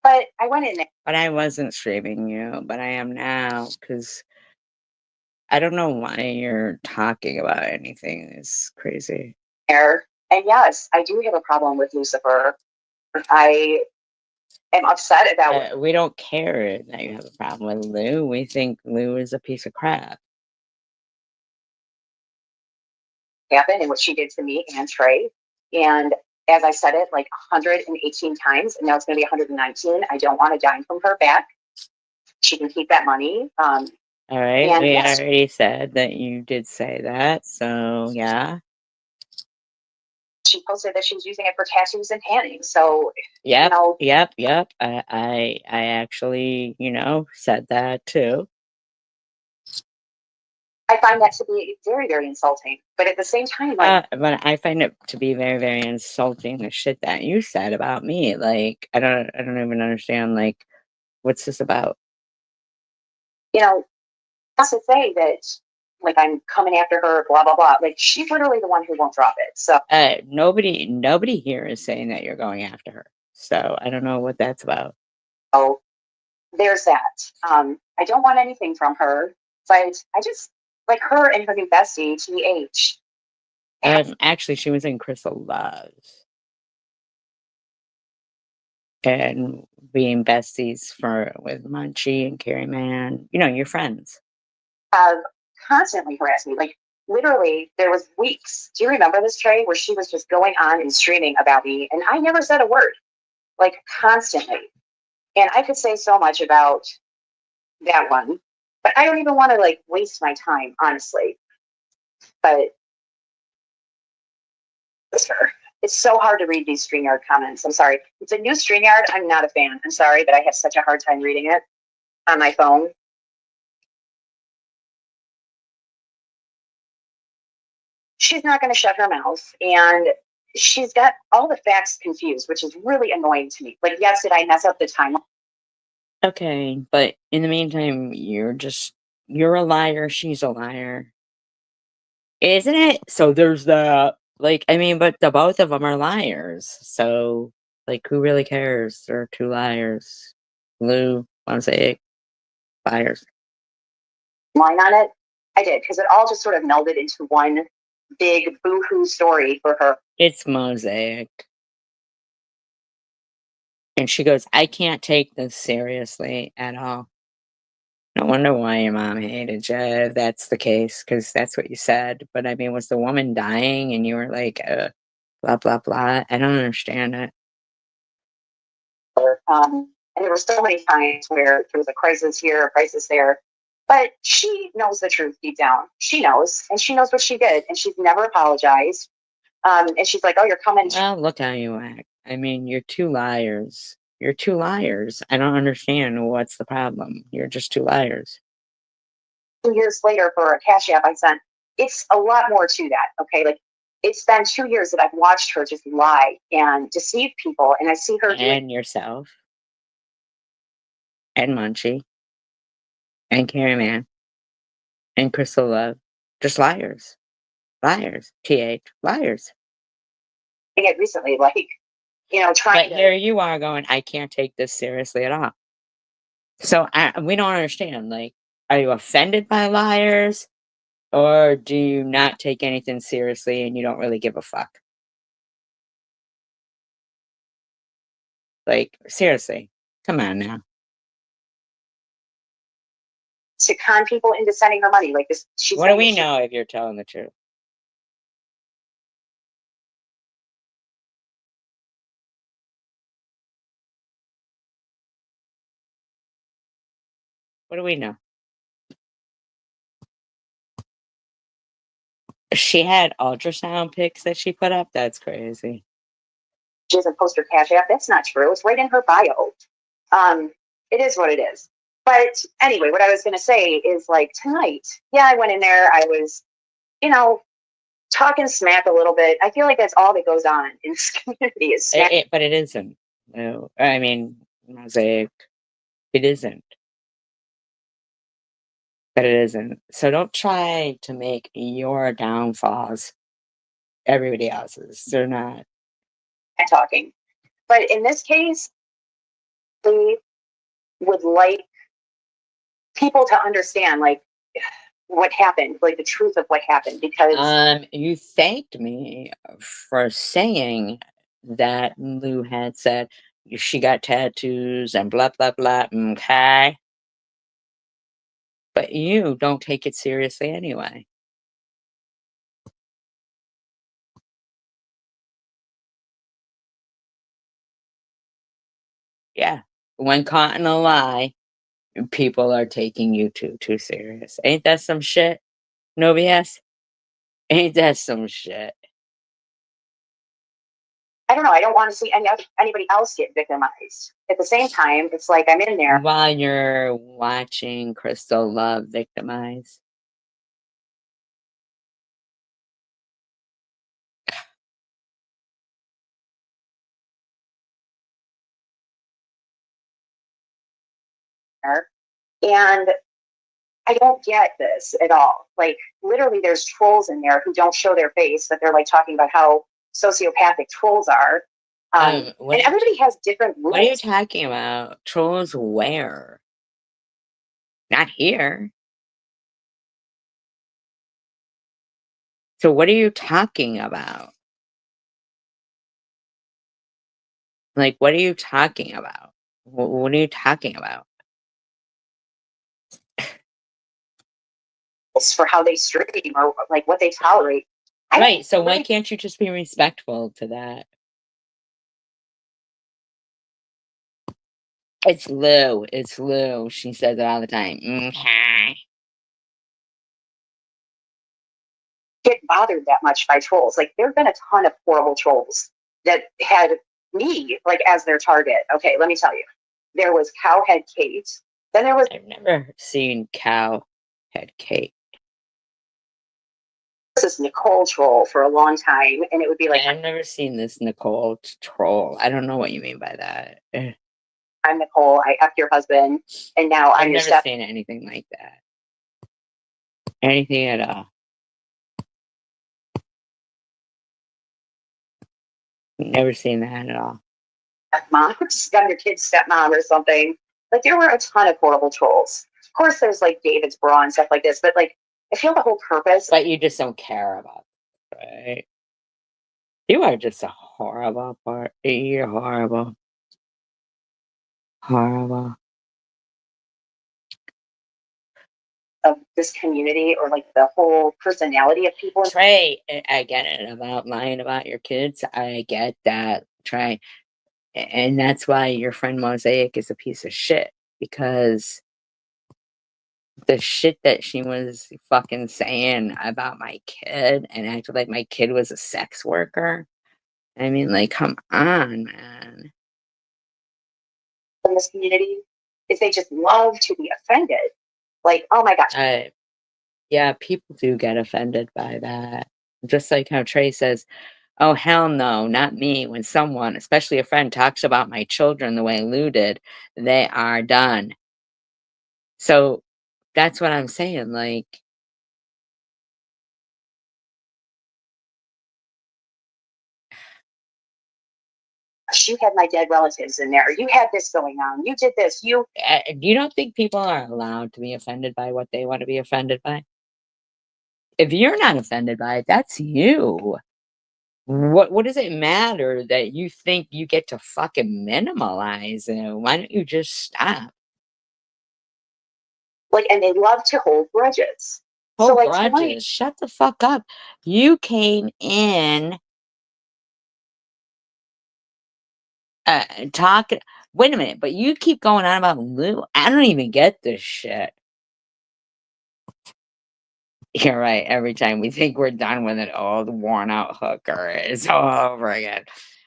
Speaker 2: But I went in there.
Speaker 1: But I wasn't streaming you, but I am now because I don't know why you're talking about anything. It's crazy.
Speaker 2: And yes, I do have a problem with Lucifer. I am upset about what
Speaker 1: We don't care that you have a problem with Lou. We think Lou is a piece of crap.
Speaker 2: happened and what she did to me and Trey. And as I said it like 118 times, and now it's going to be 119. I don't want a dime from her back. She can keep that money.
Speaker 1: All right,
Speaker 2: And
Speaker 1: we
Speaker 2: yes,
Speaker 1: already said that you did say that, so yeah.
Speaker 2: she posted that she was using it for tattoos and tanning. So, you
Speaker 1: Yep,
Speaker 2: know,
Speaker 1: yep. I actually, said that too.
Speaker 2: I find that to be very, very insulting. But at the same time, like,
Speaker 1: But I find it to be very, very insulting the shit that you said about me. Like, I don't even understand. Like, what's this about?
Speaker 2: you know, has to say that like I'm coming after her, blah blah blah. Like she's literally the one who won't drop it. So
Speaker 1: Nobody here is saying that you're going after her. So I don't know what that's about.
Speaker 2: there's that. I don't want anything from her, but I just like her and her new bestie, TH.
Speaker 1: Actually, she was in Crystal Loves and being besties with Munchie and Carrie Man. Your friends.
Speaker 2: Have constantly harassed me. Like literally, there was weeks. Do you remember this, Trey, where she was just going on and streaming about me, and I never said a word, like constantly. And I could say so much about that one, but I don't even want to like waste my time, honestly. But it's her. It's so hard to read these StreamYard comments. I'm sorry. It's a new StreamYard. I'm not a fan. I'm sorry, but I have such a hard time reading it on my phone. She's not going to shut her mouth. And she's got all the facts confused, which is really annoying to me. Like, yes, did I mess up the timeline?
Speaker 1: Okay, but in the meantime, you're a liar. She's a liar. Isn't it? So there's the like, I mean, but the both of them are liars. So, like, who really cares? They're two liars. Lou, Mosaic, liars.
Speaker 2: Line on it? I did, because it all just sort of melded into one big boo-hoo story for her.
Speaker 1: It's Mosaic. And she goes, I can't take this seriously at all. No wonder why your mom hated you, if that's the case, because that's what you said. But I mean, was the woman dying and you were like, blah, blah, blah? I don't understand it.
Speaker 2: And there were so many times where there was a crisis here, a crisis there. But she knows the truth deep down. She knows, and she knows what she did, and she's never apologized. And she's like, "Oh, you're coming
Speaker 1: Well, look how you act. I mean, you're two liars. You're two liars. I don't understand what's the problem. You're just two liars.
Speaker 2: 2 years later for a cash app I sent." It's a lot more to that. Okay, like it's been 2 years that I've watched her just lie and deceive people, and I see her doing
Speaker 1: And yourself, and Munchie, and Carrie Man, and Crystal Love. Just liars. Liars. TH. Liars.
Speaker 2: it recently, like
Speaker 1: But
Speaker 2: trying to.
Speaker 1: here you are going, I can't take this seriously at all. So we don't understand. Like, are you offended by liars? Or do you not take anything seriously and you don't really give a fuck? Like, seriously. Come on now.
Speaker 2: To con people into sending her money. Like this, she's
Speaker 1: What do
Speaker 2: saying
Speaker 1: we know if you're telling the truth? What do we know? She had ultrasound pics that she put up. That's crazy.
Speaker 2: she doesn't post her cash app. That's not true. It's right in her bio. Um, it is what it is. But anyway, what I was going to say is like tonight, yeah, I went in there. I was, you know, talking smack a little bit. I feel like that's all that goes on in this community is smack.
Speaker 1: But it isn't. No, I mean, Mosaic. It isn't. But it isn't. So don't try to make your downfalls everybody else's. They're not.
Speaker 2: Talking. But in this case, we would like people to understand like what happened, like the truth of what happened, because
Speaker 1: You thanked me for saying that Lou had said, She got tattoos and blah, blah, blah. Okay. But you don't take it seriously anyway. Yeah. When caught in a lie, people are taking you too serious. Ain't that some shit? No BS? Ain't that some shit?
Speaker 2: I don't know. I don't want to see anybody else get victimized. At the same time, it's like I'm in there.
Speaker 1: While you're watching Crystal Love victimize.
Speaker 2: And I don't get this at all. Like, literally, there's trolls in there who don't show their face, but they're like talking about how sociopathic trolls are. And everybody has different rules.
Speaker 1: What are you talking about? Trolls where? Not here. So what are you talking about? Like, what are you talking about? What are you talking about?
Speaker 2: For how they stream or like what they tolerate.
Speaker 1: Right. So why can't you just be respectful to that? It's Lou. It's Lou. She says it all the time. Okay.
Speaker 2: Get bothered that much by trolls. Like there have been a ton of horrible trolls that had me like as their target. Okay, let me tell you. There was Cowhead Kate. Then there was
Speaker 1: I've never seen Cowhead Kate.
Speaker 2: this Nicole troll for a long time, and it would be like
Speaker 1: I've never seen this Nicole troll. I don't know what you mean by that.
Speaker 2: I'm Nicole, I F your husband, and now
Speaker 1: I've
Speaker 2: I'm your
Speaker 1: never
Speaker 2: step.
Speaker 1: seen anything like that. Anything at all. Never seen that at all.
Speaker 2: Mom, I'm your kid's stepmom or something. Like there were a ton of horrible trolls. Of course, there's like David's bra and stuff like this, but like I feel the whole purpose.
Speaker 1: But you just don't care about it, right? You are just a horrible part. You're horrible. Horrible.
Speaker 2: Of this community or like the whole personality of people.
Speaker 1: Trey, I get it about lying about your kids. I get that, Trey. And that's why your friend Mosaic is a piece of shit. Because the shit that she was fucking saying about my kid and acted like my kid was a sex worker. I mean, like, come on, man.
Speaker 2: In this community is they just love to be offended. Like, oh my gosh.
Speaker 1: Yeah, people do get offended by that. Just like how Trey says, oh, hell no, not me. When someone, especially a friend, talks about my children the way Lou did, they are done. So that's what I'm saying. Like,
Speaker 2: You had my dead relatives in there. You had this going on. You did this. You
Speaker 1: don't think people are allowed to be offended by what they want to be offended by? If you're not offended by it, that's you. What does it matter that you think you get to fucking minimalize it? Why don't you just stop?
Speaker 2: like, and they love to hold grudges.
Speaker 1: Hold grudges. Tonight, shut the fuck up. You came in talking. Wait a minute, but you keep going on about Lou. I don't even get this shit. You're right. Every time we think we're done with it, oh, the worn out hooker is all over again.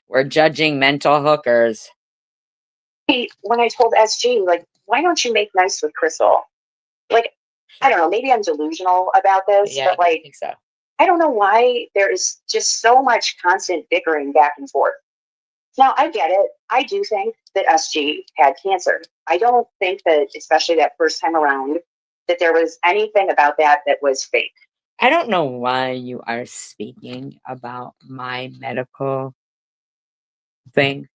Speaker 1: We're judging mental hookers.
Speaker 2: When I told SG, like, why don't you make nice with Crystal? Like, I don't know, maybe I'm delusional about this,
Speaker 1: Yeah,
Speaker 2: but like,
Speaker 1: I think so.
Speaker 2: I don't know why there is just so much constant bickering back and forth. Now, I get it. I do think that SG had cancer. I don't think that, especially that first time around, that there was anything about that that was fake.
Speaker 1: I don't know why you are speaking about my medical thing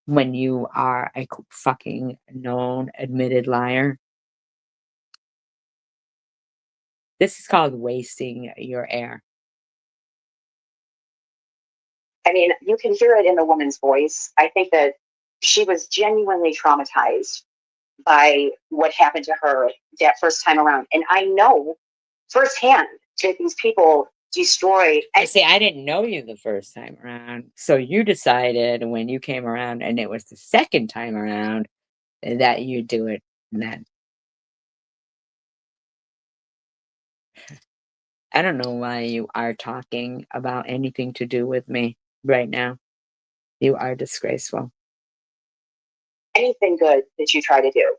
Speaker 1: when you are a fucking known admitted liar. This is called wasting your air.
Speaker 2: I mean, you can hear it in the woman's voice. I think that she was genuinely traumatized by what happened to her that first time around. And I know firsthand that these people destroy.
Speaker 1: See, I didn't know you the first time around. So you decided when you came around and it was the second time around that you do it then. I don't know why you are talking about anything to do with me right now. You are disgraceful.
Speaker 2: Anything good that you try to do.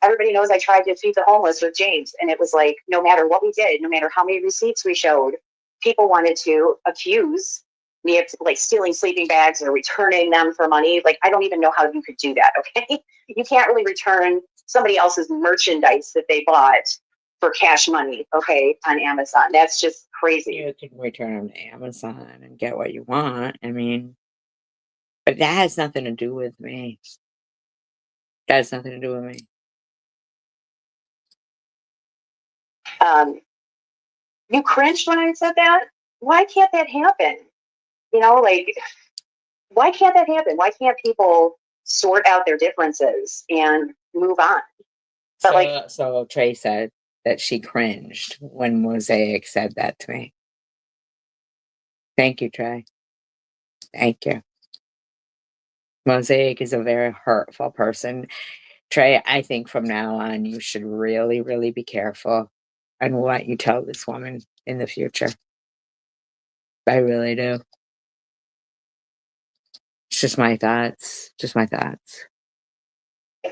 Speaker 2: Everybody knows I tried to feed the homeless with James, and it was like, no matter what we did, no matter how many receipts we showed, people wanted to accuse me of like stealing sleeping bags or returning them for money. Like, I don't even know how you could do that. Okay. You can't really return somebody else's merchandise that they bought for cash money. Okay. On Amazon. That's just crazy.
Speaker 1: You can return them to Amazon and get what you want. I mean, but that has nothing to do with me. That has nothing to do with me.
Speaker 2: You cringed when I said that. Why can't that happen? Like, why can't that happen? Why can't people sort out their differences and move on? But
Speaker 1: so Trey said that she cringed when Mosaic said that to me. Thank you, Trey. Thank you. Mosaic is a very hurtful person. Trey, I think from now on, you should really, really be careful on what you tell this woman in the future. I really do. It's just my thoughts. Just my thoughts.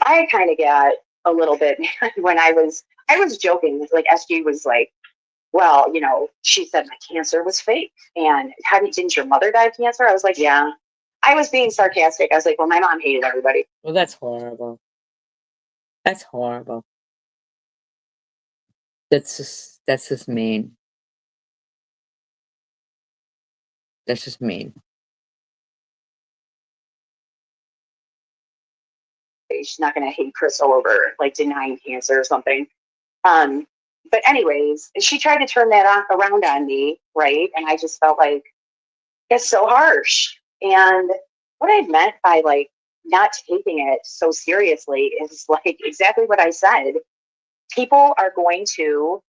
Speaker 2: I kind of got a little bit when I was joking. Like SG was like, well, she said my cancer was fake. And didn't your mother die of cancer? I was like, yeah. I was being sarcastic. I was like, well, my mom hated everybody.
Speaker 1: Well, that's horrible. That's horrible. That's just mean. That's just mean.
Speaker 2: She's not going to hate Crystal over like denying cancer or something. But anyways, she tried to turn that around on me, right? And I just felt like it's so harsh. And what I meant by like not taking it so seriously is like exactly what I said. People are going to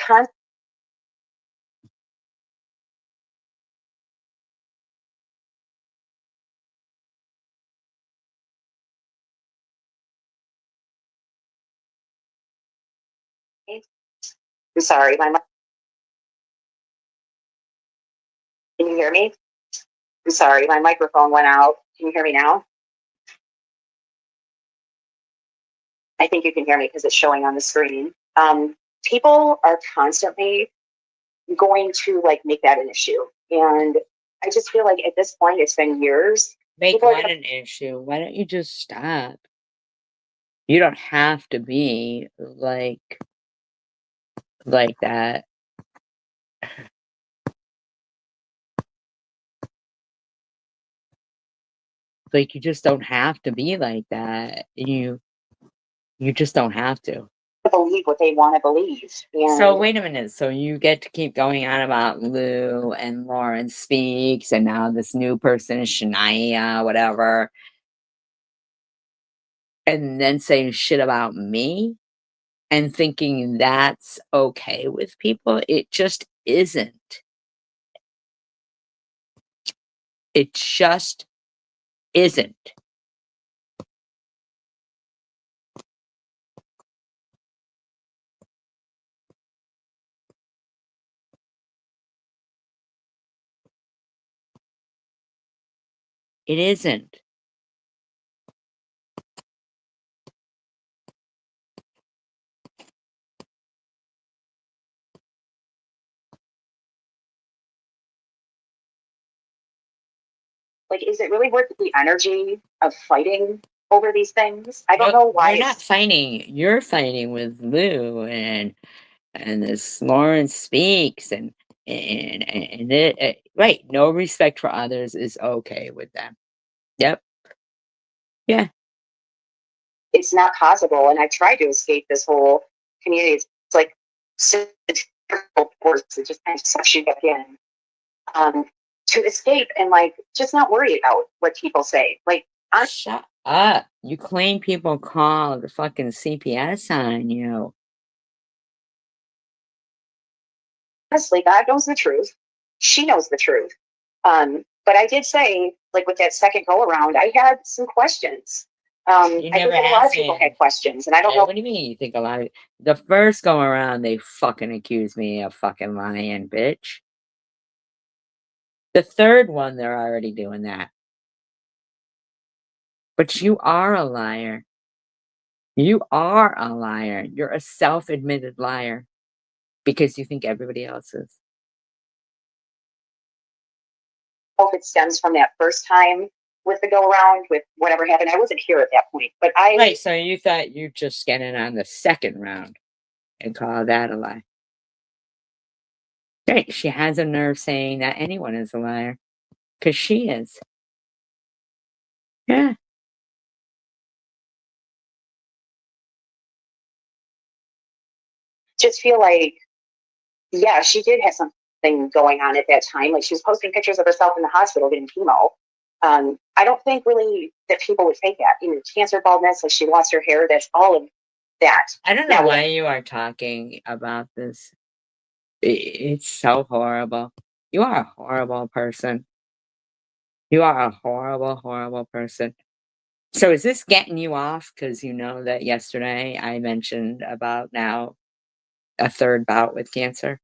Speaker 2: I'm sorry, can you hear me? I'm sorry, my microphone went out. Can you hear me now? I think you can hear me because it's showing on the screen. People are constantly going to like make that an issue. And I just feel like at this point, it's been years.
Speaker 1: Make what an issue. Why don't you just stop? You don't have to be like that. Like, you just don't have to be like that. You just don't have to.
Speaker 2: Believe what they want to believe.
Speaker 1: So wait a minute. So you get to keep going on about Lou and Lauren Speaks, and now this new person is Shania, whatever, and then saying shit about me and thinking that's okay with people. It just isn't. It just isn't. It isn't.
Speaker 2: Like, is it really worth the energy of fighting over these things? I don't know why.
Speaker 1: You're not fighting. You're fighting with Lou and this Lauren Speaks and right. No respect for others is okay with them. Yep. Yeah.
Speaker 2: It's not possible. And I tried to escape this whole community. It's like force. It just kind of sucks you back in. to escape and like just not worry about what people say. Like
Speaker 1: Shut up. You claim people call the fucking CPS on you.
Speaker 2: honestly, God knows the truth. She knows the truth. But I did say, like with that second go around, I had some questions.
Speaker 1: You
Speaker 2: I
Speaker 1: never
Speaker 2: think that a lot of
Speaker 1: asked
Speaker 2: people
Speaker 1: me.
Speaker 2: had questions, and I don't know.
Speaker 1: What do you mean you think a lot of the first go around, they fucking accused me of fucking lying, bitch. The third one, they're already doing that. But you are a liar. You are a liar. You're a self-admitted liar because you think everybody else is.
Speaker 2: If it stems from that first time with the go around with whatever happened. I wasn't here at that point, but
Speaker 1: Right, so you thought you'd just get in on the second round and call that a lie. Right, she has a nerve saying that anyone is a liar because she is. Yeah.
Speaker 2: just feel like, yeah, she did have something going on at that time. Like she was posting pictures of herself in the hospital getting chemo. I don't think really that people would fake that. You know, cancer, baldness, like she lost her hair. That's all of that.
Speaker 1: I don't know why you are talking about this. It's so horrible. You are a horrible person. You are a horrible, horrible person. So is this getting you off? Because you know that yesterday I mentioned about now a third bout with cancer.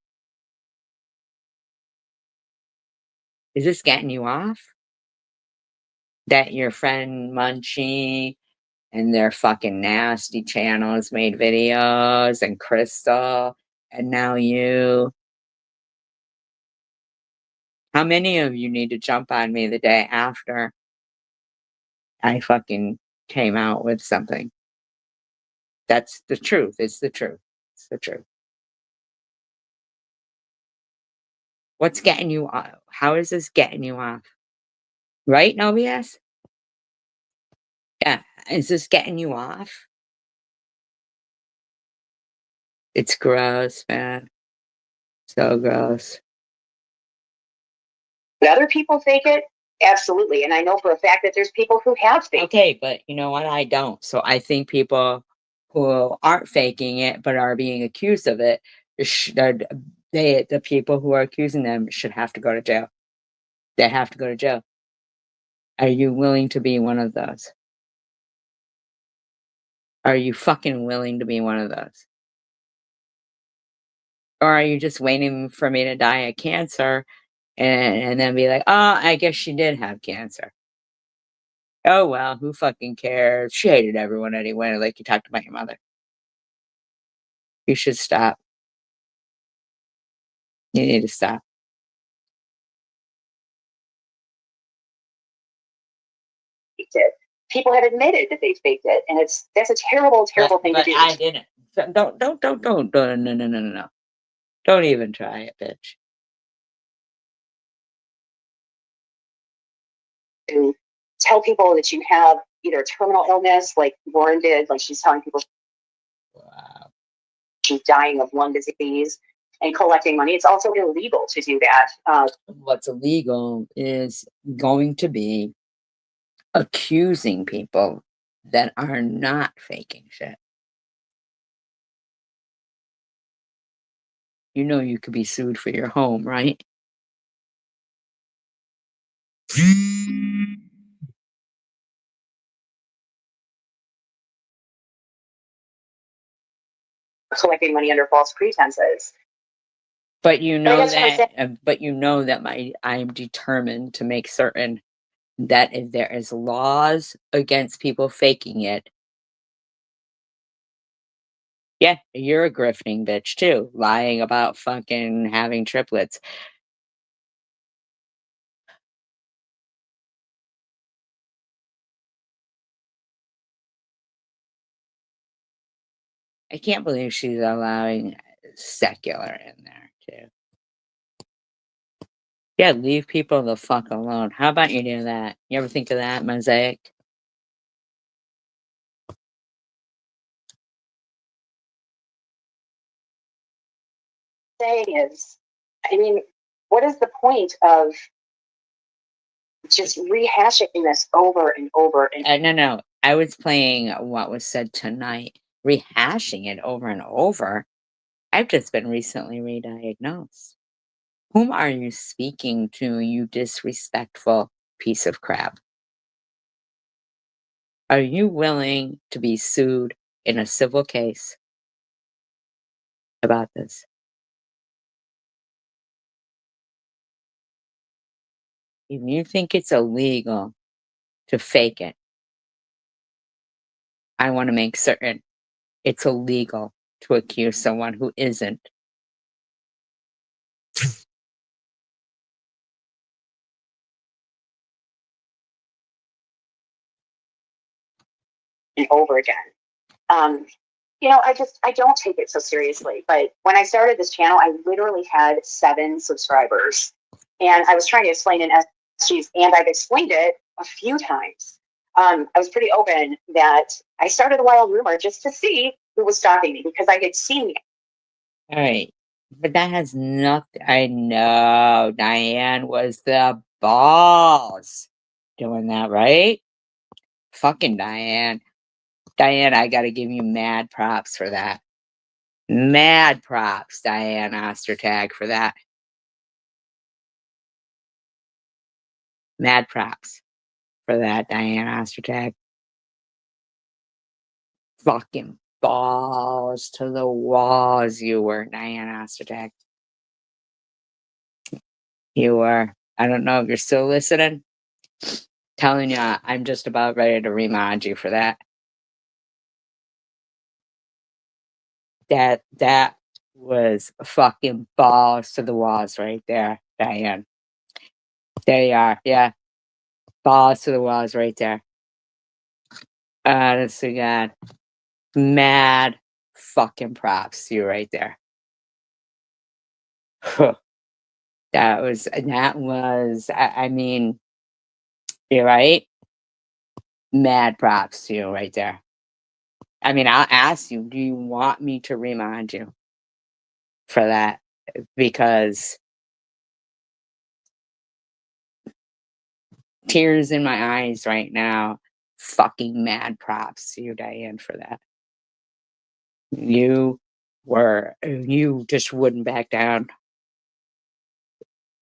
Speaker 1: Is this getting you off? That your friend Munchie and their fucking nasty channels made videos and Crystal and now you. How many of you need to jump on me the day after I fucking came out with something? That's the truth. It's the truth. It's the truth. What's getting you off? How is this getting you off? Right, no BS? Yeah. Is this getting you off? It's gross, man. So gross.
Speaker 2: But other people fake it, absolutely. And I know for a fact that there's people who have faked it.
Speaker 1: Okay, but you know what? I don't. So I think people who aren't faking it but are being accused of it, the people who are accusing them should have to go to jail. They have to go to jail. Are you willing to be one of those? Are you fucking willing to be one of those? Or are you just waiting for me to die of cancer and then be like, "Oh, I guess she did have cancer. Oh, well, who fucking cares? She hated everyone anyway," like you talked about your mother. You should stop. You need to stop.
Speaker 2: It. People have admitted that they faked it, and that's a terrible, terrible thing to
Speaker 1: But
Speaker 2: do.
Speaker 1: I didn't. So don't, no, no, no, no, no. Don't even try it, bitch.
Speaker 2: To tell people that you have either a terminal illness, like Lauren did, like she's telling people
Speaker 1: Wow.
Speaker 2: she's dying of lung disease and collecting money. It's also illegal to do that.
Speaker 1: What's illegal is going to be accusing people that are not faking shit. You know you could be sued for your home, right?
Speaker 2: Collecting money under false pretenses.
Speaker 1: But you
Speaker 2: But I
Speaker 1: know
Speaker 2: guess what I'm saying,
Speaker 1: that I'm determined to make certain that if there is laws against people faking it, yeah, you're a grifting bitch too, lying about fucking having triplets. I can't believe she's allowing secular in there too. Yeah, leave people the fuck alone. How about you do that? You ever think of that, Mosaic?
Speaker 2: is, I mean, what is the point of just rehashing this over and over and
Speaker 1: No. I was playing what was said tonight, rehashing it over and over. I've just been recently re-diagnosed. Whom are you speaking to, you disrespectful piece of crap? Are you willing to be sued in a civil case about this? If you think it's illegal to fake it, I want to make certain it's illegal to accuse someone who isn't.
Speaker 2: over again. Um, I don't take it so seriously. But when I started this channel, I literally had 7 subscribers, and I was trying to explain in SGs, and I've explained it a few times. I was pretty open that I started a wild rumor just to see who was stalking me because I had seen
Speaker 1: All right. But that has nothing. I know Diane was the boss doing that, right? Fucking Diane. Diane, I got to give you mad props for that. Mad props, Diane Ostertag, for that. Mad props for that, Diane Ostertag. Fucking balls to the walls, you were, Diane Ostertag. You were. I don't know if you're still listening. Telling you, I'm just about ready to remind you for that. That was fucking balls to the walls right there, Diane. There you are. Yeah. Balls to the walls right there. Honestly, God. Mad fucking props to you right there. I mean, you're right. Mad props to you right there. I mean, I'll ask you, do you want me to remind you for that? Because tears in my eyes right now. Fucking mad props to you, Diane, for that. You just wouldn't back down.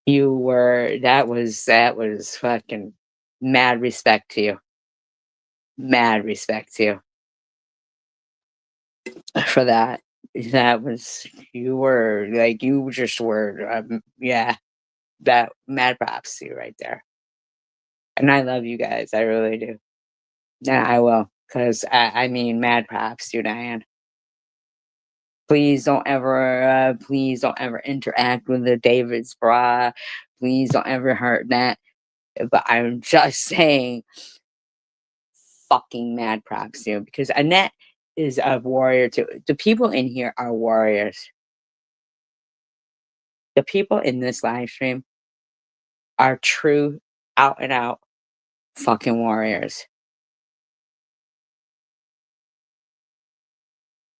Speaker 1: That was fucking mad respect to you. Mad respect to you for that. That was, you were like, you just were, yeah, that mad props to you right there. And I love you guys. I really do. Yeah, I will. Because, I mean, mad props to you, Diane. Please don't ever interact with the David's bra. Please don't ever hurt that. But I'm just saying, fucking mad props to you because Annette is a warrior too. The people in here are warriors. The people in this live stream are true, out and out fucking warriors.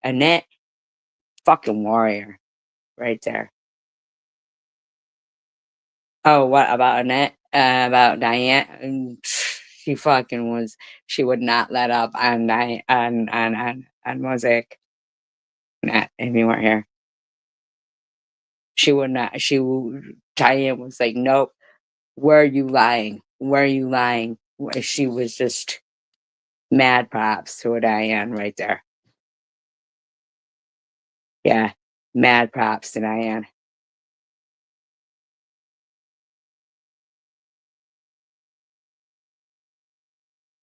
Speaker 1: Annette, fucking warrior, right there. Oh, what about Annette? About Diane? She fucking was. She would not let up on Diane on Mosaic. Annette, if you weren't here, she would not. Diane was like, nope. Where are you lying? Where are you lying? She was just mad props to a Diane right there. Yeah, mad props to Diane.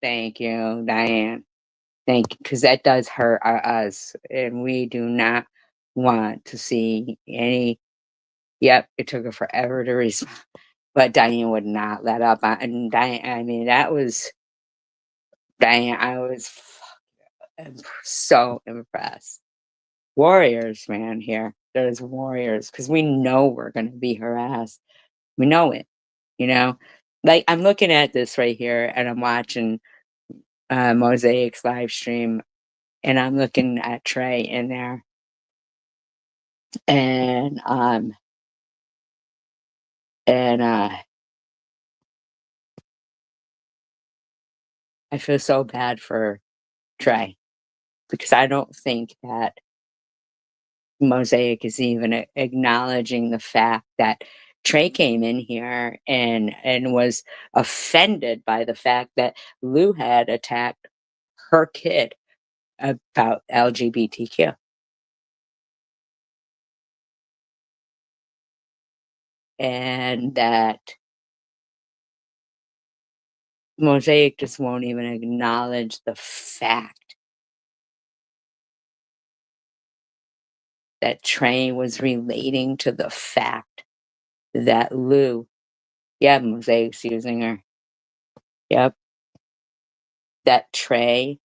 Speaker 1: Thank you, Diane. Thank you, because that does hurt us, and we do not want to see any. Yep, it took her forever to respond, but Diane would not let up. And Diane, I mean, that was Diane. I was so impressed. Warriors, man, here. There's warriors because we know we're going to be harassed. We know it, you know? Like, I'm looking at this right here and I'm watching Mosaic's live stream and I'm looking at Trey in there. And, and, I feel so bad for Trey because I don't think that Mosaic is even acknowledging the fact that Trey came in here and was offended by the fact that Lou had attacked her kid about LGBTQ, and that Mosaic just won't even acknowledge the fact that Trey was relating to the fact that Lou, yeah, Mosaic's using her. Yep, that Trey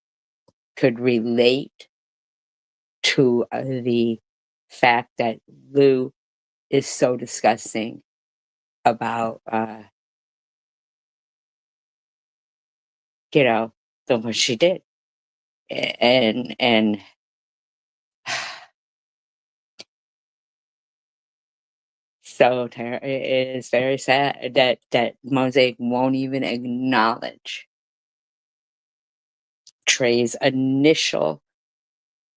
Speaker 1: could relate to the fact that Lou is so disgusting about, you know, the what she did, and it is very sad that Mosaic won't even acknowledge Trey's initial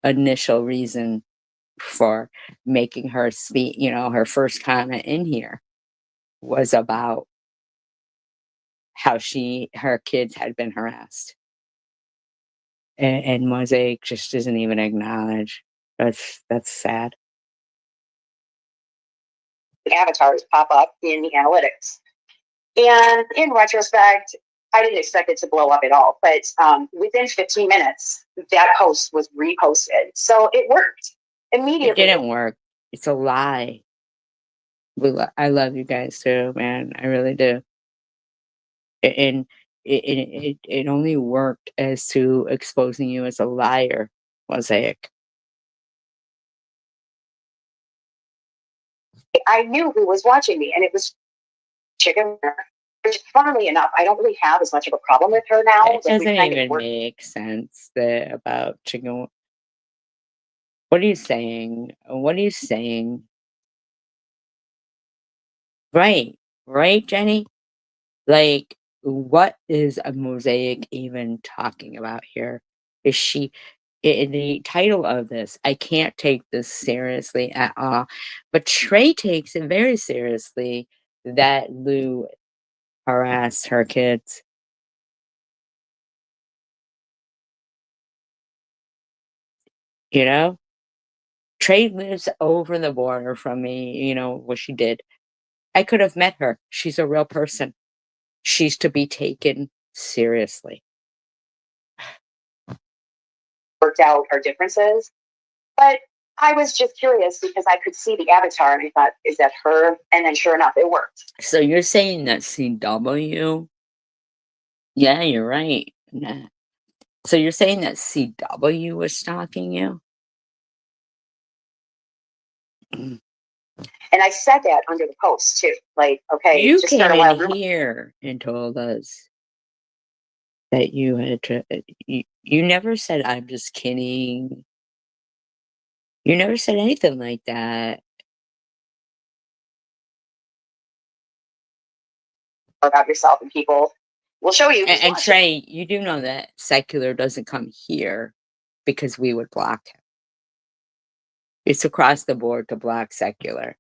Speaker 1: reason for making her speak. Her first comment in here was about how her kids had been harassed, and Mosaic just doesn't even acknowledge. That's sad.
Speaker 2: Avatars pop up in the analytics. And in retrospect, I didn't expect it to blow up at all. But within 15 minutes, that post was reposted. So it worked
Speaker 1: It
Speaker 2: immediately.
Speaker 1: didn't work. It's a lie. I love you guys too, man. I really do. And it only worked as to exposing you as a liar, Mosaic.
Speaker 2: I knew who was watching me, and it was Chicken. Which, funnily enough, I don't really have as much of a problem with her now.
Speaker 1: That doesn't even make sense about chicken. What are you saying? What are you saying? Right, right, Jenny? Like, what is a Mosaic even talking about here? Is she in the title of this? I can't take this seriously at all. But Trey takes it very seriously that Lou harassed her kids. You know, Trey lives over the border from me. What she did. I could have met her. She's a real person. She's to be taken seriously.
Speaker 2: Worked out our differences. But I was just curious because I could see the avatar and I thought, is that her? And then sure enough, it worked.
Speaker 1: So you're saying that CW? Yeah, you're right. Nah. So you're saying that CW was stalking you? Mm.
Speaker 2: And I said that under the post too. Like, okay,
Speaker 1: You
Speaker 2: just start
Speaker 1: came
Speaker 2: a
Speaker 1: in
Speaker 2: wild rumor.
Speaker 1: here and told us that you had you never said, "I'm just kidding." You never said anything like that.
Speaker 2: About yourself, and people will show you.
Speaker 1: And Trey, you do know that Secular doesn't come here because we would block him. It's across the board to block Secular.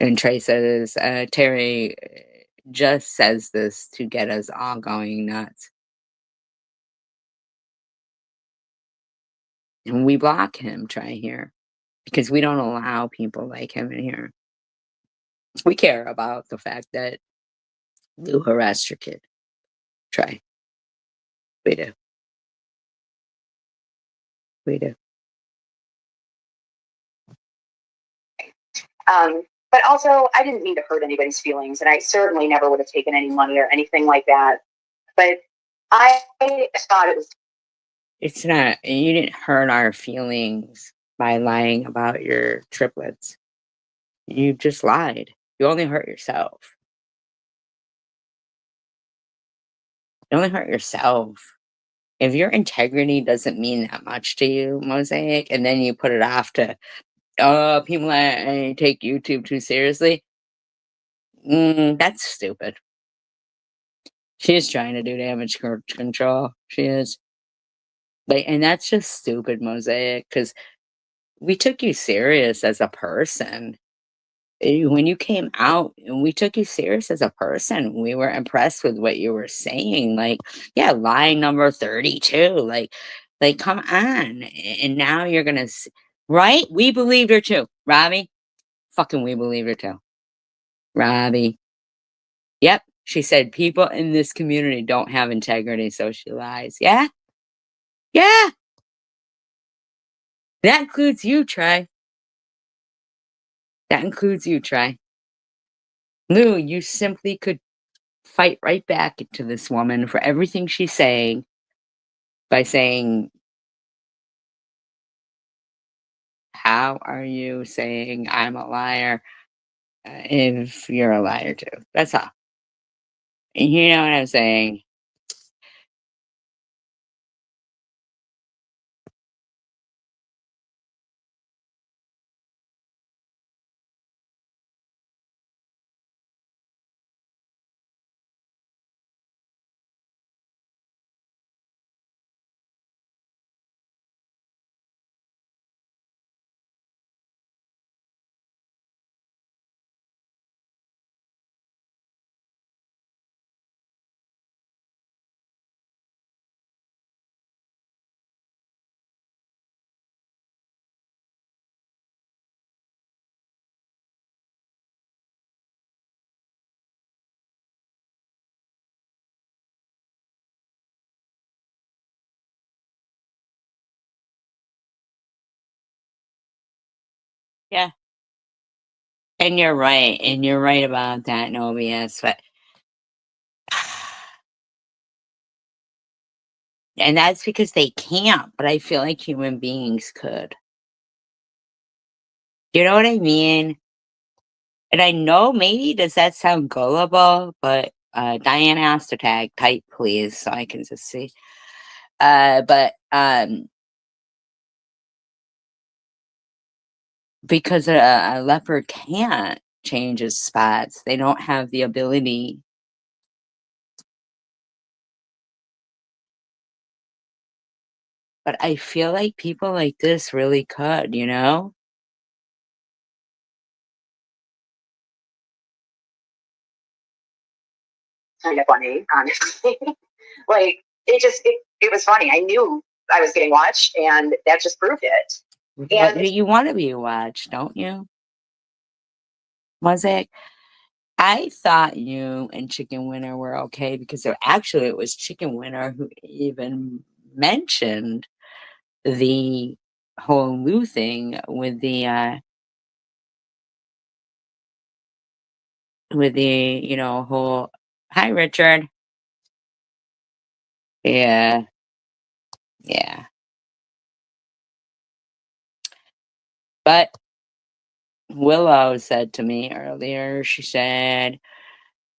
Speaker 1: And Trey says, Terry just says this to get us all going nuts. And we block him, Trey, here because we don't allow people like him in here. We care about the fact that Lou harassed your kid. Trey. We do. We do.
Speaker 2: But also, I didn't mean to hurt anybody's feelings, and I certainly never would have taken any money or anything like that. But I thought it was.
Speaker 1: It's not, you didn't hurt our feelings by lying about your triplets. You just lied. You only hurt yourself. You only hurt yourself. If your integrity doesn't mean that much to you, Mosaic, and then you put it off to, oh, people that take YouTube too seriously, that's stupid. She's trying to do damage control. She is. Like, and that's just stupid, Mosaic, because we took you serious as a person. When you came out, and we took you serious as a person. We were impressed with what you were saying. Like, yeah, line number 32. Like, come on. And now you're gonna right? We believed her too. Robbie, fucking we believed her too. Robbie. Yep. She said people in this community don't have integrity, so she lies. Yeah? Yeah. That includes you, Trey. That includes you, Trey. Lou, you simply could fight right back to this woman for everything she's saying by saying, "How are you saying I'm a liar if you're a liar too?" That's all. You know what I'm saying? Yeah. And you're right. And you're right about that, no BS. But and that's because they can't, but I feel like human beings could. You know what I mean? And I know maybe does that sound gullible, but Diane asked to tag type please so I can just see. But because a leopard can't change its spots, they don't have the ability. But I feel like people like this really could, you know?
Speaker 2: Kind of funny, honestly. Like it was funny. I knew I was getting watched, and that just proved it.
Speaker 1: But
Speaker 2: And
Speaker 1: you want to be watched, don't you? Mosaic? I thought you and Chicken Winner were okay because actually it was Chicken Winner who even mentioned the whole Lou thing with the, whole hi Richard. Yeah, yeah. But Willow said to me earlier, she said,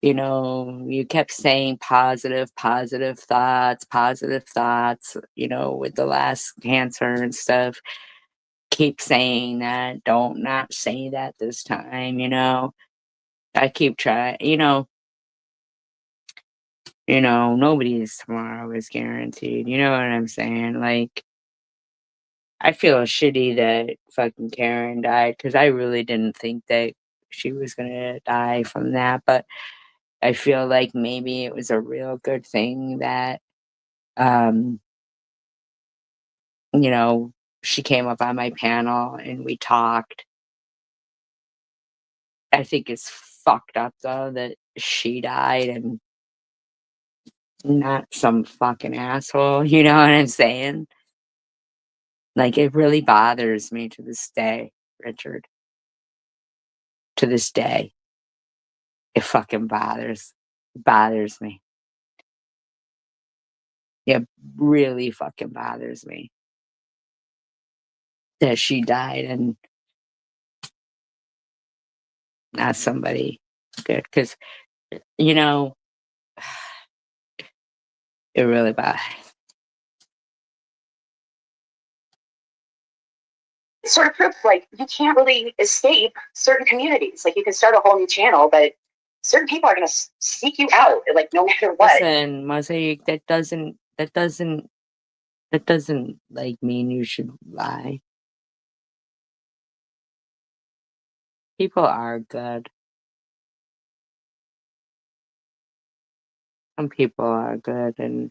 Speaker 1: you kept saying positive thoughts, with the last cancer and stuff. Keep saying that. Don't not say that this time, I keep trying, nobody's tomorrow is guaranteed. You know what I'm saying? Like, I feel shitty that fucking Karen died because I really didn't think that she was gonna die from that, but I feel like maybe it was a real good thing that, um, you know, she came up on my panel and we talked. I think it's fucked up though that she died and not some fucking asshole. You know what I'm saying? Like, it really bothers me to this day, Richard. To this day, it fucking bothers me. It really fucking bothers me that she died and not somebody good. Because, you know, it really bothers.
Speaker 2: it sort of proved like you can't really escape certain communities. Like you can start a whole new channel, but certain people are going to seek you out, like, no matter what.
Speaker 1: Listen, Mosaic, that doesn't like mean you should lie. People are good. Some people are good, and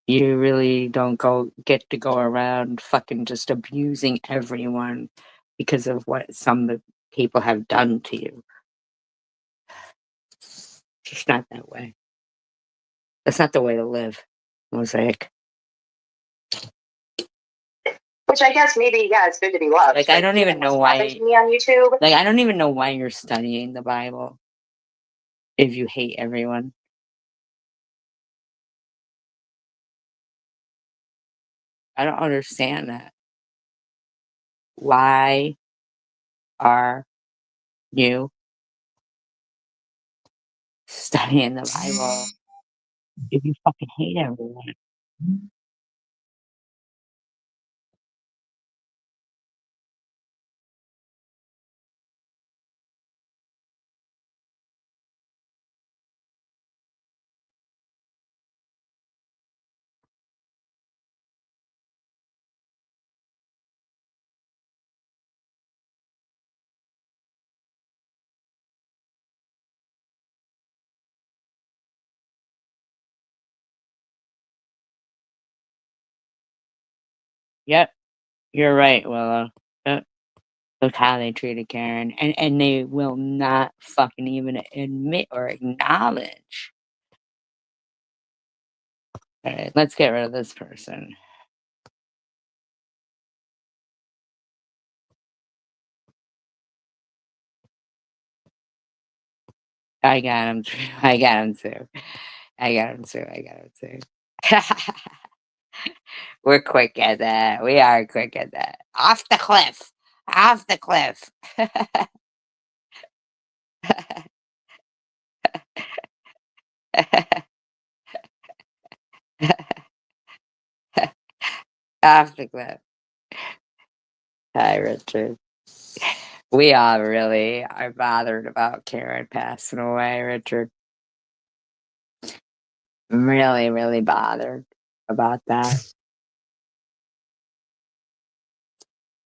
Speaker 1: you really don't get to go around fucking just abusing everyone because of what some people have done to you. It's just not that way. That's not the way to live, Mosaic.
Speaker 2: Which I guess maybe, yeah, it's good to be loved.
Speaker 1: Like, I don't even know why.
Speaker 2: To me on YouTube.
Speaker 1: Like, I don't even know why you're studying the Bible if you hate everyone. I don't understand that. Why are you studying the Bible if you fucking hate everyone? Yep, you're right, Willow. Yep. Look how they treated Karen, and they will not fucking even admit or acknowledge. All right, let's get rid of this person. I got him. I got him too. I got him too. I got him too. We're quick at that. We are quick at that. Off the cliff. Off the cliff. Off the cliff. Hi, Richard. We all really are bothered about Karen passing away, Richard. I'm really, really bothered about that.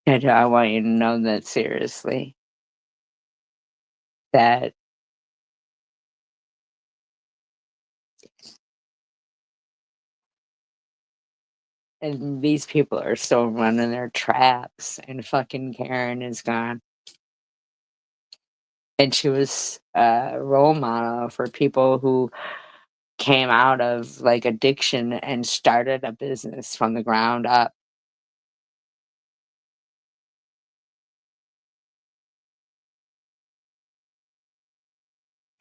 Speaker 1: And I want you to know that seriously. That and these people are still running their traps, and fucking Karen is gone. And she was a role model for people who came out of like addiction and started a business from the ground up.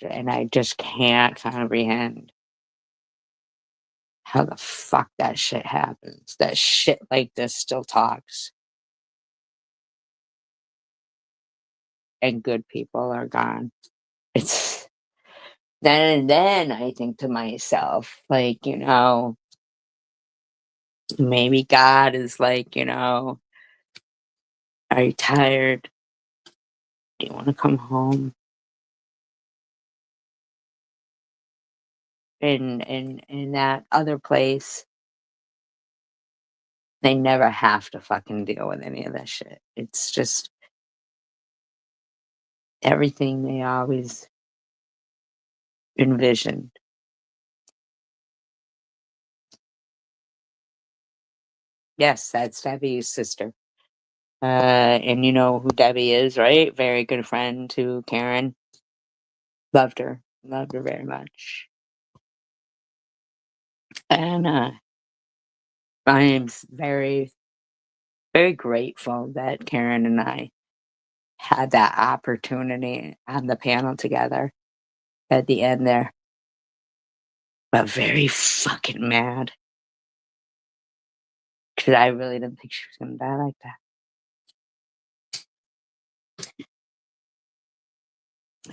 Speaker 1: And I just can't comprehend how the fuck that shit happens. That shit like this still talks. And good people are gone. It's then I think to myself, like, maybe God is like, are you tired? Do you want to come home? In that other place, they never have to fucking deal with any of that shit. It's just everything they always envisioned. Yes, that's Debbie's sister. And you know who Debbie is, right? Very good friend to Karen. Loved her. Loved her very much. And I am very, very grateful that Karen and I had that opportunity on the panel together at the end there. But very fucking mad. Because I really didn't think she was going to die like that.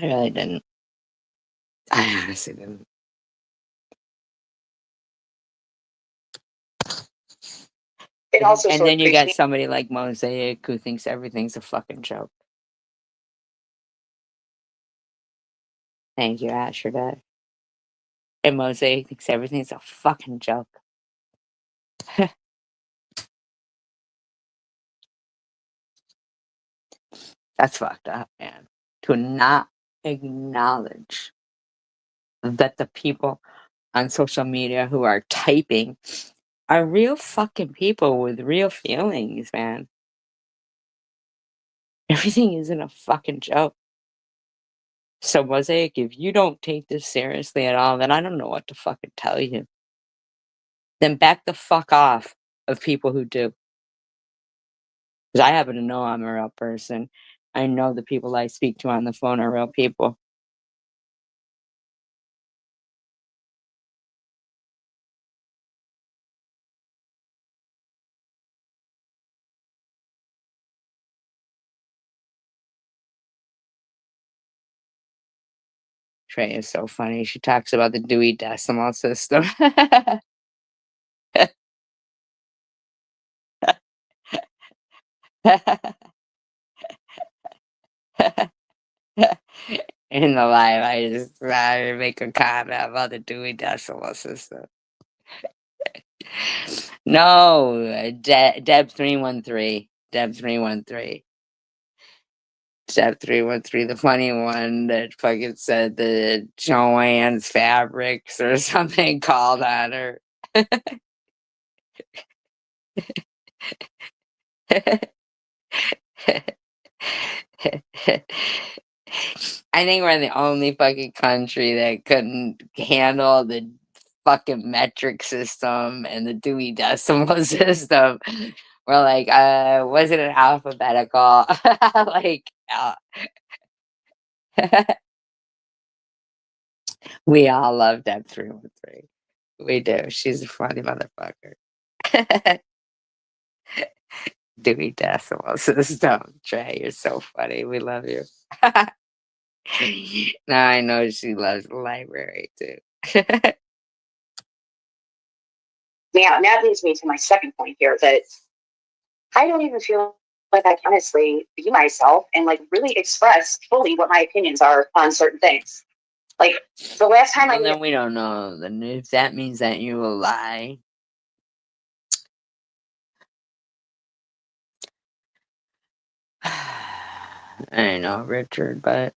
Speaker 1: I really didn't. I honestly didn't.
Speaker 2: It also
Speaker 1: And
Speaker 2: sort
Speaker 1: then
Speaker 2: of
Speaker 1: you
Speaker 2: makes
Speaker 1: got
Speaker 2: me
Speaker 1: somebody like Mosaic who thinks everything's a fucking joke. Thank you, Asher Day. And Mosaic thinks everything's a fucking joke. That's fucked up, man. To not acknowledge that the people on social media who are typing are real fucking people with real feelings, man. Everything isn't a fucking joke. So, Mosaic, if you don't take this seriously at all, then I don't know what to fucking tell you. Then back the fuck off of people who do. Because I happen to know I'm a real person. I know the people I speak to on the phone are real people. Trey is so funny. She talks about the Dewey Decimal System. In the live, I make a comment about the Dewey Decimal System. No, Deb 313. Deb 313. Deb 313, the funny one that fucking said the Joanne's Fabrics or something called on her. I think we're the only fucking country that couldn't handle the fucking metric system and the Dewey Decimal System. We're like, was it an alphabetical? Like, we all love Deb 313. We do. She's a funny motherfucker. Dewey Decimal System. Trey, you're so funny. We love you. Now I know she loves the library too.
Speaker 2: Now, and that leads me to my second point here that I don't even feel like I can honestly be myself and like really express fully what my opinions are on certain things. Like the last time
Speaker 1: Well, then we don't know. Then if that means that you will lie. I know, Richard, but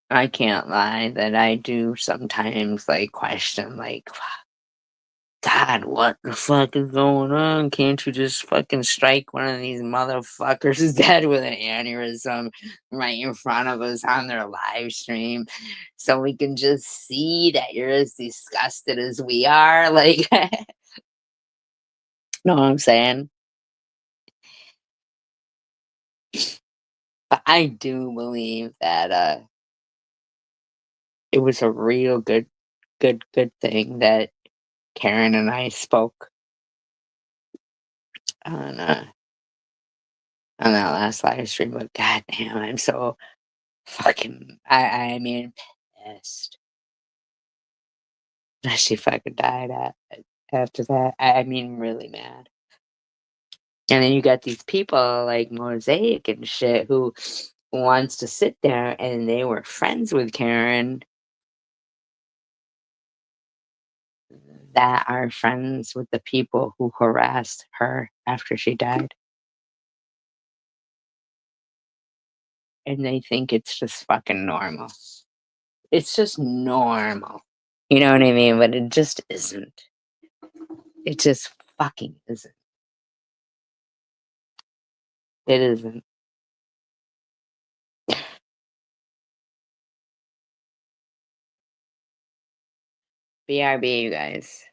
Speaker 1: I can't lie that I do sometimes like question like, God, what the fuck is going on? Can't you just fucking strike one of these motherfuckers dead with an aneurysm right in front of us on their live stream so we can just see that you're as disgusted as we are? Like, know what I'm saying? But I do believe that it was a real good thing that Karen and I spoke on on that last live stream. But goddamn, I'm so fucking I mean pissed that she fucking died after that. I mean really mad. And then you got these people like Mosaic and shit who wants to sit there and they were friends with Karen that are friends with the people who harassed her after she died. And they think it's just fucking normal. It's just normal. You know what I mean? But it just isn't. It just fucking isn't. It isn't. BRB, you guys.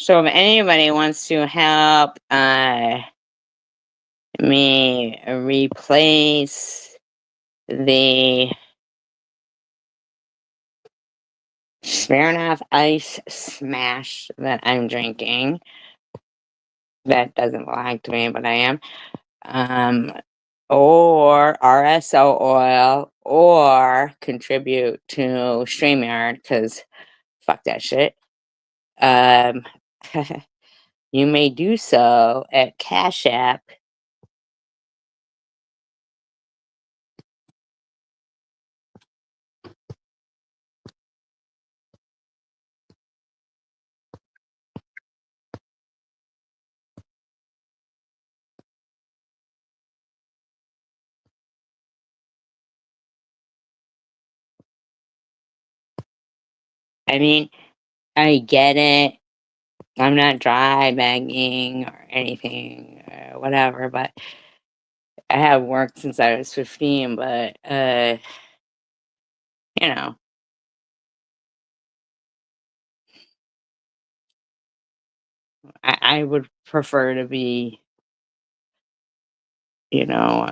Speaker 1: So if anybody wants to help me replace the Smirnoff Ice Smash that I'm drinking, that doesn't belong to me, but I am. Um, or RSO oil, or contribute to StreamYard, because fuck that shit. Um, you may do so at Cash App. I mean, I get it. I'm not dry bagging or anything, whatever, but I have worked since I was 15, but, you know, I would prefer to be, you know,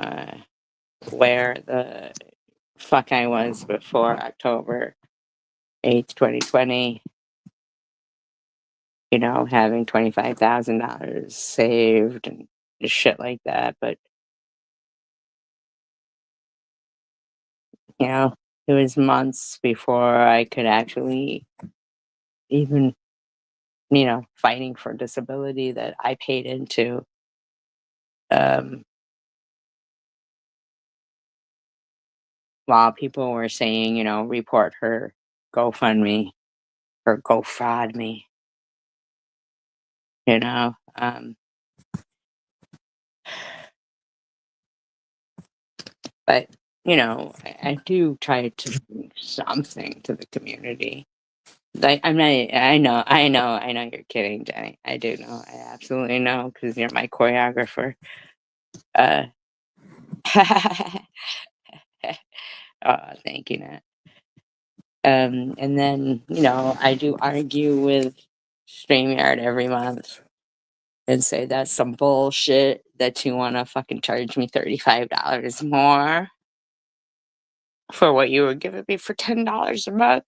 Speaker 1: where the fuck I was before October 8th, 2020, having $25,000 saved and shit like that. But, you know, it was months before I could actually even, fighting for disability that I paid into. Um, while people were saying, report her GoFundMe or GoFraud you know. But, I do try to bring something to the community. Like, I'm not, I know you're kidding, Jenny. I do know, I absolutely know, because you're my choreographer. Uh, oh, thank you, Nat. And then, I do argue with StreamYard every month and say that's some bullshit that you want to fucking charge me $35 more for what you were giving me for $10 a month.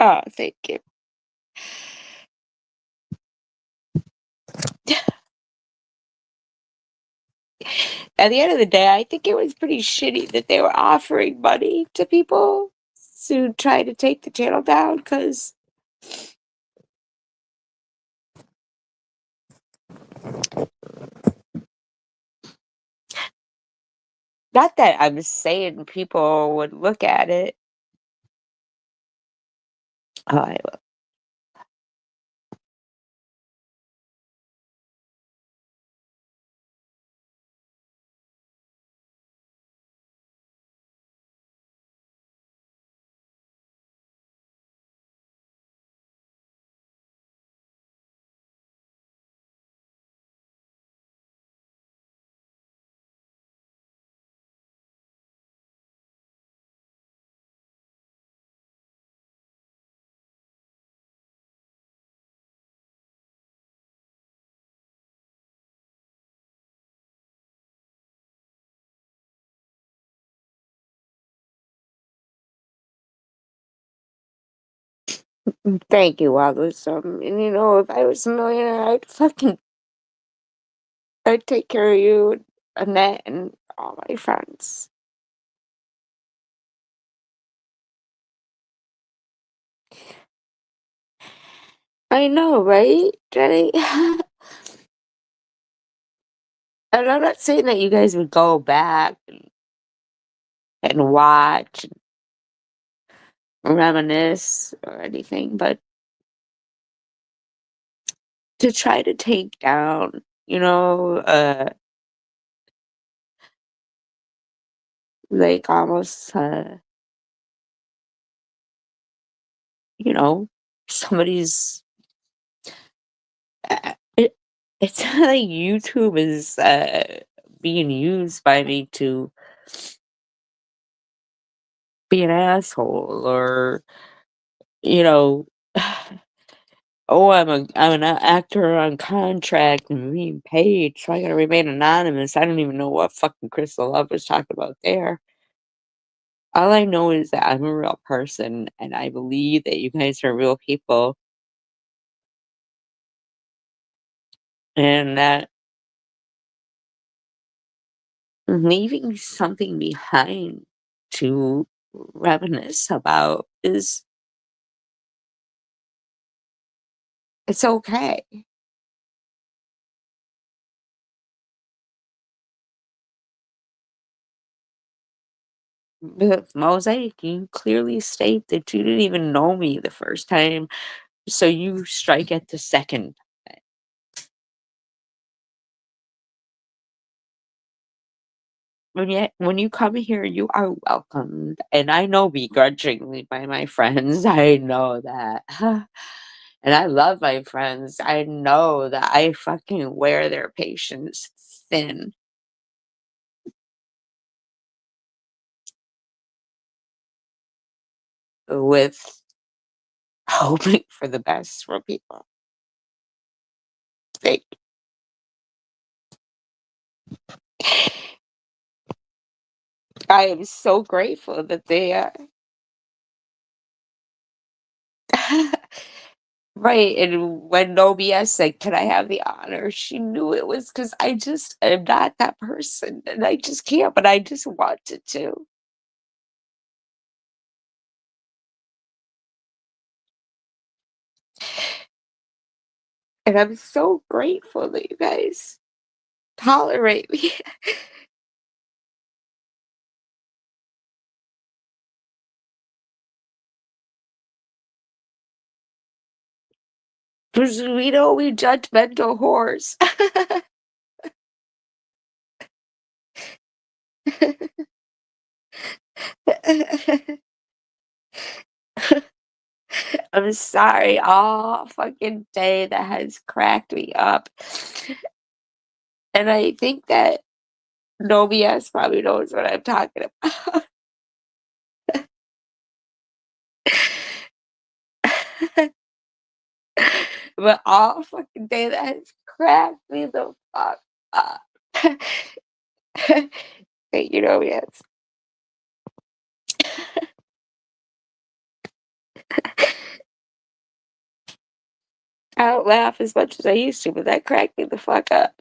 Speaker 1: Oh, thank you. At the end of the day, I think it was pretty shitty that they were offering money to people to try to take the channel down, because not that I'm saying people would look at it. Oh, I will. Thank you, Wallace. And if I was a millionaire, I'd take care of you, and Annette, and all my friends. I know, right, Jenny? And I'm not saying that you guys would go back and watch and reminisce or anything, but to try to take down, like almost, somebody's. It's not like YouTube is being used by me to be an asshole or, you know, "Oh, I'm an actor on contract and being paid, so I gotta remain anonymous." I don't even know what fucking Crystal Love was talking about there. All I know is that I'm a real person, and I believe that you guys are real people, and that leaving something behind to reminisce about is it's okay. With Mosaic, you clearly state that you didn't even know me the first time, so you strike at the second. When you come here, you are welcomed, and I know begrudgingly by my friends, I know that. And I love my friends. I know that I fucking wear their patience thin with hoping for the best for people. Thank I am so grateful that they right, and when No BS said, "Can I have the honor?" She knew it was because I just am not that person, and I just can't, but I just wanted to. And I'm so grateful that you guys tolerate me. Because we know we judgmental whores. I'm sorry all fucking day that has cracked me up. And I think that No BS probably knows what I'm talking about. But all fucking day that has cracked me the fuck up. Thank you, No BS. I don't laugh as much as I used to, but that cracked me the fuck up.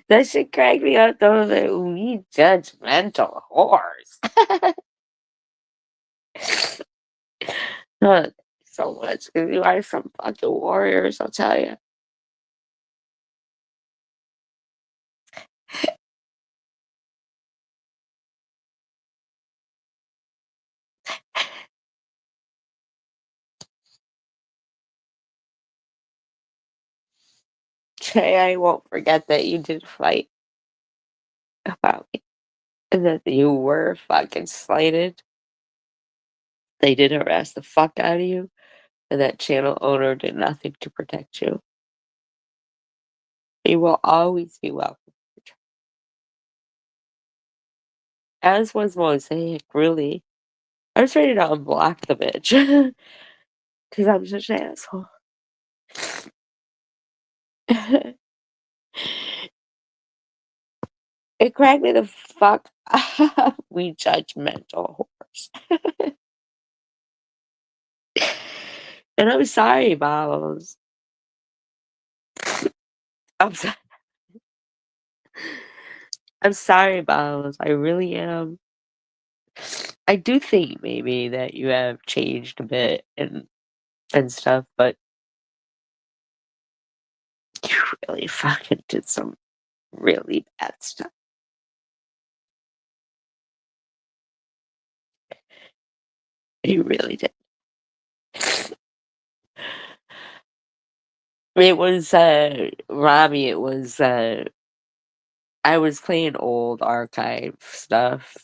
Speaker 1: That shit cracked me up though that we judgmental whores. Uh, so much because you are some fucking warriors, I'll tell you. Trey, I won't forget that you did fight about me and that you were fucking slighted. They did harass the fuck out of you, and that channel owner did nothing to protect you. You will always be welcome. As was Mosaic, really. I was ready to unblock the bitch because I'm such an asshole. It cracked me the fuck up. We judgmental whores. And I'm sorry, Bottles. I'm so I'm sorry, Bottles. I really am. I do think maybe that you have changed a bit and stuff, but you really fucking did some really bad stuff. You really did. It was, Robbie, it was, I was playing old archive stuff,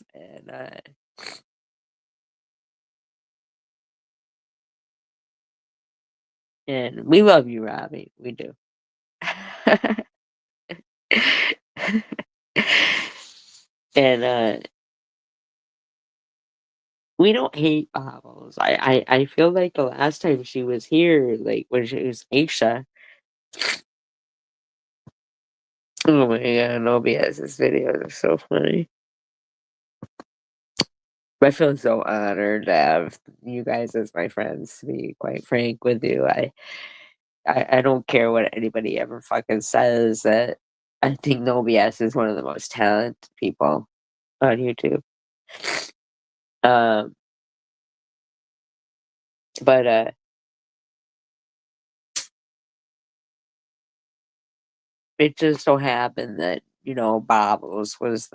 Speaker 1: and we love you, Robbie. We do. And, we don't hate Bobbles. I feel like the last time she was here, like, when she was Aisha. Oh my god, OBS's videos are so funny. I feel so honored to have you guys as my friends, to be quite frank with you. I don't care what anybody ever fucking says, that I think OBS is one of the most talented people on YouTube. Um, but, it just so happened that, Bobbles was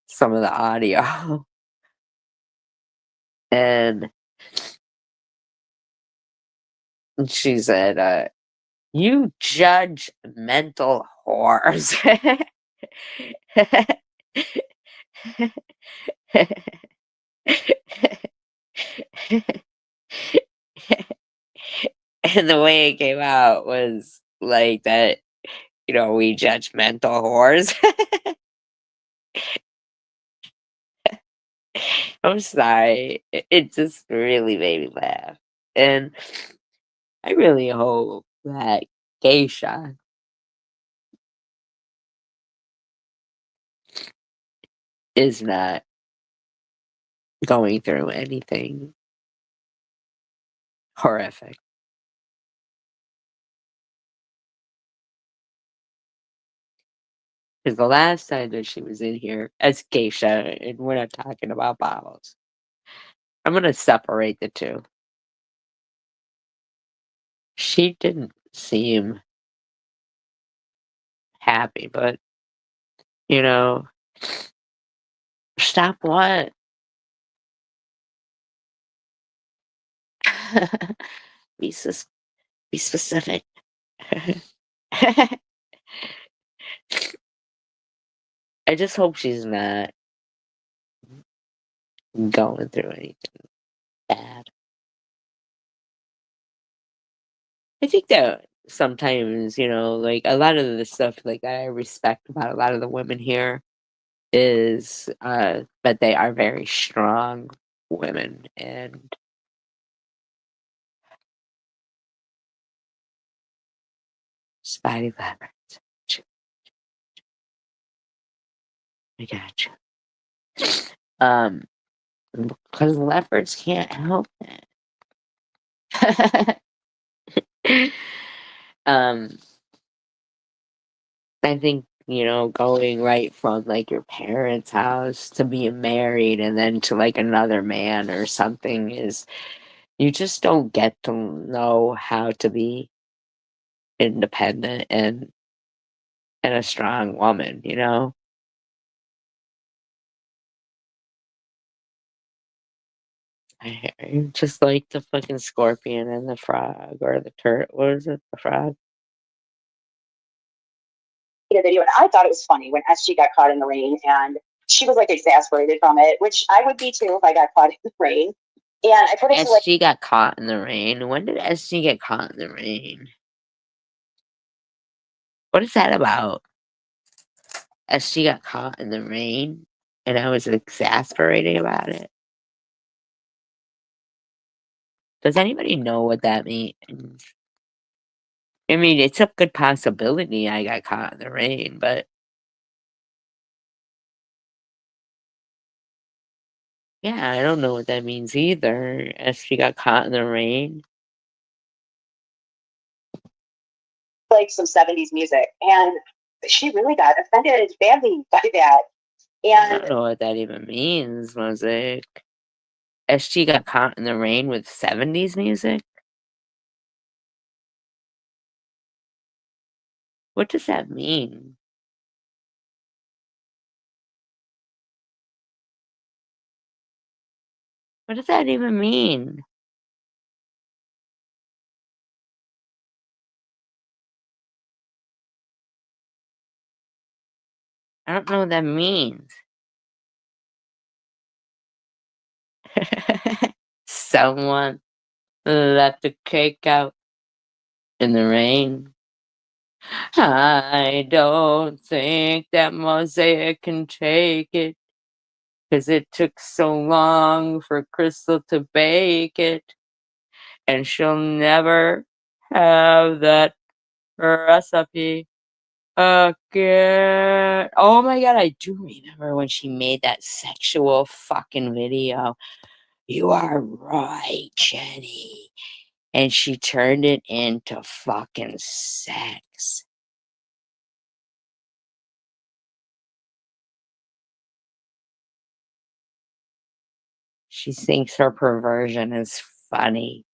Speaker 1: some of the audio, and she said, "You judge mental whores." And the way it came out was like that, we judge mental whores. I'm sorry. It just really made me laugh. And I really hope that Geisha is not going through anything horrific. Because the last time that she was in here as Geisha, and we're not talking about bottles, I'm going to separate the two. She didn't seem happy, but, you know, stop what? be, sus- be specific. I just hope she's not going through anything bad. I think that sometimes, like a lot of the stuff like I respect about a lot of the women here is that they are very strong women, and Spidey Leopards. I got you. Because leopards can't help it. um, I think, going right from like your parents' house to being married and then to like another man or something is, you just don't get to know how to be independent and a strong woman. Just like the fucking scorpion and the frog or the turtle. What is it? The frog?
Speaker 2: A video, and I thought it was funny when SG got caught in the rain, and she was like exasperated from it, which I would be too if I got caught in the rain. And I put it to like,
Speaker 1: SG got caught in the rain. When did SG get caught in the rain? What is that about? SG got caught in the rain and I was exasperating about it. Does anybody know what that means? I mean, it's a good possibility I got caught in the rain, but yeah, I don't know what that means either. SG got caught in the rain.
Speaker 2: like some 70s music, and she really got offended badly by that.
Speaker 1: I
Speaker 2: And
Speaker 1: don't know what that even means, Mosaic. SG got caught in the rain with 70s music? What does that mean? What does that even mean? I don't know what that means. Someone left the cake out in the rain. I don't think that Mosaic can take it, 'cause it took so long for Crystal to bake it, and she'll never have that recipe again. Oh my god, I do remember when she made that sexual fucking video. "You are right, Jenny." And she turned it into fucking sex. She thinks her perversion is funny.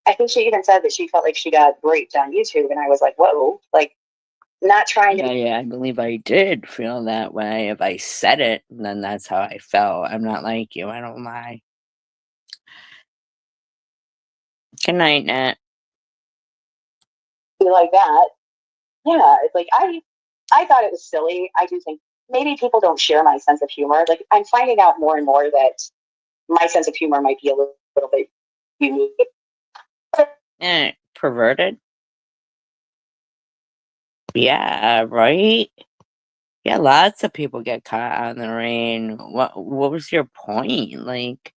Speaker 2: I think she even said that she felt like she got raped on YouTube, and I was like, whoa, like, not trying to be.
Speaker 1: Yeah, I believe I did feel that way. If I said it, then that's how I felt. I'm not like you, I don't lie. Good night, Nat.
Speaker 2: Like that. Yeah, it's like I thought it was silly. I do think maybe people don't share my sense of humor. Like I'm finding out more and more that my sense of humor might be a little bit unique.
Speaker 1: Perverted? Yeah, right? Yeah, lots of people get caught out in the rain. What was your point? Like,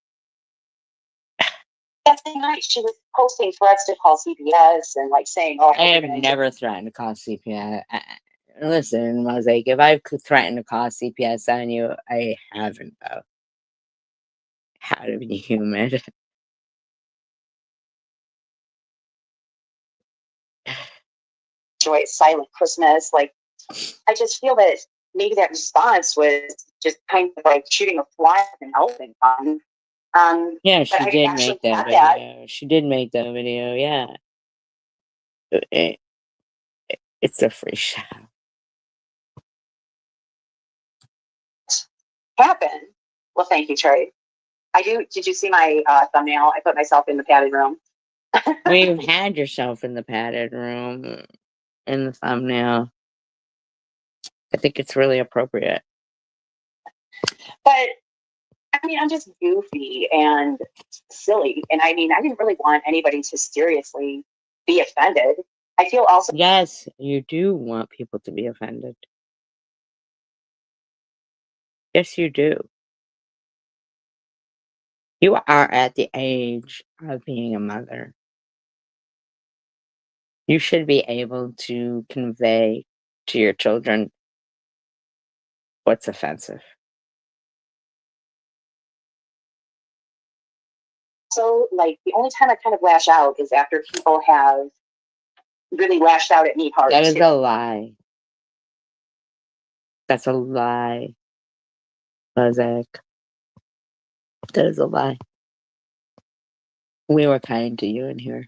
Speaker 2: That same night, she was posting threats to call CPS and like saying, "Oh,
Speaker 1: I have never threatened to call CPS. Listen, Mosaic, if I've threatened to call CPS on you, I haven't, though. How to be human.
Speaker 2: enjoy Silent Christmas." Like I just feel that maybe that response was just kind of like shooting a fly at an elephant gun.
Speaker 1: Yeah,
Speaker 2: But
Speaker 1: she
Speaker 2: I
Speaker 1: did
Speaker 2: actually
Speaker 1: make that
Speaker 2: had that.
Speaker 1: video. She did make that video, yeah. It, it's a free shout.
Speaker 2: Happen. Well, thank you, Trey. I do. Did you see my thumbnail? I put myself in the padded room.
Speaker 1: We've had yourself in the padded room in the thumbnail. I think it's really appropriate.
Speaker 2: But I mean, I'm just goofy and silly. And I mean, I didn't really want anybody to seriously be offended. I feel also
Speaker 1: Yes, you do want people to be offended. Yes, you do. You are at the age of being a mother. You should be able to convey to your children what's offensive.
Speaker 2: like the only time I kind of lash out is after people have really lashed out at me hard
Speaker 1: That is
Speaker 2: too.
Speaker 1: a lie. That's a lie, Mosaic. That is a lie. We were kind to you in here.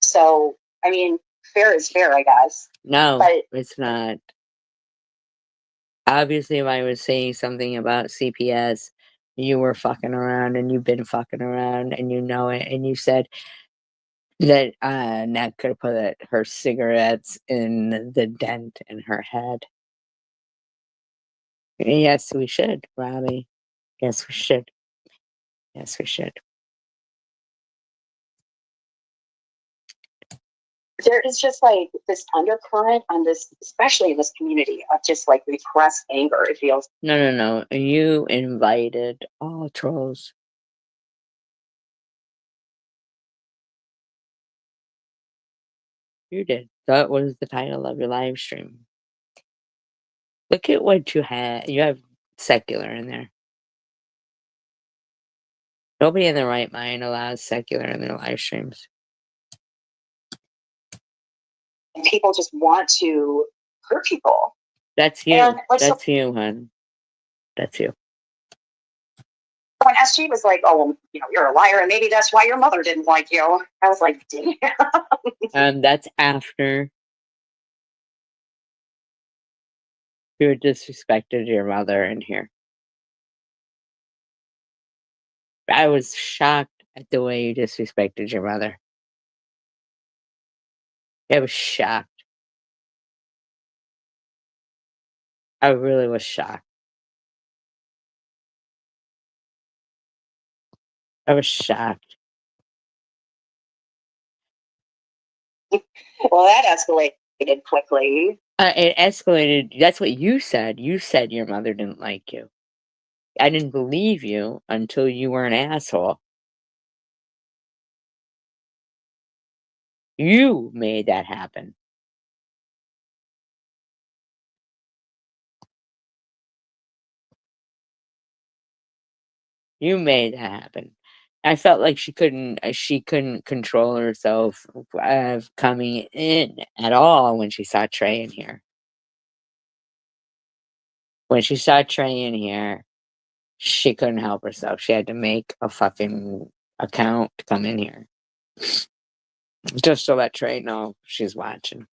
Speaker 2: So I mean, fair is fair, I guess.
Speaker 1: No,
Speaker 2: But
Speaker 1: it's not. Obviously, if I was saying something about CPS, you were fucking around and you've been fucking around and you know it. And you said that Nat could have put her cigarettes in the dent in her head. Yes, we should, Robbie. Yes, we should. Yes, we should.
Speaker 2: there is just like this undercurrent on this, especially in this community, of just like repressed anger. It feels.
Speaker 1: No, no, no. You invited all trolls. You did. That was the title of your live stream. Look at what you had. You have secular in there. Nobody in their right mind allows secular in their live streams.
Speaker 2: And people just want to hurt people.
Speaker 1: That's you.
Speaker 2: And like, so
Speaker 1: That's you, hun. That's you.
Speaker 2: when SG was like, "Oh, well, you know, you're a liar, and maybe that's why your mother didn't like you," I was like, "Damn."
Speaker 1: That's after you disrespected your mother in here. I was shocked at the way you disrespected your mother. I was shocked. I really was shocked. I was shocked.
Speaker 2: Well, that escalated quickly.
Speaker 1: It escalated. That's what you said. You said your mother didn't like you. I didn't believe you until you were an asshole. You made that happen. You made that happen. I felt like she couldn't control herself of coming in at all when she saw Trey in here. When she saw Trey in here, she couldn't help herself. She had to make a fucking account to come in here. Just to let Trey know she's watching.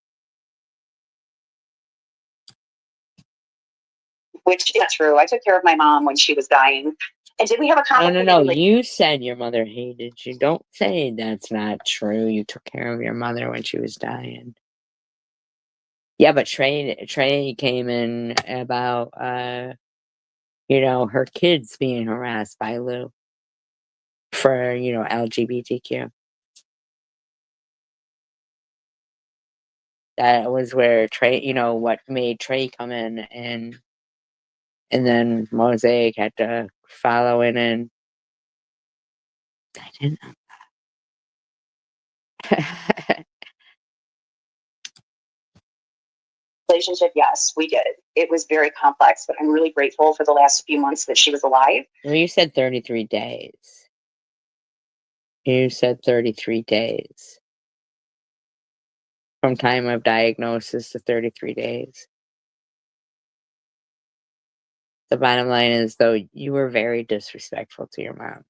Speaker 2: Which is true. I took care of my mom when she was dying. And did we have a complicated
Speaker 1: No. You said your mother hated you. Don't say that's not true. You took care of your mother when she was dying. Yeah, but Trey came in about her kids being harassed by Lou for, LGBTQ. That was where Trey, what made Trey come in, and then Mosaic had to follow in, and I didn't know.
Speaker 2: relationship, yes, we did. It was very complex, but I'm really grateful for the last few months that she was alive.
Speaker 1: Well, you said 33 days. You said 33 days. From time of diagnosis to 33 days. The bottom line is, though, you were very disrespectful to your mom.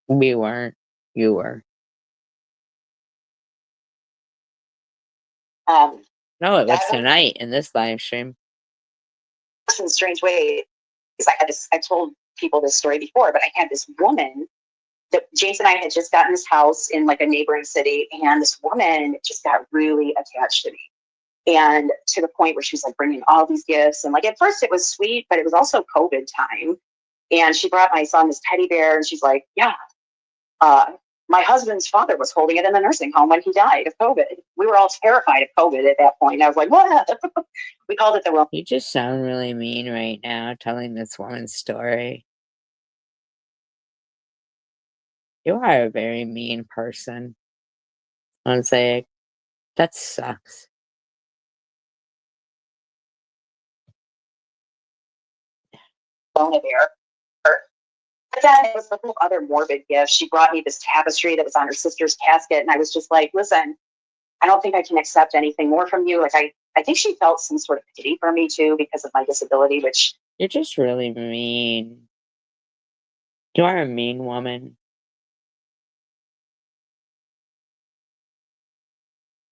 Speaker 1: We weren't. You were. No, it was
Speaker 2: That
Speaker 1: tonight in this live stream.
Speaker 2: in strange ways. I told people this story before, but I had this woman that James and I had just gotten this house in like a neighboring city, and this woman just got really attached to me. And to the point where she was like bringing all these gifts. And like at first it was sweet, but it was also COVID time. And she brought my son this teddy bear, and she's like, yeah, my husband's father was holding it in the nursing home when he died of COVID. We were all terrified of COVID at that point. I was like, what? We called it the wrong.
Speaker 1: You just sound really mean right now telling this woman's story. You are a very mean person. I'm saying, that sucks.
Speaker 2: Bear. But then it was a little other morbid gift. She brought me this tapestry that was on her sister's casket, and I was just like, listen, I don't think I can accept anything more from you. Like I think she felt some sort of pity for me too because of my disability, which
Speaker 1: You're just really mean. You are a mean woman.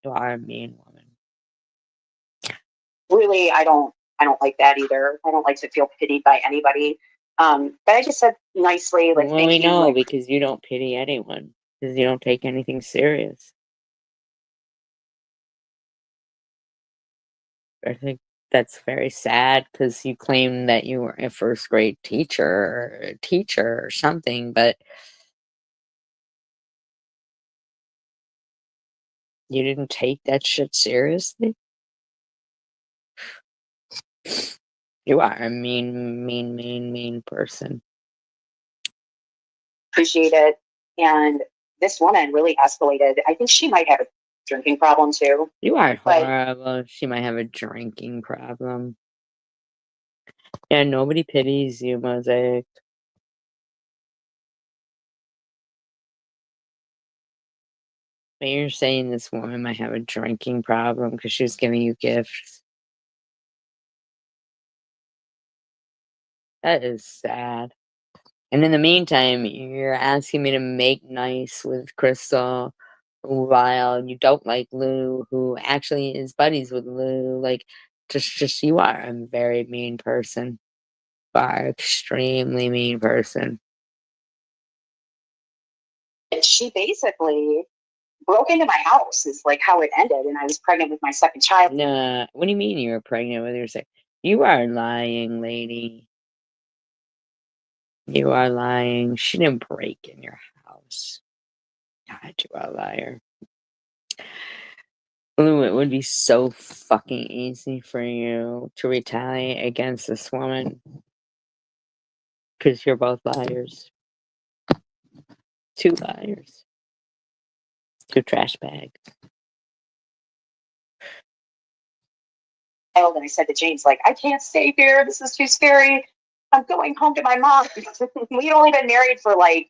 Speaker 1: You are a mean woman.
Speaker 2: really I don't like that either. I don't like to feel pitied by anybody. But I just said nicely, like,
Speaker 1: Well,
Speaker 2: thank
Speaker 1: we
Speaker 2: you.
Speaker 1: know
Speaker 2: Like,
Speaker 1: because you don't pity anyone. Because you don't take anything serious. I think that's very sad because you claim that you were a first grade teacher or something, but you didn't take that shit seriously. You are a mean person.
Speaker 2: appreciate it. And this woman really escalated. I think she might have a drinking problem too.
Speaker 1: You are
Speaker 2: But
Speaker 1: horrible. She might have a drinking problem. Yeah, nobody pities you, Mosaic. But you're saying this woman might have a drinking problem because she was giving you gifts. That is sad. And in the meantime, you're asking me to make nice with Crystal while you don't like Lou, who actually is buddies with Lou. Like, just you are a very mean person. You are extremely mean person.
Speaker 2: she basically broke into my house is like how it ended. And I was pregnant with my second child.
Speaker 1: Nah, what do you mean you were pregnant with your second? You are lying, lady. You are lying. She didn't break in your house. God, you are a liar. Lou, it would be so fucking easy for you to retaliate against this woman. Because you're both liars. Two liars. Two trash bags.
Speaker 2: And I said to James, like, I can't stay here. This is too scary. I'm going home to my mom. We'd only been married for like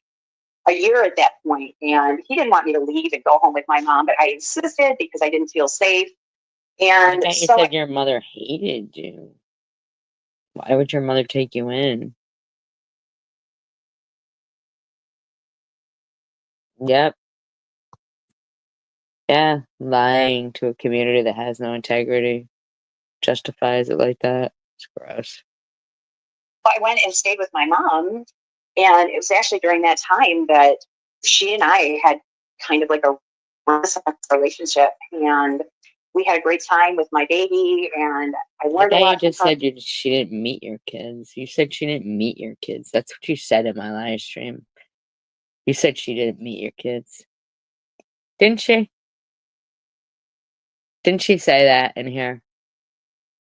Speaker 2: a year at that point, and he didn't want me to leave and go home with my mom, but I insisted because I didn't feel safe. And
Speaker 1: You
Speaker 2: so
Speaker 1: said your mother hated you. Why would your mother take you in? Yep. Yeah, lying to a community that has no integrity justifies it like that. It's gross.
Speaker 2: I went and stayed with my mom, and it was actually during that time that she and I had kind of like a relationship, and we had a great time with my baby, and I learned a lot.
Speaker 1: You just said she didn't meet your kids. You said she didn't meet your kids. That's what you said in my live stream. You said she didn't meet your kids. Didn't she? Didn't she say that in here?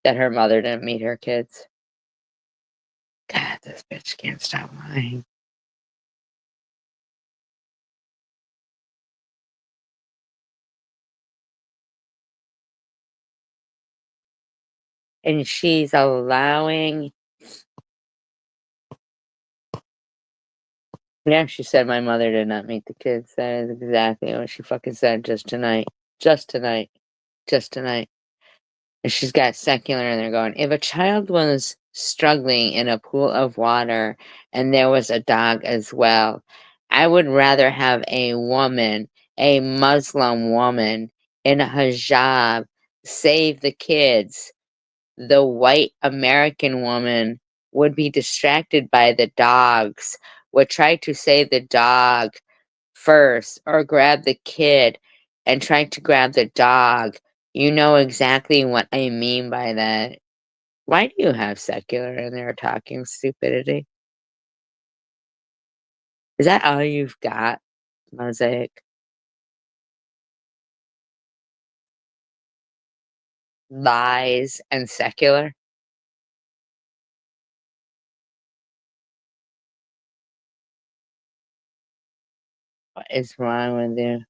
Speaker 1: That her mother didn't meet her kids? God, this bitch can't stop lying. And she's allowing... Yeah, she said my mother did not meet the kids. That is exactly what she fucking said just tonight. Just tonight. Just tonight. And she's got secular in there going, if a child was struggling in a pool of water and there was a dog as well, I would rather have a woman, a Muslim woman in a hijab, save the kids. The white American woman would be distracted by the dogs, would try to save the dog first or grab the kid and try to grab the dog. You know exactly what I mean by that. Why do you have secular in there talking stupidity? Is that all you've got, Mosaic? Lies and secular? What is wrong with you?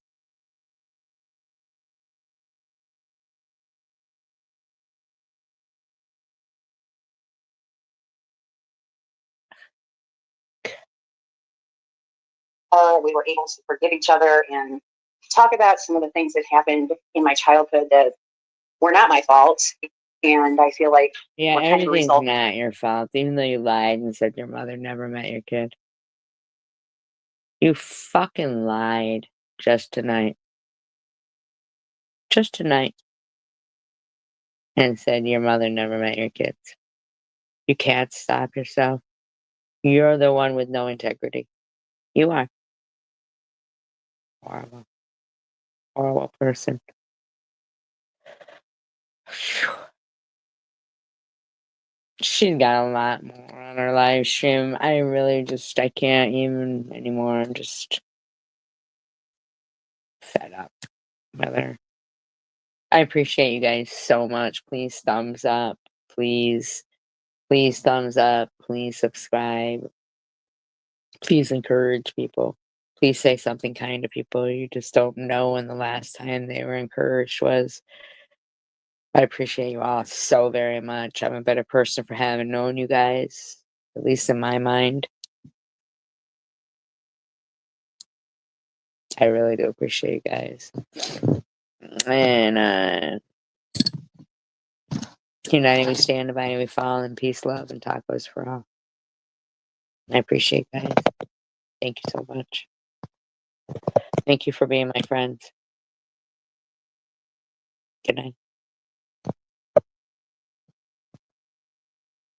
Speaker 2: We were able to forgive each other and talk about some of the things that happened in my childhood that were not my fault. And I feel like
Speaker 1: Yeah, everything's not your fault, even though you lied and said your mother never met your kid. You fucking lied just tonight. Just tonight. And said your mother never met your kids. You can't stop yourself. You're the one with no integrity. You are. Horrible. Horrible person. Phew. She's got a lot more on her live stream. I can't even anymore. I'm just fed up with her. I appreciate you guys so much. Please thumbs up. Please. Please thumbs up. Please subscribe. Please encourage people. Please say something kind to people. You just don't know when the last time they were encouraged was. I appreciate you all so very much. I'm a better person for having known you guys, at least in my mind. I really do appreciate you guys. And, uniting we stand, dividing we fall, in peace, love, and tacos for all. I appreciate you guys. Thank you so much. Thank you for being my friends. Good night.